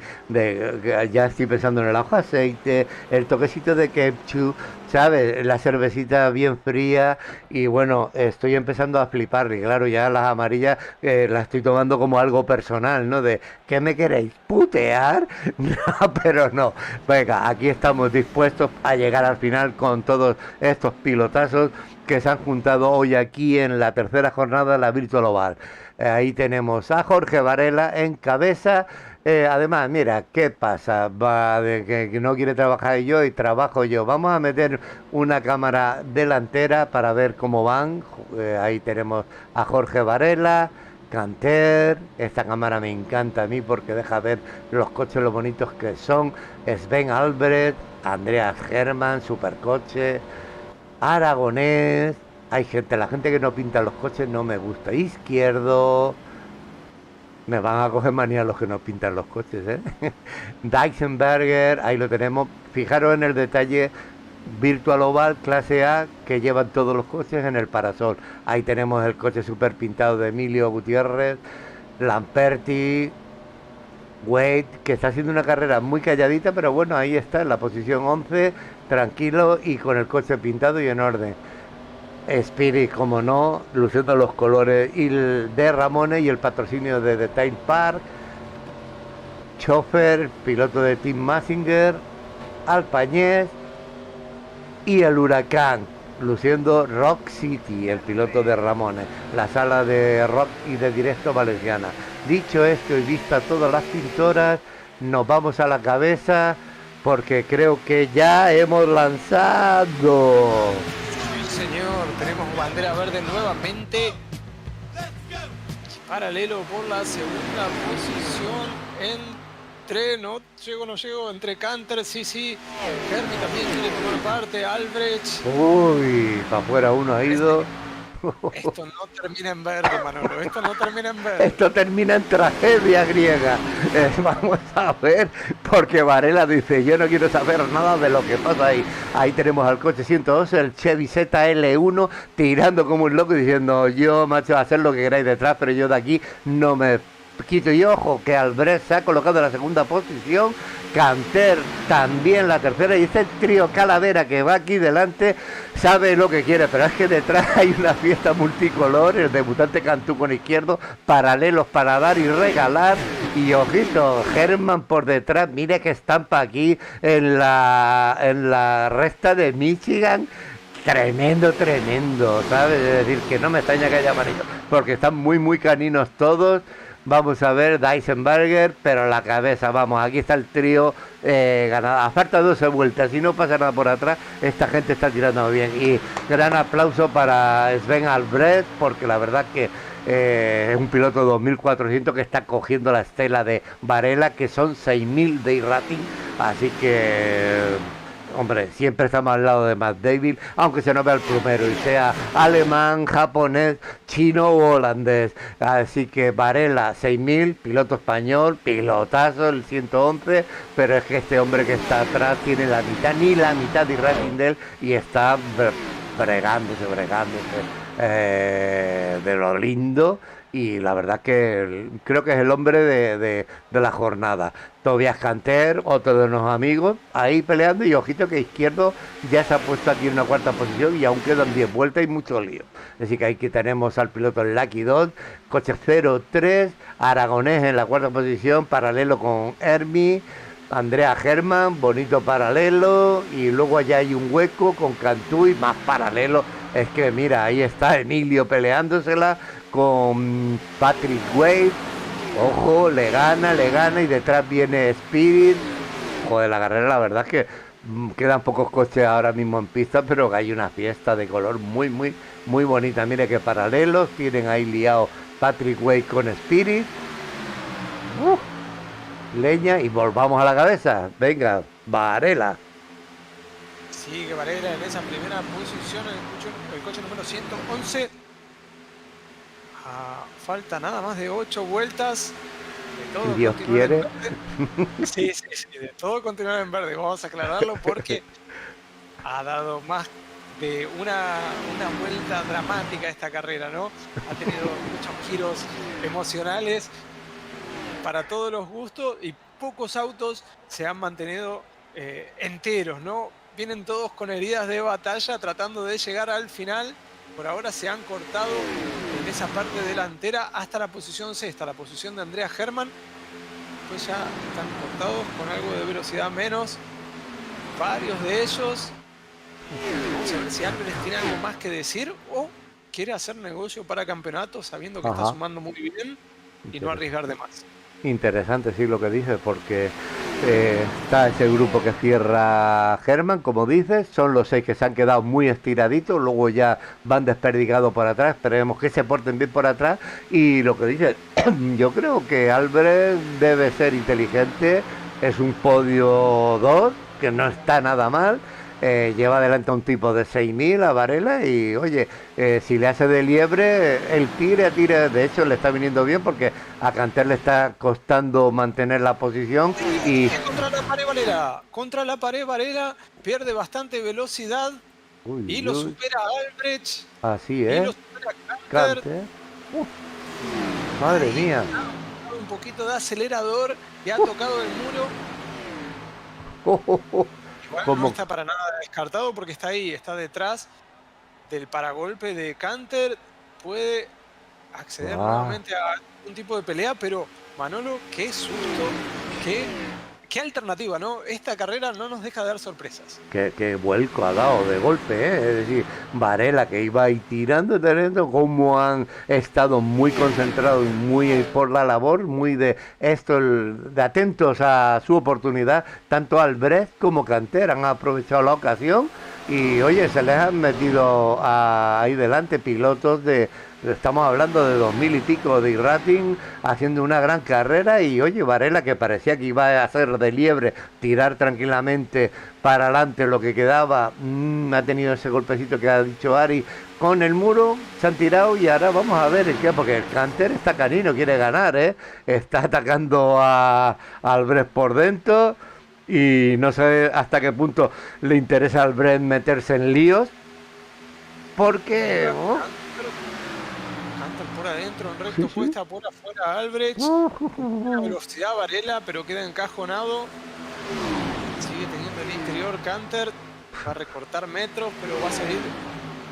ya estoy pensando en el ajo aceite, el toquecito de ketchup, ¿sabes? La cervecita bien fría y bueno, estoy empezando a flipar y claro, ya las amarillas la estoy tomando como algo personal, ¿no? De, ¿qué me queréis? ¿Putear? No, pero no. Venga, aquí estamos dispuestos a llegar al final con todos estos pilotazos que se han juntado hoy aquí en la tercera jornada de la Virtual Oval. Ahí tenemos a Jorge Varela en cabeza. Además, mira, ¿qué pasa? Va de que no quiere trabajar yo y trabajo yo. Vamos a meter una cámara delantera para ver cómo van. Ahí tenemos a Jorge Varela, Canter. Esta cámara me encanta a mí porque deja ver los coches lo bonitos que son. Sven Albrecht, Andreas Hermann, supercoche, Aragonés. Hay gente, la gente que no pinta los coches no me gusta. Izquierdo. Me van a coger manía los que no pintan los coches, ¿eh? Deisenberger, ahí lo tenemos. Fijaros en el detalle Virtual Oval clase A que llevan todos los coches en el parasol. Ahí tenemos el coche super pintado de Emilio Gutiérrez, Lamperti, Wade, que está haciendo una carrera muy calladita, pero bueno, ahí está en la posición 11, tranquilo y con el coche pintado y en orden. Spirit, como no, luciendo los colores de Ramones y el patrocinio de The Time Park. Chofer, piloto de Team Massinger, Alpañez y el Huracán, luciendo Rock City, el piloto de Ramones, la sala de rock y de directo valenciana. Dicho esto y vista todas las pintoras, nos vamos a la cabeza porque creo que ya hemos lanzado. Señor, tenemos bandera verde nuevamente. Paralelo por la segunda posición entre, no llego, entre Canter, sí. Hermi también quiere tomar parte, Albrecht. Uy, para afuera uno ha ido. Esto no termina en verde, Manolo, esto no termina en verde. Esto termina en tragedia griega. Vamos a ver, porque Varela dice, yo no quiero saber nada de lo que pasa ahí. Ahí tenemos al coche 112, el Chevy ZL1, tirando como un loco y diciendo, yo, macho, hacer lo que queráis detrás, pero yo de aquí no me quito. Y ojo, que Albrecht se ha colocado en la segunda posición, Canter también la tercera, y este trío Calavera que va aquí delante sabe lo que quiere, pero es que detrás hay una fiesta multicolor, el debutante Cantú con izquierdo, paralelos para dar y regalar, y ojito, Hermann por detrás, mire que estampa aquí en la recta de Michigan. Tremendo, ¿sabes? Es decir, que no me extraña que haya amarillo, porque están muy caninos todos. Vamos a ver, Deisenberger, pero la cabeza, vamos, aquí está el trío ganado. A falta de 12 vueltas, si no pasa nada por atrás, esta gente está tirando bien. Y gran aplauso para Sven Albrecht, porque la verdad que es un piloto 2400 que está cogiendo la estela de Varela, que son 6000 de rating, así que... Hombre, siempre estamos al lado de Matt David, aunque se nos vea el plumero y sea alemán, japonés, chino o holandés. Así que Varela, 6000, piloto español, pilotazo el 111, pero es que este hombre que está atrás tiene ni la mitad de rating de él y está bregándose de lo lindo. Y la verdad que creo que es el hombre de la jornada. Tobias Canter, otro de los amigos, ahí peleando, y ojito que izquierdo ya se ha puesto aquí en una cuarta posición y aún quedan 10 vueltas y mucho lío. Así que aquí tenemos al piloto Lucky Dog, coche 03, Aragonés en la cuarta posición, paralelo con Hermi, Andrea Hermann, bonito paralelo, y luego allá hay un hueco con Cantú y más paralelo. Es que mira, ahí está Emilio peleándosela con Patrick Wade. Ojo, le gana y detrás viene Spirit. Joder, la carrera la verdad es que quedan pocos coches ahora mismo en pista, pero que hay una fiesta de color muy bonita. Mire qué paralelos tienen ahí liado Patrick Wade con Spirit. Leña, y volvamos a la cabeza. Venga, Varela. Sigue Varela en esa primera posición, el coche número 111. falta nada más de 8 vueltas. De Si todo Dios continuar en quiere. verde. Sí, sí, sí, de todo continuar en verde. Vamos a aclararlo porque ha dado más de una vuelta dramática esta carrera, ¿no? Ha tenido muchos giros emocionales para todos los gustos y pocos autos se han mantenido enteros, ¿no? Vienen todos con heridas de batalla tratando de llegar al final. Por ahora se han cortado en esa parte delantera hasta la posición sexta, la posición de Andrea Hermann. Pues ya están cortados con algo de velocidad menos. Varios de ellos. Vamos a ver si Álvarez tiene algo más que decir o quiere hacer negocio para campeonato sabiendo que está Ajá. sumando muy bien y no arriesgar de más. Interesante, sí, lo que dices, porque está ese grupo que cierra Germán, como dices, son los 6 que se han quedado muy estiraditos, luego ya van desperdigados por atrás, esperemos que se porten bien por atrás, y lo que dices, yo creo que Albert debe ser inteligente, es un podio 2 que no está nada mal, lleva adelante a un tipo de 6.000 a Varela y oye, si le hace de liebre, el tire, de hecho le está viniendo bien porque a Canter le está costando mantener la posición y... Contra la pared Varela, pierde bastante velocidad Uy, y lo uy, supera Albrecht así y lo es, supera Canter. Canter. Madre Ahí mía. ha dado un poquito de acelerador y ha tocado el muro. Igual no Como... está para nada descartado porque está ahí, está detrás del paragolpe de Canter. Puede acceder Ah, nuevamente a un tipo de pelea, pero Manolo, qué susto, qué alternativa, ¿no? Esta carrera no nos deja de dar sorpresas. qué vuelco ha dado de golpe, ¿eh? Es decir, Varela que iba ahí tirando, como han estado muy concentrados y muy por la labor, muy de esto, de atentos a su oportunidad, tanto Albrecht como Canter han aprovechado la ocasión y oye, se les han metido ahí delante pilotos estamos hablando de 2000 y pico de rating, haciendo una gran carrera y oye, Varela que parecía que iba a hacer de liebre, tirar tranquilamente para adelante lo que quedaba, ha tenido ese golpecito que ha dicho Ari con el muro, se han tirado y ahora vamos a ver qué, porque el Canter está canino, quiere ganar, está atacando a Albrecht por dentro y no sé hasta qué punto le interesa a Albrecht meterse en líos, porque... Canter por adentro, en recto sí, sí. puesta, por afuera Albrecht. Buena velocidad Varela, pero queda encajonado. Sigue teniendo el interior Canter. Va a recortar metros, pero va a salir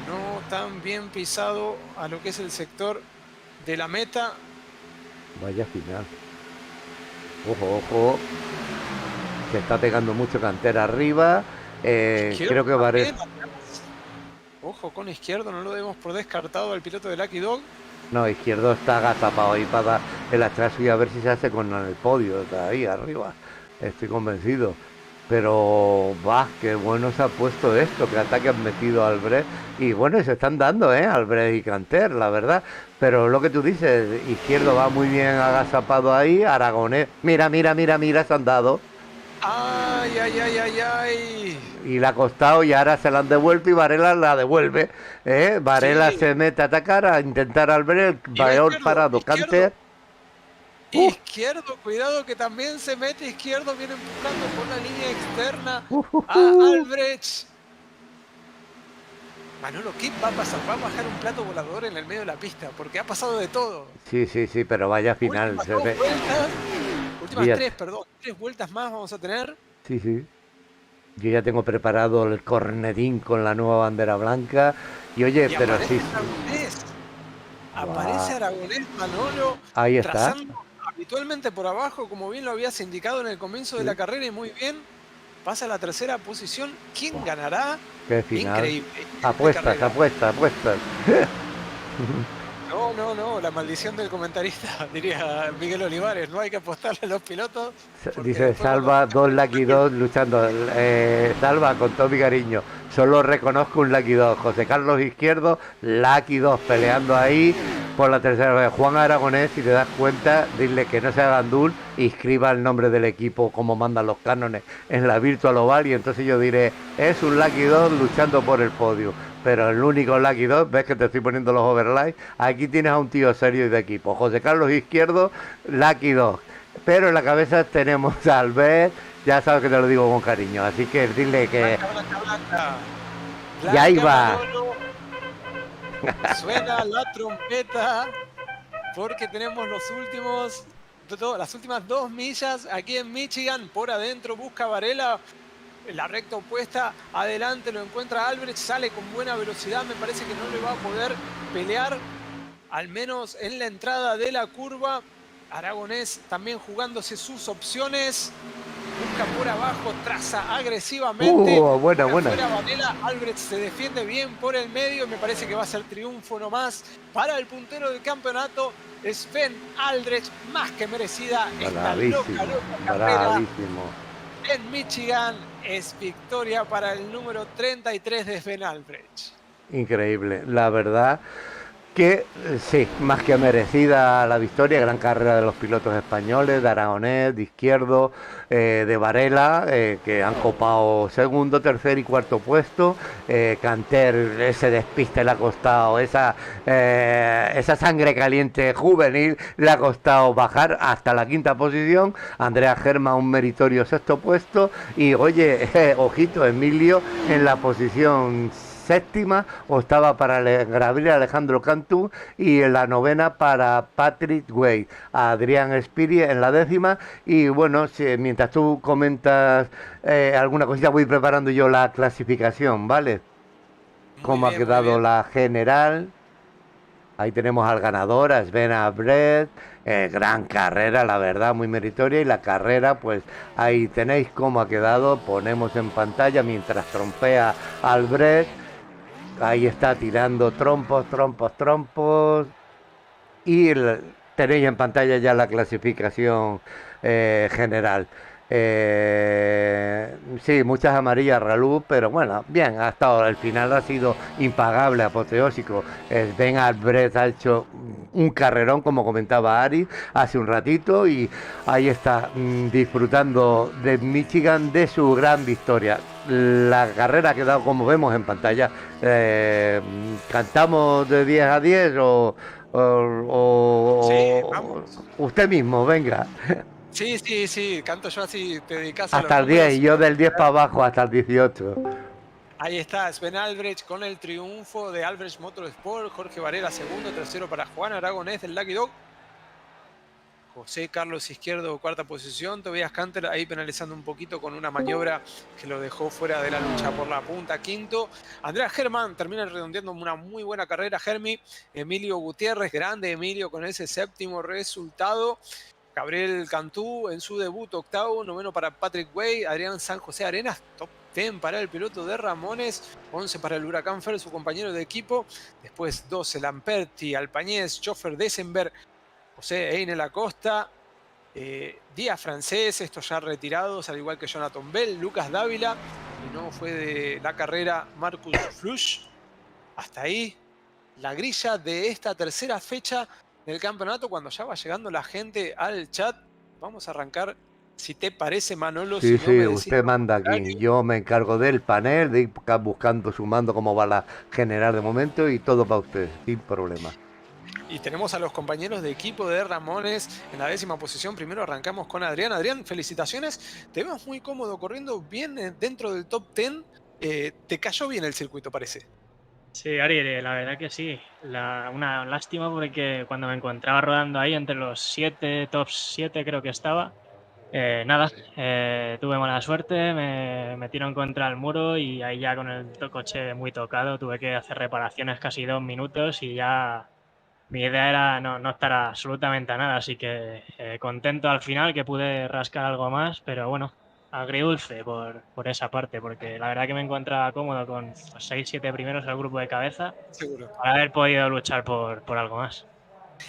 no tan bien pisado a lo que es el sector de la meta. Vaya final. Ojo. Se está pegando mucho Canter arriba. Creo que Varela... Ojo con Izquierdo, no lo demos por descartado al piloto de Lucky Dog. No, Izquierdo está agazapado ahí para dar el atraso y a ver si se hace con el podio. Está ahí arriba. Estoy convencido. Pero, va, qué bueno se ha puesto esto, que ataque han metido a Albrecht. Y bueno, y se están dando, Albrecht y Canter, la verdad. Pero lo que tú dices, Izquierdo va muy bien agazapado ahí. Aragonés, mira, se han dado. ¡Ay! Y le ha costado y ahora se la han devuelto y Varela la devuelve. Varela Sí. se mete a atacar, a intentar Albrecht, peor parado, Canter. Izquierdo, cuidado que también se mete Izquierdo, viene empujando por la línea externa a Albrecht. Manolo, ¿qué va a pasar? Va a bajar un plato volador en el medio de la pista, porque ha pasado de todo. Sí, pero vaya final. Últimas Se dos ve. vueltas, últimas Ya- tres, perdón, 3 vueltas más vamos a tener. Sí. Yo ya tengo preparado el cornetín con la nueva bandera blanca. Y oye, Y pero aparece sí. Aragonés. Aparece Guau. Aragonés, Manolo, Ahí está. trazando habitualmente por abajo, como bien lo habías indicado en el comienzo de la carrera, y muy bien. Pasa a la tercera posición. ¿Quién ganará? Qué final. Increíble. Apuestas. No, la maldición del comentarista, diría Miguel Olivares. No hay que apostarle a los pilotos. Dice después Salva, cuando... 2 Lucky 2 luchando. Salva, con todo mi cariño. Solo reconozco un Lucky 2. José Carlos Izquierdo, Lucky 2 peleando ahí. por la tercera vez. Juan Aragonés, si te das cuenta, dile que no sea gandul y escriba el nombre del equipo como mandan los cánones en la Virtual Oval y entonces yo diré, es un Lucky 2 luchando por el podio. Pero el único Lucky 2, ves que te estoy poniendo los overlays, aquí tienes a un tío serio y de equipo. José Carlos Izquierdo, Lucky 2. Pero en la cabeza tenemos a Albert, ya sabes que te lo digo con cariño, así que dile que... Blanca, y ahí va. Manolo, suena la trompeta porque tenemos las últimas 2 millas aquí en Michigan. Por adentro busca Varela la recta opuesta, adelante lo encuentra Albrecht, sale con buena velocidad, me parece que no le va a poder pelear, al menos en la entrada de la curva. Aragonés también jugándose sus opciones, busca por abajo, traza agresivamente. Buena. Fuera Varela, Albrecht se defiende bien por el medio, me parece que va a ser triunfo nomás para el puntero del campeonato, Sven Albrecht, más que merecida esta loca carrera en Michigan. Es victoria para el número 33 de Sven Albrecht. Increíble, la verdad que sí, más que merecida la victoria, gran carrera de los pilotos españoles, de Aragonés, de Izquierdo, de Varela, que han copado segundo, tercer y cuarto puesto. Canter, ese despiste le ha costado, esa sangre caliente juvenil le ha costado bajar hasta la quinta posición. Andrea Germa, un meritorio sexto puesto. Y oye, ojito, Emilio en la posición séptima, octava para Gabriel Alejandro Cantú y en la novena para Patrick Way, Adrián Spiri en la décima. Y bueno, mientras tú comentas alguna cosita, voy preparando yo la clasificación, ¿vale? Cómo ha quedado la general. Ahí tenemos al ganador, a Sven Albrecht, gran carrera, la verdad, muy meritoria. Y la carrera, pues ahí tenéis cómo ha quedado, ponemos en pantalla mientras trompea Albrecht. Ahí está tirando trompos. Y tenéis en pantalla ya la clasificación general. Sí, muchas amarillas, Ralú, pero bueno, bien, ha estado, el final ha sido impagable, apoteósico. Sven Albrecht ha hecho un carrerón, como comentaba Ari hace un ratito, y ahí está, disfrutando de Michigan, de su gran victoria. La carrera ha quedado, como vemos en pantalla. ¿Cantamos de 10 a 10 o sí, vamos. Usted mismo, venga? Sí, canto yo así, te dedicas a hasta el 10 y yo del 10 para abajo hasta el 18. Ahí está Sven Albrecht con el triunfo de Albrecht Motorsport, Jorge Varela segundo, tercero para Juan Aragonés del Lucky Dog, José Carlos Izquierdo cuarta posición, Tobias Canter ahí penalizando un poquito con una maniobra que lo dejó fuera de la lucha por la punta, quinto. Andrea Germán termina redondeando una muy buena carrera, Germi. Emilio Gutiérrez, grande Emilio con ese séptimo resultado. Gabriel Cantú en su debut, octavo, noveno para Patrick Way, Adrián San José Arenas, top 10 para el piloto de Ramones, 11 para el Huracán Fer, su compañero de equipo, después 12 Lamperti, Alpañez, Schoffer, Desenberg, José Eine Lacosta, Díaz Francés, estos ya retirados, al igual que Jonathan Bell, Lucas Dávila, y no fue de la carrera Marcus Flush. Hasta ahí la grilla de esta tercera fecha del campeonato. Cuando ya va llegando la gente al chat, vamos a arrancar, si te parece, Manolo. Sí, si no me usted manda aquí, yo me encargo del panel, de ir buscando, sumando cómo va la general de momento y todo para usted, sin problema. Y tenemos a los compañeros de equipo de Ramones en la 10ª posición. Primero arrancamos con Adrián. Adrián, felicitaciones, te vemos muy cómodo, corriendo bien dentro del top 10. Te cayó bien el circuito, parece. Sí, Ari, la verdad que sí. Una lástima porque cuando me encontraba rodando ahí entre los top 7 creo que estaba, tuve mala suerte, me metieron contra el muro y ahí ya con el coche muy tocado tuve que hacer reparaciones casi 2 minutos y ya mi idea era no estar absolutamente a nada, así que contento al final que pude rascar algo más, pero bueno, agridulce por esa parte, porque la verdad que me encontraba cómodo con 6-7 primeros al grupo de cabeza. Seguro. Para haber podido luchar por algo más.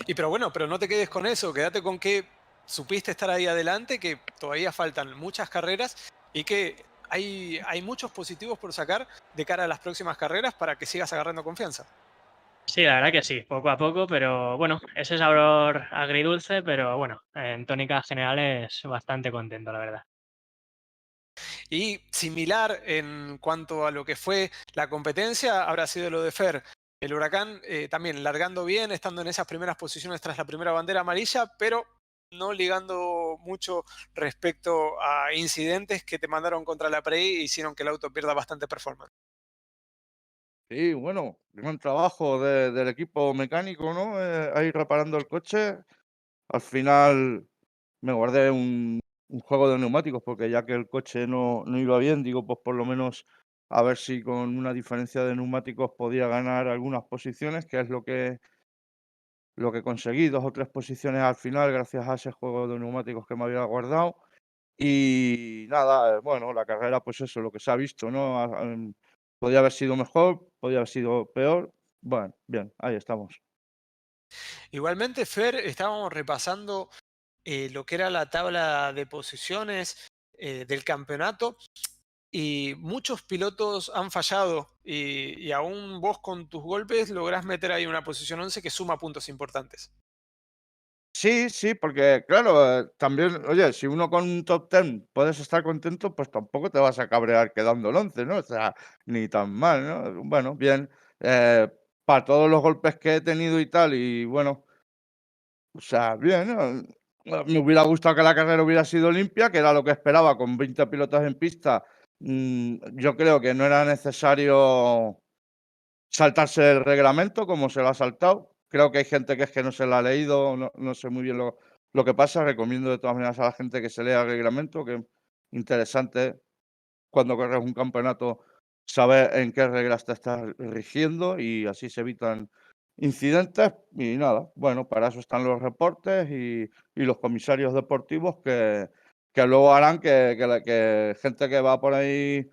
Pero no te quedes con eso, quédate con que supiste estar ahí adelante, que todavía faltan muchas carreras y que hay muchos positivos por sacar de cara a las próximas carreras para que sigas agarrando confianza. Sí, la verdad que sí, poco a poco, pero bueno, ese sabor agridulce, pero bueno, en tónicas generales bastante contento, la verdad. Y similar en cuanto a lo que fue la competencia, habrá sido lo de Fer. El Huracán también largando bien, estando en esas primeras posiciones tras la primera bandera amarilla, pero no ligando mucho respecto a incidentes que te mandaron contra la Prey e hicieron que el auto pierda bastante performance. Sí, bueno, gran trabajo del equipo mecánico, ¿no? Ahí reparando el coche. Al final me guardé un juego de neumáticos porque ya que el coche no iba bien, digo, pues por lo menos a ver si con una diferencia de neumáticos podía ganar algunas posiciones, que es lo que conseguí, 2 o 3 posiciones al final gracias a ese juego de neumáticos que me había guardado. Y nada, bueno, la carrera, pues eso, lo que se ha visto, ¿no? Podía haber sido mejor, podía haber sido peor. Bueno, bien, ahí estamos. Igualmente, Fer, estábamos repasando lo que era la tabla de posiciones del campeonato y muchos pilotos han fallado y aún vos con tus golpes lográs meter ahí una posición 11 que suma puntos importantes. Sí, sí, porque claro, también, oye, si uno con un top 10 puedes estar contento, pues tampoco te vas a cabrear quedando el 11, ¿no? O sea, ni tan mal, ¿no? Bueno, bien, para todos los golpes que he tenido y tal, y bueno, o sea, bien, ¿no? Me hubiera gustado que la carrera hubiera sido limpia, que era lo que esperaba con 20 pilotos en pista. Yo creo que no era necesario saltarse el reglamento como se lo ha saltado. Creo que hay gente que es que no se lo ha leído, no sé muy bien lo que pasa. Recomiendo de todas maneras a la gente que se lea el reglamento, que es interesante cuando corres un campeonato saber en qué reglas te estás rigiendo y así se evitan incidentes. Y nada, bueno, para eso están los reportes y los comisarios deportivos que luego harán que gente que va por ahí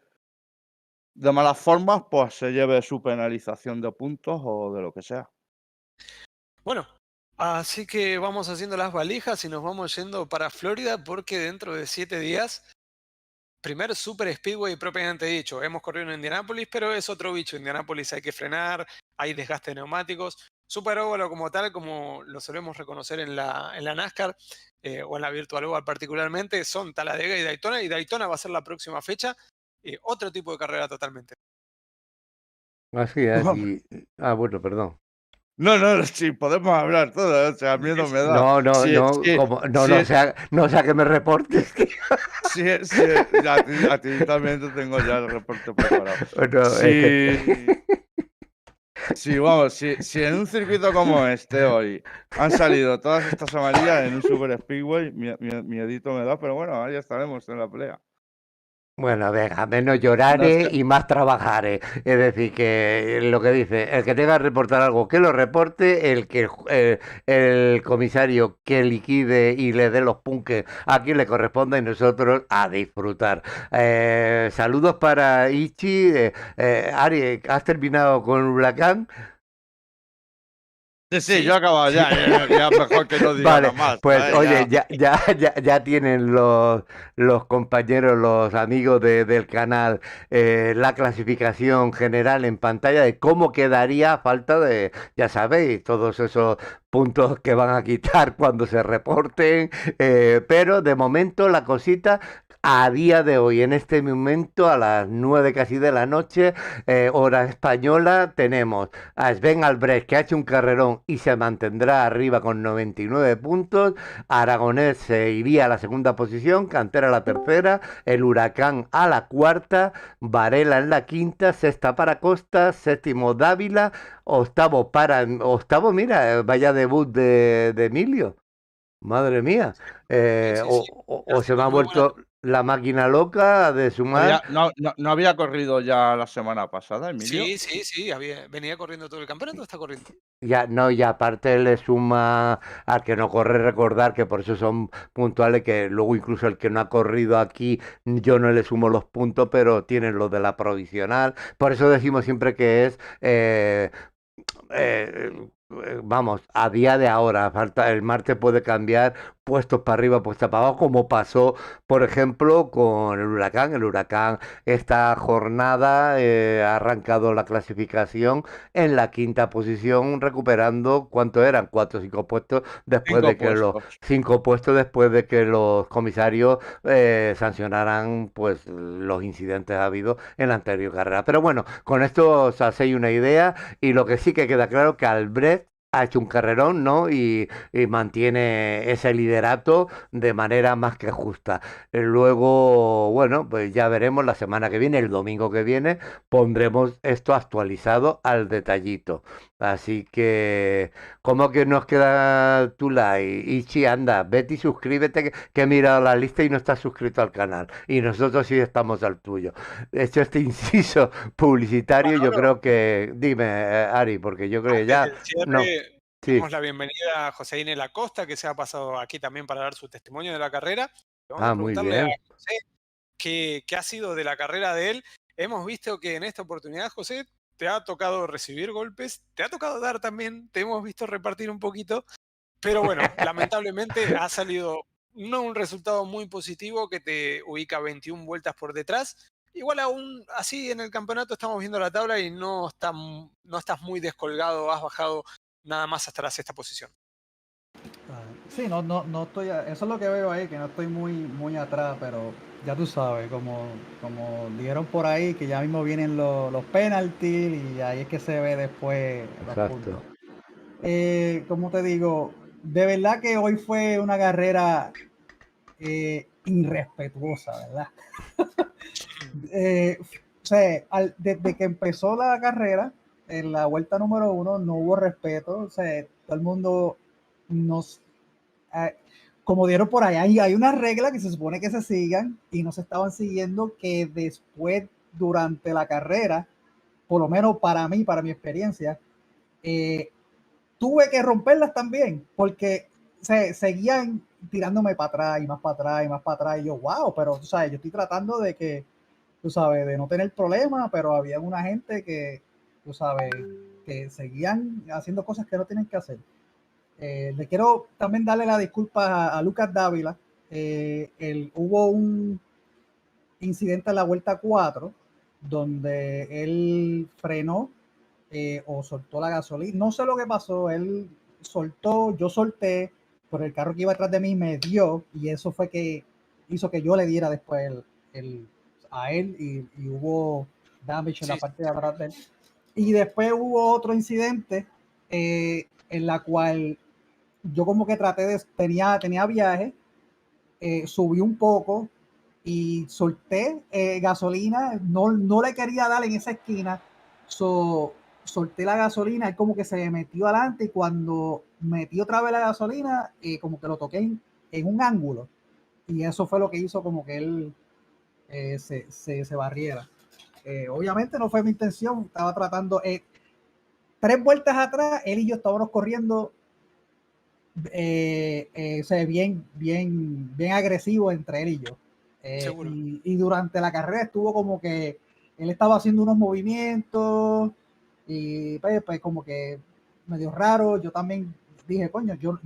de malas formas, pues se lleve su penalización de puntos o de lo que sea. Bueno, así que vamos haciendo las valijas y nos vamos yendo para Florida porque dentro de 7 días, primer Super Speedway propiamente dicho. Hemos corrido en Indianápolis, pero es otro bicho. Indianápolis hay que frenar, hay desgaste de neumáticos. Super óvalo como tal, como lo solemos reconocer en la NASCAR o en la Virtual Oval particularmente, son Talladega y Daytona va a ser la próxima fecha. Otro tipo de carrera totalmente. Así es, bueno, perdón. No, no, sí, podemos hablar todo, o sea, miedo me da. No, no, Sí, no, sí, como, no, sí, no sea que me reportes. sí, sí, a ti también te tengo ya el reporte preparado. No, es que... Sí, sí, vamos, si en un circuito como este hoy han salido todas estas amarillas en un Super Speedway, miedito me da, pero bueno, ahí estaremos en la pelea. Bueno, venga, menos No es lloraré que y más trabajaré. Es decir, que lo que dice, el que tenga que reportar algo, que lo reporte, el comisario que liquide y le dé los punques a quien le corresponda y nosotros a disfrutar. Saludos para Ichi. Ari, ¿has terminado con Huracán? sí, sí, yo Sí, he acabado ya mejor que no diga nada Vale, más, pues ¿sabes? oye, Ya. ya tienen los compañeros, los amigos del canal, la clasificación general en pantalla de cómo quedaría a falta de, ya sabéis, todos esos puntos que van a quitar cuando se reporten, pero de momento la cosita... A día de hoy, en este momento, a las 9 casi de la noche, hora española, tenemos a Sven Albrecht, que ha hecho un carrerón y se mantendrá arriba con 99 puntos. Aragonés se iría a la segunda posición, Cantera a la tercera, el Huracán a la cuarta, Varela en la quinta, sexta para Costa, séptimo Dávila, octavo, mira, vaya debut de Emilio. Madre mía. sí, sí, sí. Está O se me haciendo ha muy buena. vuelto la máquina loca de sumar. No había corrido ya la semana pasada, Emilio. Sí, sí, sí, venía corriendo todo el campeonato, está corriendo. Ya, no, y aparte le suma al que no corre, recordar que por eso son puntuales, que luego incluso el que no ha corrido aquí, yo no le sumo los puntos, pero tienen los de la provisional. Por eso decimos siempre que es vamos, a día de ahora, falta, el martes puede cambiar puestos para arriba, puestos para abajo, como pasó, por ejemplo, con el Huracán. El Huracán esta jornada ha arrancado la clasificación en la quinta posición, recuperando, ¿cuánto eran? 4 o 5 puestos después de 5 que los puestos. 5 puestos después de que los comisarios sancionaran pues los incidentes habidos en la anterior carrera. Pero bueno, con esto os hacéis una idea y lo que sí que queda claro que Albrecht ha hecho un carrerón, ¿no? Y mantiene ese liderato de manera más que justa. Luego, bueno, pues ya veremos la semana que viene, el domingo que viene, pondremos esto actualizado al detallito. Así que, ¿cómo que nos queda tu like? Ichi, anda, vete y suscríbete, que he mirado la lista y no estás suscrito al canal. Y nosotros sí estamos al tuyo. Hecho este inciso publicitario, yo Manolo, creo que, dime, Ari, porque yo creo que antes ya, del no, cierre, sí. demos la bienvenida a José Inés Lacosta, que se ha pasado aquí también para dar su testimonio de la carrera. Vamos a Ah, muy preguntarle a bien. José qué ha sido de la carrera de él. Hemos visto que en esta oportunidad, José, te ha tocado recibir golpes, te ha tocado dar también, te hemos visto repartir un poquito, pero bueno, lamentablemente ha salido no un resultado muy positivo que te ubica 21 vueltas por detrás. Igual aún así en el campeonato estamos viendo la tabla y no estás muy descolgado, has bajado nada más hasta la sexta posición. Sí, no estoy, eso es lo que veo ahí, que no estoy muy atrás, pero ya tú sabes, como dijeron por ahí, que ya mismo vienen los penalties y ahí es que se ve después los puntos. Exacto. Como te digo, de verdad que hoy fue una carrera irrespetuosa, ¿verdad? O sea, desde que empezó la carrera, en la vuelta número 1, no hubo respeto, o sea, todo el mundo nos... como dieron por ahí, hay una regla que se supone que se sigan y no se estaban siguiendo, que después, durante la carrera, por lo menos para mí, para mi experiencia, tuve que romperlas también, porque seguían tirándome para atrás y más para atrás y más para atrás, y yo, wow, pero tú sabes, yo estoy tratando de que, tú sabes, de no tener problemas, pero había una gente que, tú sabes, que seguían haciendo cosas que no tienen que hacer. Le quiero también darle la disculpa a Lucas Dávila. Hubo un incidente en la vuelta 4 donde él frenó o soltó la gasolina. No sé lo que pasó. Él soltó, yo solté, pero el carro que iba atrás de mí me dio y eso fue que hizo que yo le diera después a él y hubo damage en la Sí, parte de atrás de él. Y después hubo otro incidente en la cual yo como que tenía viaje, subí un poco y solté gasolina, no le quería dar en esa esquina, solté la gasolina, él como que se me metió adelante y cuando metí otra vez la gasolina, como que lo toqué en un ángulo y eso fue lo que hizo como que él se barriera. Obviamente no fue mi intención, estaba tratando, 3 vueltas atrás, él y yo estábamos corriendo se ve bien agresivo entre él y yo. seguro. Y durante la carrera estuvo como que él estaba haciendo unos movimientos y pues como que medio raro. Yo también dije, coño, yo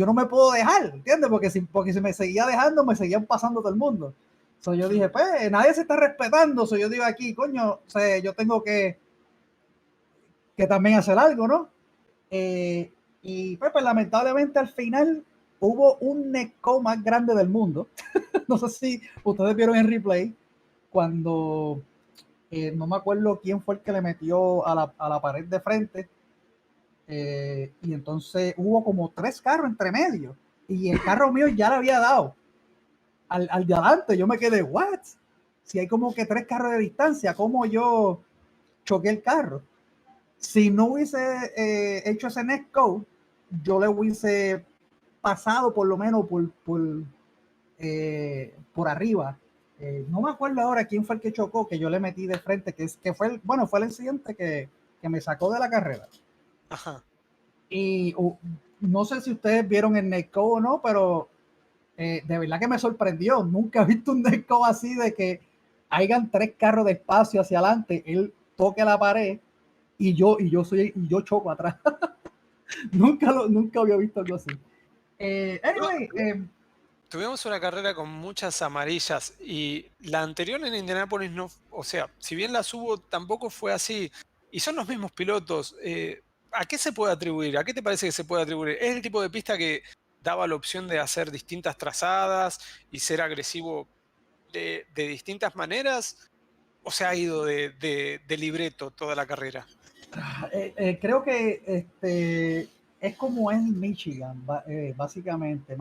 no me puedo dejar, ¿entiendes? Porque si me seguía dejando, me seguían pasando todo el mundo. So, yo dije, pues nadie se está respetando. So, yo digo aquí, coño, o sea, yo tengo que también hacer algo, ¿no? Y pues, lamentablemente al final hubo un netcode más grande del mundo. No sé si ustedes vieron en replay cuando no me acuerdo quién fue el que le metió a la pared de frente. Y entonces hubo como 3 carros entre medio. Y el carro mío ya le había dado al de adelante. Yo me quedé, ¿what? Si hay como que 3 carros de distancia, ¿cómo yo choqué el carro? Si no hubiese hecho ese netcode, yo le hubiese pasado por lo menos por arriba. No me acuerdo ahora quién fue el que chocó, que yo le metí de frente, que fue el incidente que me sacó de la carrera. Ajá. Y no sé si ustedes vieron el netcode o no, pero de verdad que me sorprendió. Nunca he visto un netcode así de que hayan 3 carros de espacio hacia adelante, él toque la pared y yo choco atrás. nunca había visto algo así. Anyway, Tuvimos una carrera con muchas amarillas y la anterior en Indianápolis no, o sea, si bien las hubo, tampoco fue así. Y son los mismos pilotos. ¿A qué se puede atribuir? ¿A qué te parece que se puede atribuir? ¿Es el tipo de pista que daba la opción de hacer distintas trazadas y ser agresivo de distintas maneras? ¿O se ha ido de libreto toda la carrera? creo que es como es Michigan, básicamente.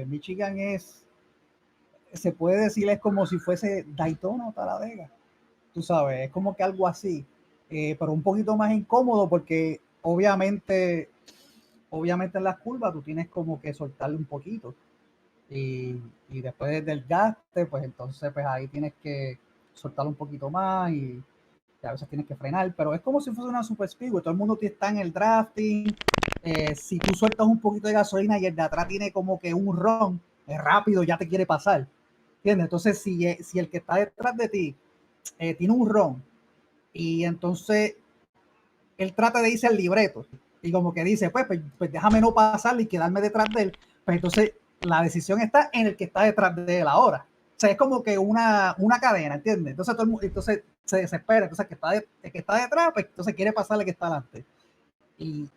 Michigan se puede decir, es como si fuese Daytona o Talladega. Tú sabes, es como que algo así, pero un poquito más incómodo porque obviamente en las curvas tú tienes como que soltarle un poquito y después del gaste, pues entonces pues ahí tienes que soltarlo un poquito más y a veces tienes que frenar, pero es como si fuese una super speedway, todo el mundo está en el drafting, si tú sueltas un poquito de gasolina y el de atrás tiene como que un ron, es rápido, ya te quiere pasar, ¿entiendes? Entonces si el que está detrás de ti tiene un ron y entonces él trata de irse al libreto y como que dice, pues déjame no pasarle y quedarme detrás de él, pues entonces la decisión está en el que está detrás de él ahora. O sea, es como que una cadena, ¿entiendes? Entonces todo el mundo, entonces se desespera, entonces el que está detrás, pues entonces quiere pasarle que está adelante. Y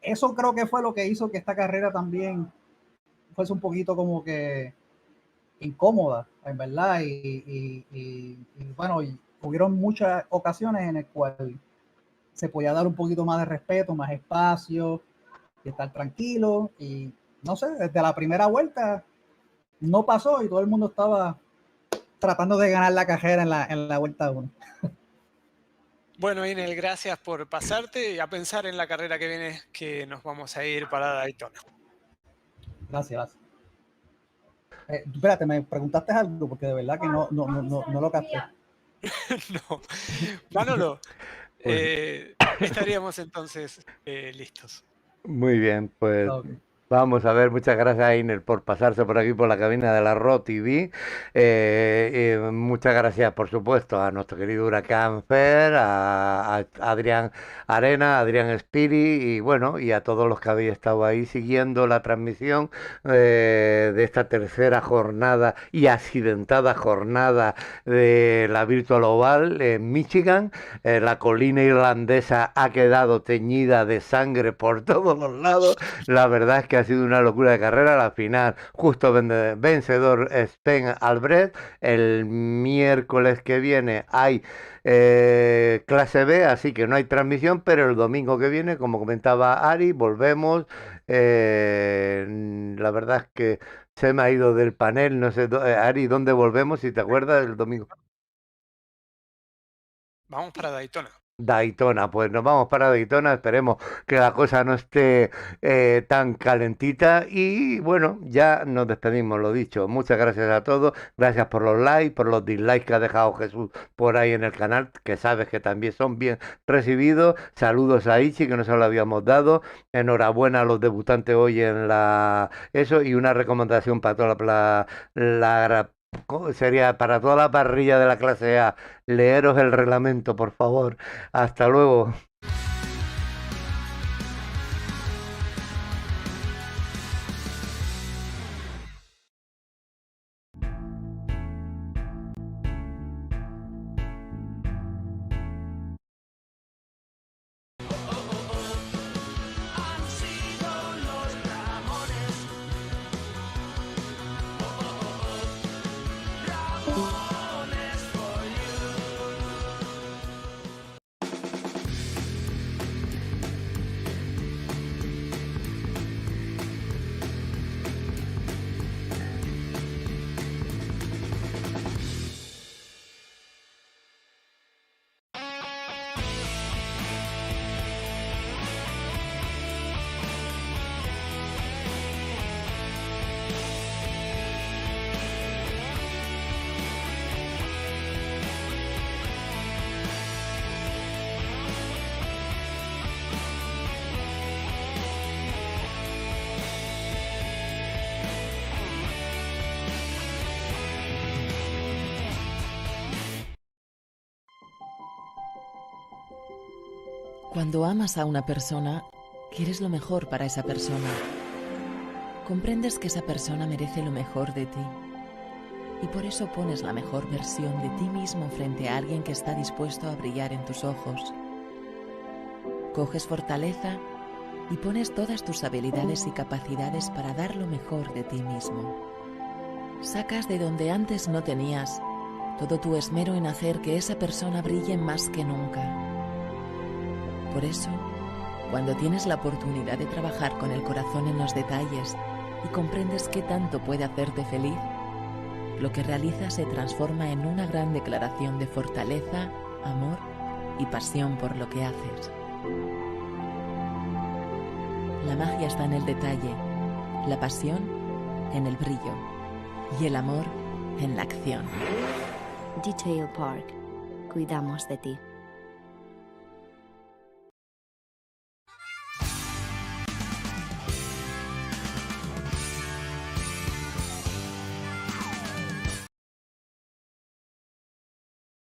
eso creo que fue lo que hizo que esta carrera también fuese un poquito como que incómoda, en verdad, y bueno, y hubieron muchas ocasiones en las cuales se podía dar un poquito más de respeto, más espacio, y estar tranquilo, y no sé, desde la primera vuelta no pasó y todo el mundo estaba tratando de ganar la carrera en la vuelta 1. Bueno, Inel, gracias por pasarte y a pensar en la carrera que viene, que nos vamos a ir para Daytona. Gracias. Espérate, me preguntaste algo porque de verdad que no lo capté. No, Manolo, Pues, estaríamos entonces listos. muy bien, pues Okay. vamos a ver, muchas gracias Iner por pasarse por aquí por la cabina de la RO TV. Muchas gracias, por supuesto, a nuestro querido Huracán Fer, a Adrián Arena, a Adrián Spiri y bueno, y a todos los que habéis estado ahí siguiendo la transmisión de esta tercera jornada y accidentada jornada de la Virtual Oval en Michigan. La colina irlandesa ha quedado teñida de sangre por todos los lados. La verdad es que ha sido una locura de carrera. La final, justo vencedor Sven Albrecht. El miércoles que viene hay clase B, así que no hay transmisión, pero el domingo que viene, como comentaba Ari, volvemos. La verdad es que se me ha ido del panel, no sé, Ari, ¿dónde volvemos? Si te acuerdas, el domingo. Vamos para Daytona. Daytona, pues nos vamos para Daytona, esperemos que la cosa no esté tan calentita y bueno, ya nos despedimos, lo dicho, muchas gracias a todos, gracias por los likes, por los dislikes que ha dejado Jesús por ahí en el canal, que sabes que también son bien recibidos, saludos a Ichi que no se lo habíamos dado, enhorabuena a los debutantes hoy en eso y una recomendación para toda sería para toda la parrilla de la clase A, leeros el reglamento, por favor. Hasta luego. Cuando amas a una persona, quieres lo mejor para esa persona. Comprendes que esa persona merece lo mejor de ti y por eso pones la mejor versión de ti mismo frente a alguien que está dispuesto a brillar en tus ojos. Coges fortaleza y pones todas tus habilidades y capacidades para dar lo mejor de ti mismo. Sacas de donde antes no tenías todo tu esmero en hacer que esa persona brille más que nunca. Por eso, cuando tienes la oportunidad de trabajar con el corazón en los detalles y comprendes qué tanto puede hacerte feliz, lo que realizas se transforma en una gran declaración de fortaleza, amor y pasión por lo que haces. La magia está en el detalle, la pasión en el brillo y el amor en la acción. Detail Park. Cuidamos de ti.